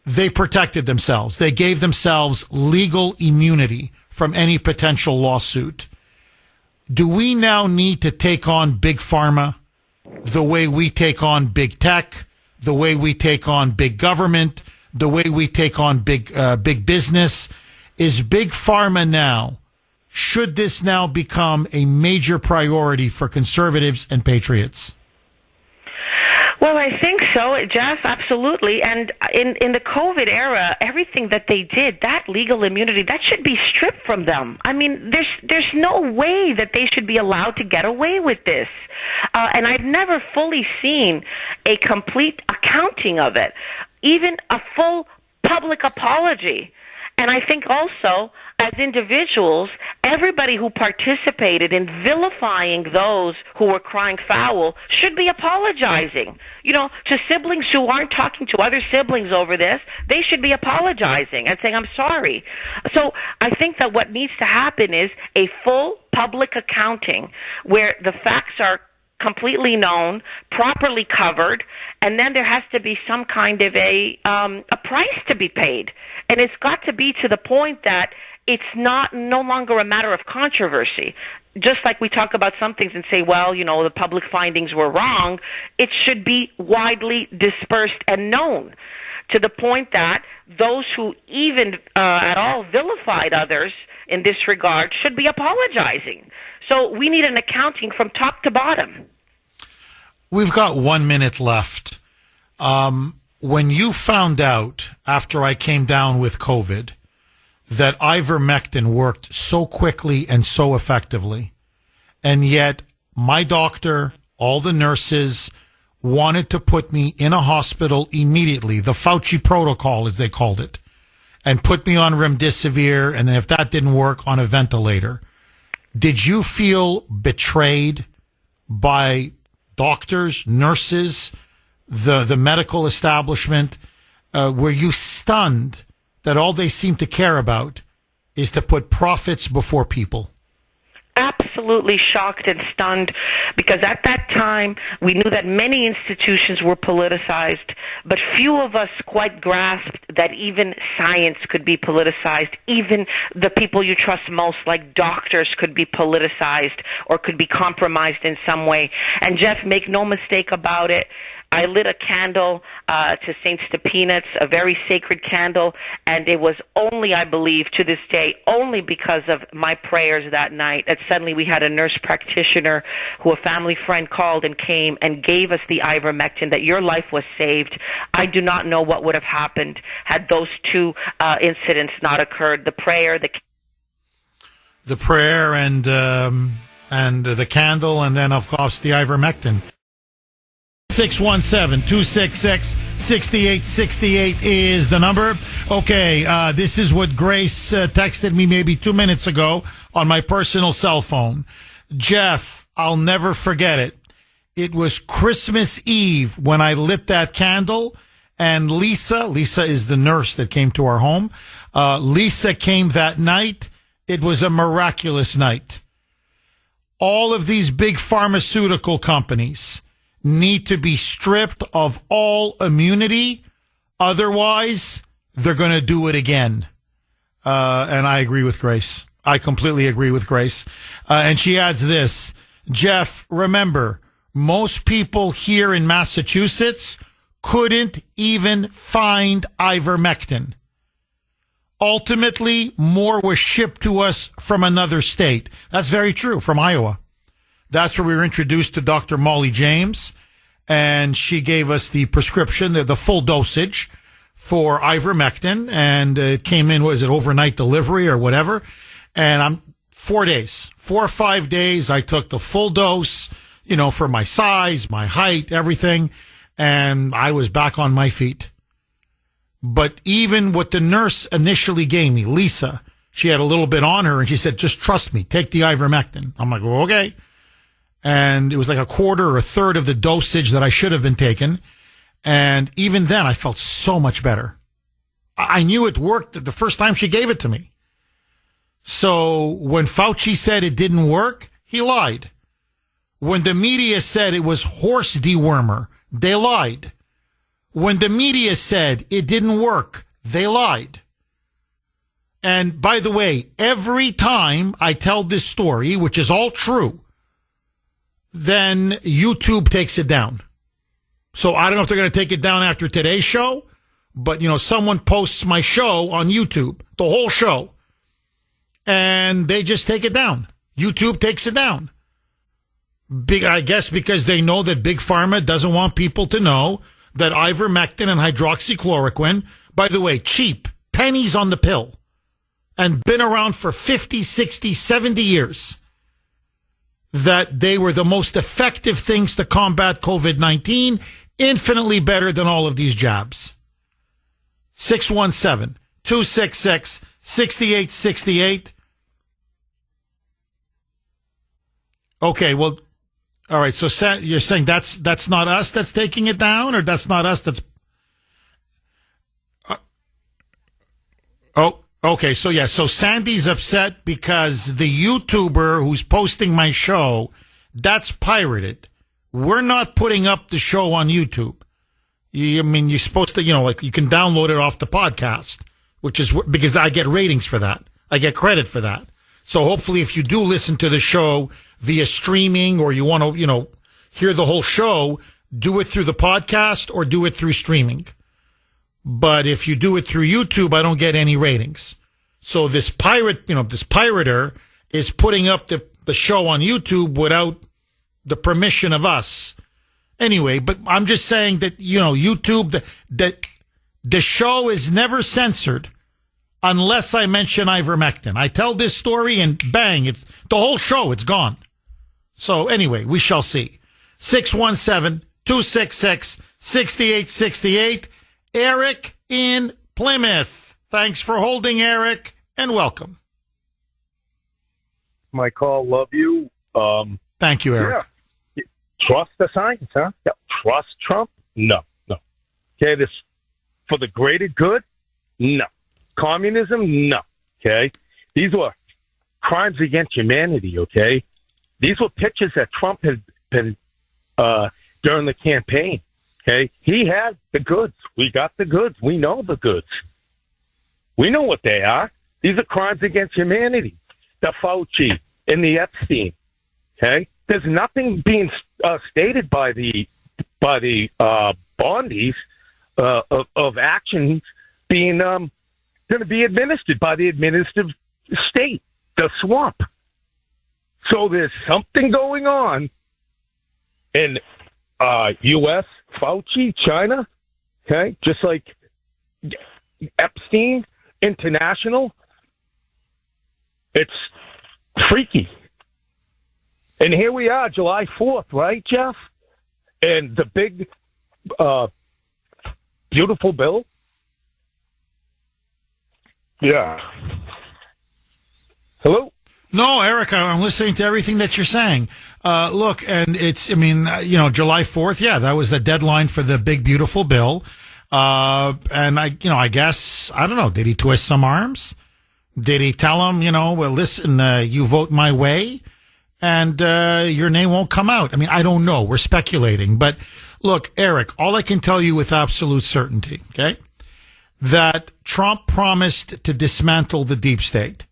They protected themselves. They gave themselves legal immunity from any potential lawsuit. Do we now need to take on Big Pharma the way we take on big tech, the way we take on big government, the way we take on big business? Is Big Pharma now, should this now become a major priority for conservatives and patriots? Well, I think so, Jeff, absolutely. And in the COVID era, everything that they did, that legal immunity, that should be stripped from them. I mean, there's no way that they should be allowed to get away with this. And I've never fully seen a complete accounting of it, even a full public apology. And I think also, as individuals, everybody who participated in vilifying those who were crying foul should be apologizing. You know, to siblings who aren't talking to other siblings over this, they should be apologizing and saying, I'm sorry. So I think that what needs to happen is a full public accounting where the facts are completely known, properly covered, and then there has to be some kind of a price to be paid. And it's got to be to the point that it's no longer a matter of controversy. Just like we talk about some things and say, well, you know, the public findings were wrong, it should be widely dispersed and known to the point that those who even at all vilified others in this regard should be apologizing. So we need an accounting from top to bottom. We've got 1 minute left. When you found out after I came down with COVID that ivermectin worked so quickly and so effectively, and yet my doctor, all the nurses wanted to put me in a hospital immediately, the Fauci protocol as they called it, and put me on remdesivir, and then if that didn't work, on a ventilator. Did you feel betrayed by doctors, nurses, the medical establishment? Were you stunned that all they seem to care about is to put profits before people? Absolutely shocked and stunned, because at that time we knew that many institutions were politicized, but few of us quite grasped that even science could be politicized. Even the people you trust most, like doctors, could be politicized or could be compromised in some way. And Jeff, make no mistake about it, I lit a candle to St. Stephenus, a very sacred candle, and it was only, I believe, to this day, only because of my prayers that night that suddenly we had a nurse practitioner who a family friend called and came and gave us the ivermectin, that your life was saved. I do not know what would have happened had those two incidents not occurred. The prayer, and the candle, and then, of course, the ivermectin. 617-266-6868 is the number. Okay, this is what Grace texted me maybe 2 minutes ago on my personal cell phone. Jeff, I'll never forget it. It was Christmas Eve when I lit that candle, and Lisa is the nurse that came to our home. Lisa came that night. It was a miraculous night. All of these big pharmaceutical companies need to be stripped of all immunity. Otherwise, they're going to do it again. And I agree with Grace. I completely agree with Grace. And she adds this, Jeff, remember, most people here in Massachusetts couldn't even find ivermectin. Ultimately, more was shipped to us from another state. That's very true, from Iowa. That's where we were introduced to Dr. Molly James. and she gave us the prescription, the full dosage for ivermectin, and it came in, was it overnight delivery or whatever? And I'm 4 days, 4 or 5 days. I took the full dose, for my size, my height, everything, and I was back on my feet. But even what the nurse initially gave me, Lisa, she had a little bit on her, and she said, just trust me, take the ivermectin. I'm like, well, okay. And it was like a quarter or a third of the dosage that I should have been taking. And even then, I felt so much better. I knew it worked the first time she gave it to me. So when Fauci said it didn't work, he lied. When the media said it was horse dewormer, they lied. When the media said it didn't work, they lied. And by the way, every time I tell this story, which is all true, then YouTube takes it down. So I don't know if they're going to take it down after today's show, but, someone posts my show on YouTube, the whole show, and they just take it down. YouTube takes it down. I guess because they know that Big Pharma doesn't want people to know that ivermectin and hydroxychloroquine, by the way, cheap, pennies on the pill, and been around for 50, 60, 70 years, that they were the most effective things to combat COVID-19, infinitely better than all of these jabs. 617-266-6868. Okay, well, all right, so you're saying that's not us that's taking it down, or that's not us that's... Okay, so Sandy's upset because the YouTuber who's posting my show, that's pirated. We're not putting up the show on YouTube. You're supposed to, you can download it off the podcast, which is because I get ratings for that. I get credit for that. So hopefully if you do listen to the show via streaming, or you want to, hear the whole show, do it through the podcast or do it through streaming. But if you do it through YouTube, I don't get any ratings. So this pirater is putting up the show on YouTube without the permission of us. Anyway, but I'm just saying that, YouTube, the show is never censored unless I mention ivermectin. I tell this story and bang, it's the whole show, it's gone. So anyway, we shall see. 617-266-6868. Eric in Plymouth. Thanks for holding, Eric, and welcome. My call, love you. Thank you, Eric. Yeah. Trust the science, huh? Yeah. Trust Trump? No. Okay, this for the greater good? No. Communism? No. Okay? These were crimes against humanity, okay? These were pictures that Trump had been during the campaign. Okay, he had the goods. We got the goods. We know the goods. We know what they are. These are crimes against humanity. The Fauci and the Epstein. Okay, there's nothing being stated by the Bondies of actions being going to be administered by the administrative state, the swamp. So there's something going on in U.S., Fauci, China, okay, just like Epstein, International. It's freaky. And here we are, July 4th, right, Jeff? And the big, beautiful bill. Yeah. Hello? No, Eric, I'm listening to everything that you're saying. Look, and July 4th, yeah, that was the deadline for the big, beautiful bill. And I guess, I don't know, did he twist some arms? Did he tell him, well, listen, you vote my way and your name won't come out? I mean, I don't know. We're speculating. But look, Eric, all I can tell you with absolute certainty, okay, that Trump promised to dismantle the deep state.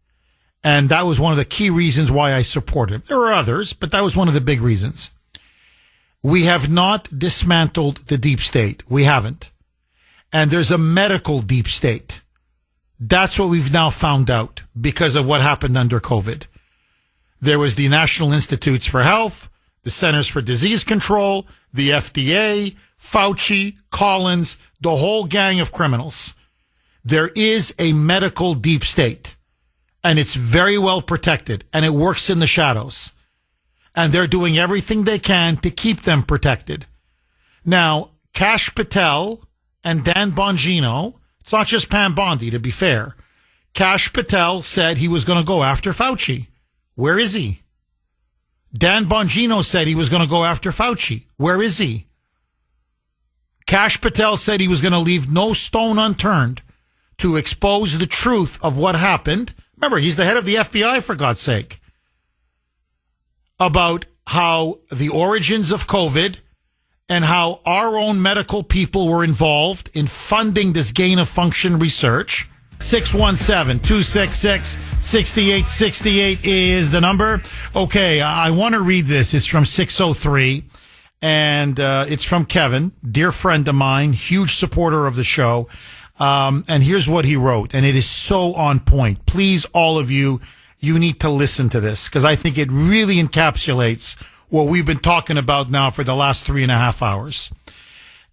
And that was one of the key reasons why I support him. There were others, but that was one of the big reasons. We have not dismantled the deep state. We haven't. And there's a medical deep state. That's what we've now found out because of what happened under COVID. There was the National Institutes for Health, the the Centers for Disease Control, the FDA, Fauci, Collins, the whole gang of criminals. There is a medical deep state, and it's very well protected, and it works in the shadows. And they're doing everything they can to keep them protected. Now, Kash Patel and Dan Bongino, it's not just Pam Bondi, to be fair. Kash Patel said he was going to go after Fauci. Where is he? Dan Bongino said he was going to go after Fauci. Where is he? Kash Patel said he was going to leave no stone unturned to expose the truth of what happened. Remember, he's the head of the FBI, for God's sake. About how the origins of COVID and how our own medical people were involved in funding this gain-of-function research. 617-266-6868 is the number. Okay, I want to read this. It's from 603, and it's from Kevin, dear friend of mine, huge supporter of the show. And here's what he wrote, and it is so on point. Please, all of you, you need to listen to this, because I think it really encapsulates what we've been talking about now for the last 3.5 hours.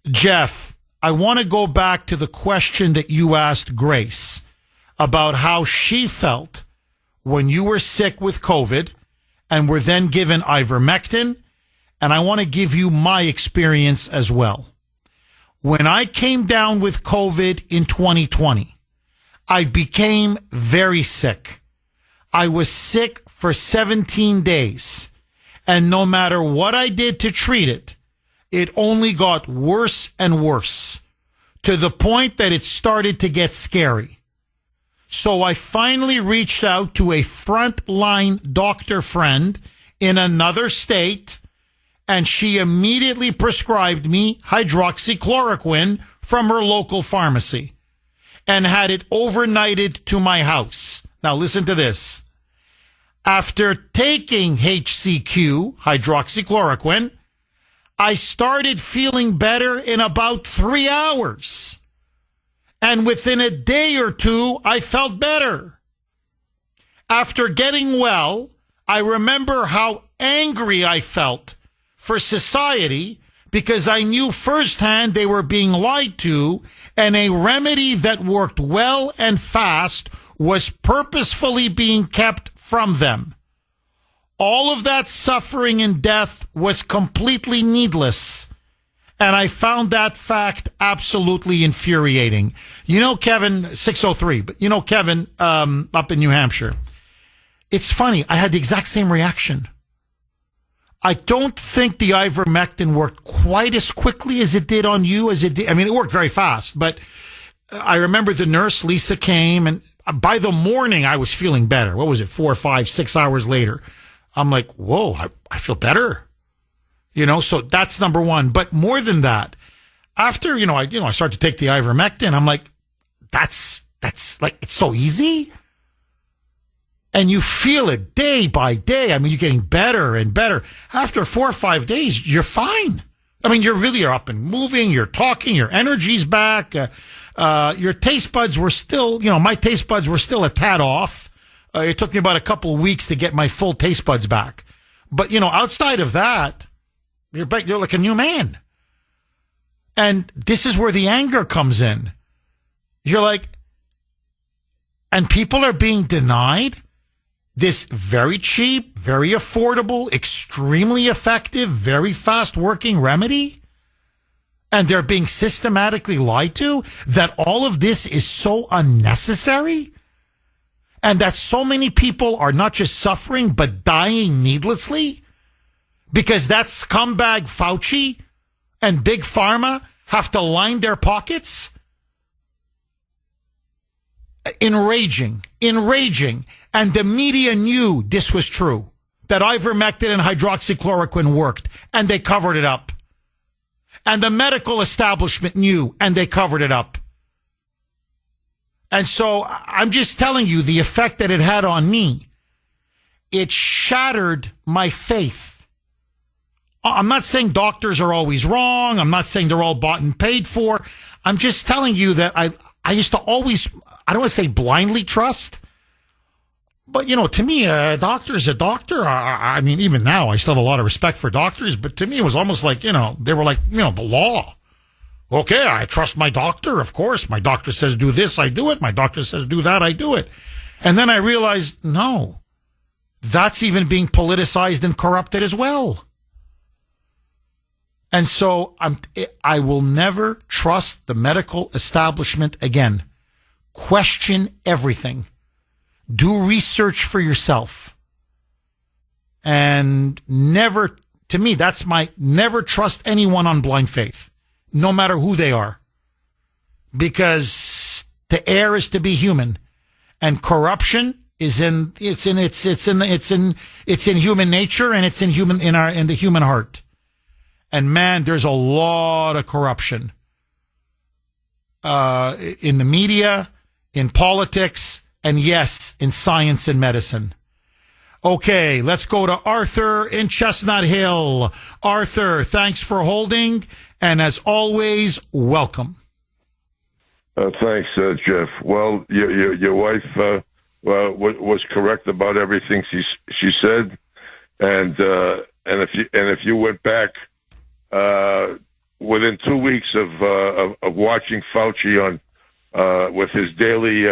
Jeff, I want to go back to the question that you asked Grace about how she felt when you were sick with COVID and were then given ivermectin, and I want to give you my experience as well. When I came down with COVID in 2020, I became very sick. I was sick for 17 days, and no matter what I did to treat it, it only got worse and worse, to the point that it started to get scary. So I finally reached out to a frontline doctor friend in another state, and she immediately prescribed me hydroxychloroquine from her local pharmacy and had it overnighted to my house. Now listen to this. After taking HCQ, hydroxychloroquine, I started feeling better in about 3 hours. And within a day or two, I felt better. After getting well, I remember how angry I felt for society because I knew firsthand they were being lied to, and a remedy that worked well and fast was purposefully being kept from them. All of that suffering and death was completely needless, and I found that fact absolutely infuriating. You know, Kevin, 603, but you know, Kevin, up in New Hampshire, it's funny, I had the exact same reaction. I don't think the ivermectin worked quite as quickly as it did on you as it did. I mean, it worked very fast, but I remember the nurse, Lisa, came, and by the morning, I was feeling better. What was it, 4, 5, 6 hours later? I'm like, whoa, I feel better. You know, so that's number one. But more than that, after, I start to take the ivermectin, I'm like, that's like, it's so easy. And you feel it day by day. I mean, you're getting better and better. After 4 or 5 days, you're fine. I mean, you really are up and moving. You're talking. Your energy's back. Your taste buds were still, my taste buds were still a tad off. It took me about a couple of weeks to get my full taste buds back. But, outside of that, you're back, you're like a new man. And this is where the anger comes in. You're like, and people are being denied this very cheap, very affordable, extremely effective, very fast working remedy. And they're being systematically lied to, that all of this is so unnecessary, and that so many people are not just suffering, but dying needlessly because that scumbag Fauci and Big Pharma have to line their pockets. Enraging. And the media knew this was true, that ivermectin and hydroxychloroquine worked, and they covered it up. And the medical establishment knew, and they covered it up. And so I'm just telling you the effect that it had on me. It shattered my faith. I'm not saying doctors are always wrong. I'm not saying they're all bought and paid for. I'm just telling you that I used to always, I don't want to say blindly trust, But, to me, a doctor is a doctor. I mean, even now, I still have a lot of respect for doctors. But to me, it was almost like, they were like, the law. Okay, I trust my doctor, of course. My doctor says do this, I do it. My doctor says do that, I do it. And then I realized, no, that's even being politicized and corrupted as well. And so I will never trust the medical establishment again. Question everything. Do research for yourself. And never, to me, that's my never trust anyone on blind faith, no matter who they are. Because to err is to be human. And corruption is in human nature, and it's in the human heart. And man, there's a lot of corruption in the media, in politics, and yes, in science and medicine. Okay, let's go to Arthur in Chestnut Hill. Arthur, thanks for holding, and as always, welcome. Thanks, Jeff. Well, your wife was correct about everything she said, and if you went back within 2 weeks of watching Fauci on with his daily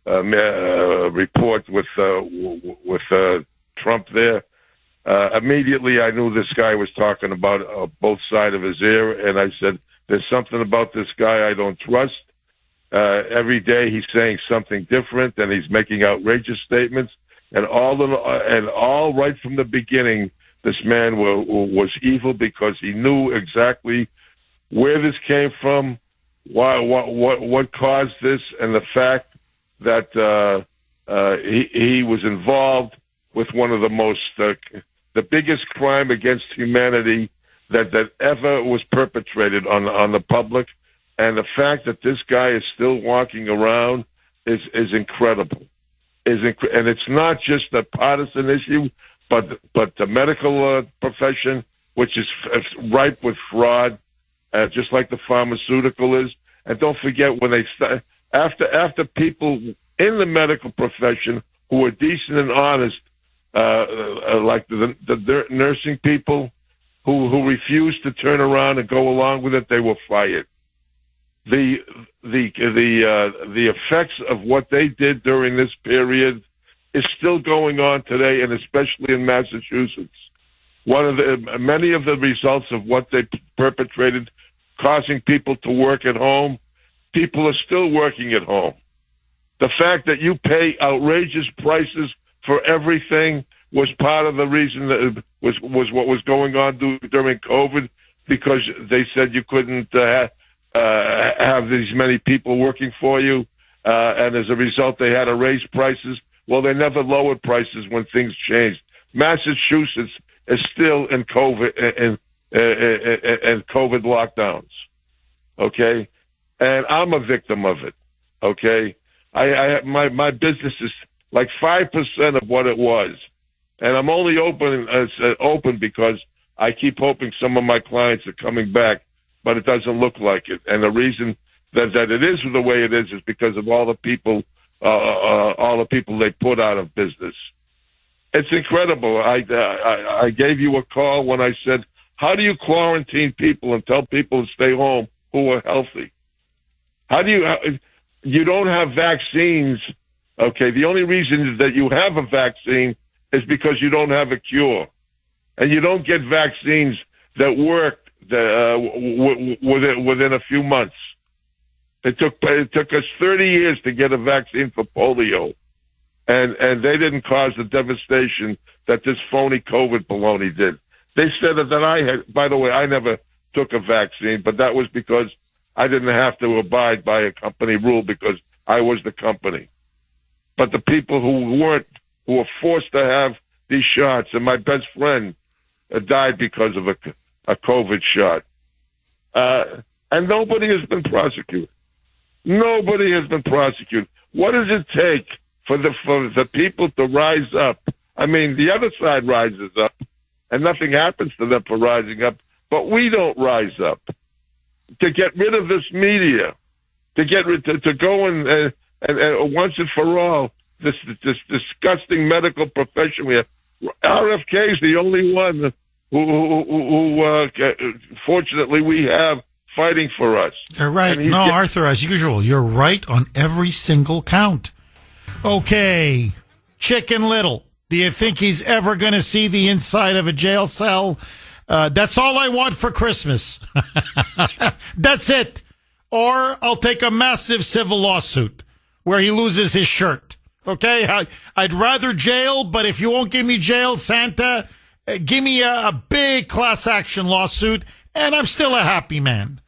report with Trump there, immediately I knew this guy was talking about both sides of his ear, and I said, there's something about this guy I don't trust. Every day he's saying something different, and he's making outrageous statements, and all right from the beginning, this man was evil because he knew exactly where this came from, what caused this, and the fact that he was involved with one of the biggest crime against humanity that ever was perpetrated on the public, and the fact that this guy is still walking around is incredible. And it's not just a partisan issue, but the medical profession, which is ripe with fraud, just like the pharmaceutical is. And don't forget, when they after people in the medical profession who are decent and honest, like the nursing people who refused to turn around and go along with it, they were fired. The effects of what they did during this period is still going on today, and especially in Massachusetts. Many of the results of what they perpetrated, causing people to work at home, people are still working at home. The fact that you pay outrageous prices for everything was part of the reason that was what was going on during COVID, because they said you couldn't have these many people working for you, and as a result, they had to raise prices. Well, they never lowered prices when things changed. Massachusetts is still in COVID and COVID lockdowns. Okay, and I'm a victim of it. Okay, my business is like 5% of what it was, and I'm only open because I keep hoping some of my clients are coming back, but it doesn't look like it. And the reason that it is the way it is because of all the people they put out of business. It's incredible. I gave you a call when I said, how do you quarantine people and tell people to stay home who are healthy? How do you don't have vaccines? Okay, the only reason that you have a vaccine is because you don't have a cure, and you don't get vaccines that work within a few months. It took us 30 years to get a vaccine for polio, and they didn't cause the devastation that this phony COVID baloney did. They said that I had. By the way, I never took a vaccine, but that was because I didn't have to abide by a company rule because I was the company. But the people who were forced to have these shots, and my best friend died because of a COVID shot, and nobody has been prosecuted. Nobody has been prosecuted. What does it take for the people to rise up? I mean, the other side rises up, and nothing happens to them for rising up, but we don't rise up. To get rid of this media, to go and once and for all, this disgusting medical profession we have. RFK is the only one who fortunately we have fighting for us. You're right. No, Arthur, as usual, you're right on every single count. Okay, Chicken Little. Do you think he's ever going to see the inside of a jail cell? That's all I want for Christmas. That's it. Or I'll take a massive civil lawsuit where he loses his shirt. Okay? I'd rather jail, but if you won't give me jail, Santa, give me a big class action lawsuit, and I'm still a happy man.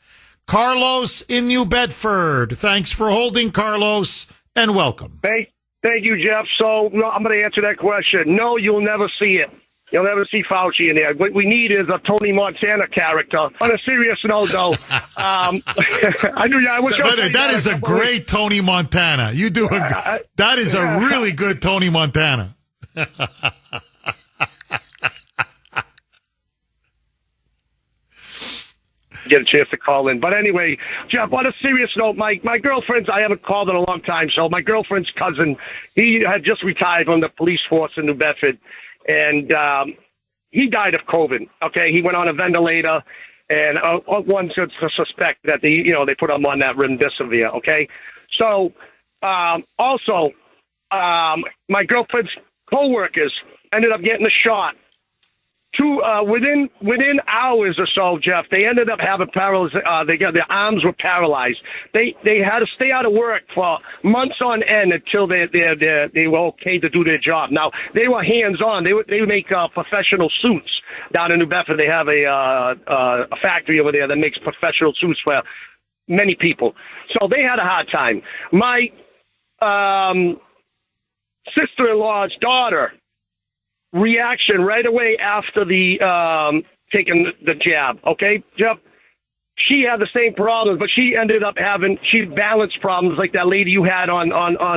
Carlos in New Bedford. Thanks for holding, Carlos, and welcome. Thank you, Jeff. So I'm going to answer that question. No, you'll never see it. You'll never see Fauci in there. What we need is a Tony Montana character. On a serious note, though, I knew I was. That is a great Tony Montana. You do that is a really good Tony Montana. Get a chance to call in. But anyway, Jeff, on a serious note, my girlfriend's, I haven't called in a long time, so my girlfriend's cousin, he had just retired from the police force in New Bedford, and he died of COVID, okay? He went on a ventilator, and one should suspect that they put him on that remdesivir, okay? So, also, my girlfriend's co-workers ended up getting a shot. Within hours or so, Jeff, they ended up having paralysis. Their arms were paralyzed. They had to stay out of work for months on end until they were okay to do their job. Now they were hands on. They make professional suits down in New Bedford. They have a factory over there that makes professional suits for many people. So they had a hard time. My sister-in-law's daughter. Reaction right away after the taking the jab. Okay, Jeff. She had the same problems, but she ended up having balanced problems like that lady you had on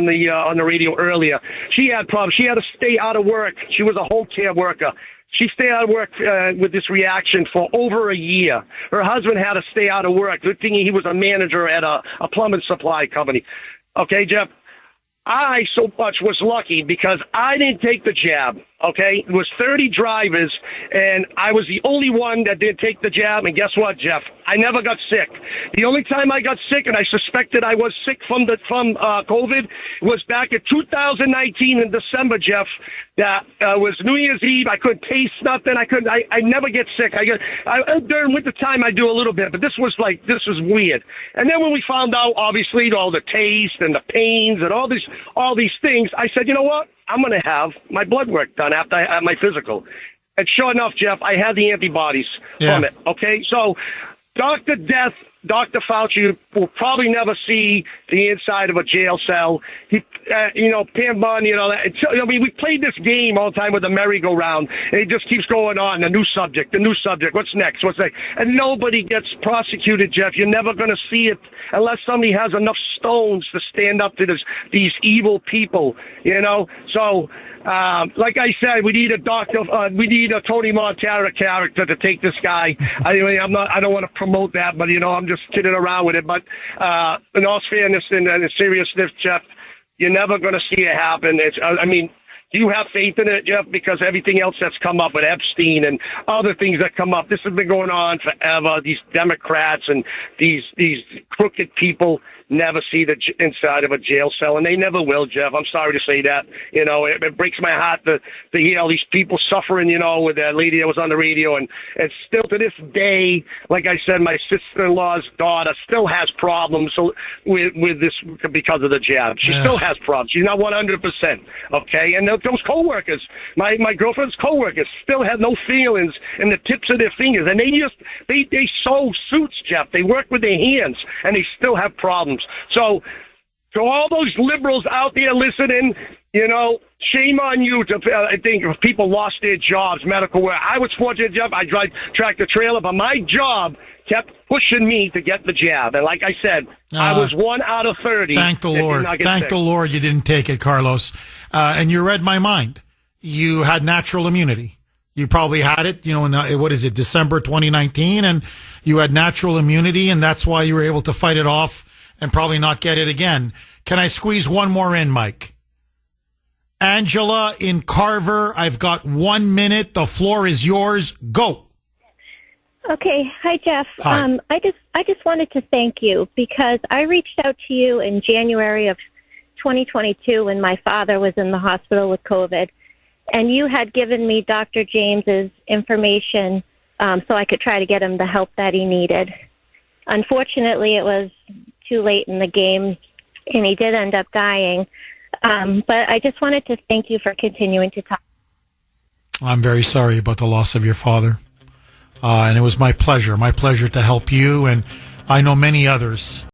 the radio earlier. She had problems. She had to stay out of work. She was a home care worker. She stayed out of work with this reaction for over a year. Her husband had to stay out of work. Good thing he was a manager at a plumbing supply company. Okay, Jeff. I so much was lucky because I didn't take the jab, okay? It was 30 drivers, and I was the only one that didn't take the jab, and guess what, Jeff? I never got sick. The only time I got sick, and I suspected I was sick from COVID, was back in 2019 in December, Jeff. That was New Year's Eve. I couldn't taste nothing. I never get sick. During winter time, I do a little bit, but this was weird. And then when we found out, obviously, all the taste and the pains and all these things, I said, you know what? I'm going to have my blood work done after I have my physical. And sure enough, Jeff, I had the antibodies from it. Okay, so Dr. Fauci will probably never see the inside of a jail cell. He, Pam Bondi and all that. We played this game all the time with the merry-go-round, and it just keeps going on. The new subject. What's next? And nobody gets prosecuted, Jeff. You're never going to see it unless somebody has enough stones to stand up to these evil people, So, like I said, we need a Tony Montana character to take this guy. I don't want to promote that, but I'm just kidding around with it. But in all fairness and seriousness, Jeff, you're never going to see it happen. Do you have faith in it, Jeff? Because everything else that's come up with Epstein and other things that come up, this has been going on forever. These Democrats and these crooked people never see the inside of a jail cell, and they never will, Jeff. I'm sorry to say that. It breaks my heart to hear all these people suffering, with that lady that was on the radio. And still to this day, like I said, my sister-in-law's daughter still has problems with this because of the jab. She still has problems. She's not 100%, okay? And those coworkers, my girlfriend's coworkers, still have no feelings in the tips of their fingers. And they sew suits, Jeff. They work with their hands, and they still have problems. So, to all those liberals out there listening, shame on you. I think if people lost their jobs, medical work. I was fortunate, Jeff. I drive tractor trailer, but my job kept pushing me to get the jab. And like I said, I was 1 out of 30. Thank the Lord. Thank the Lord you didn't take it, Carlos. And you read my mind. You had natural immunity. You probably had it, in December 2019, and you had natural immunity, and that's why you were able to fight it off and probably not get it again. Can I squeeze one more in, Mike? Angela in Carver, I've got 1 minute. The floor is yours. Go. Okay. Hi, Jeff. Hi. I just wanted to thank you because I reached out to you in January of 2022 when my father was in the hospital with COVID, and you had given me Dr. James's information so I could try to get him the help that he needed. Unfortunately, it was too late in the game, and he did end up dying. But I just wanted to thank you for continuing to talk. I'm very sorry about the loss of your father. And it was my pleasure to help you, and I know many others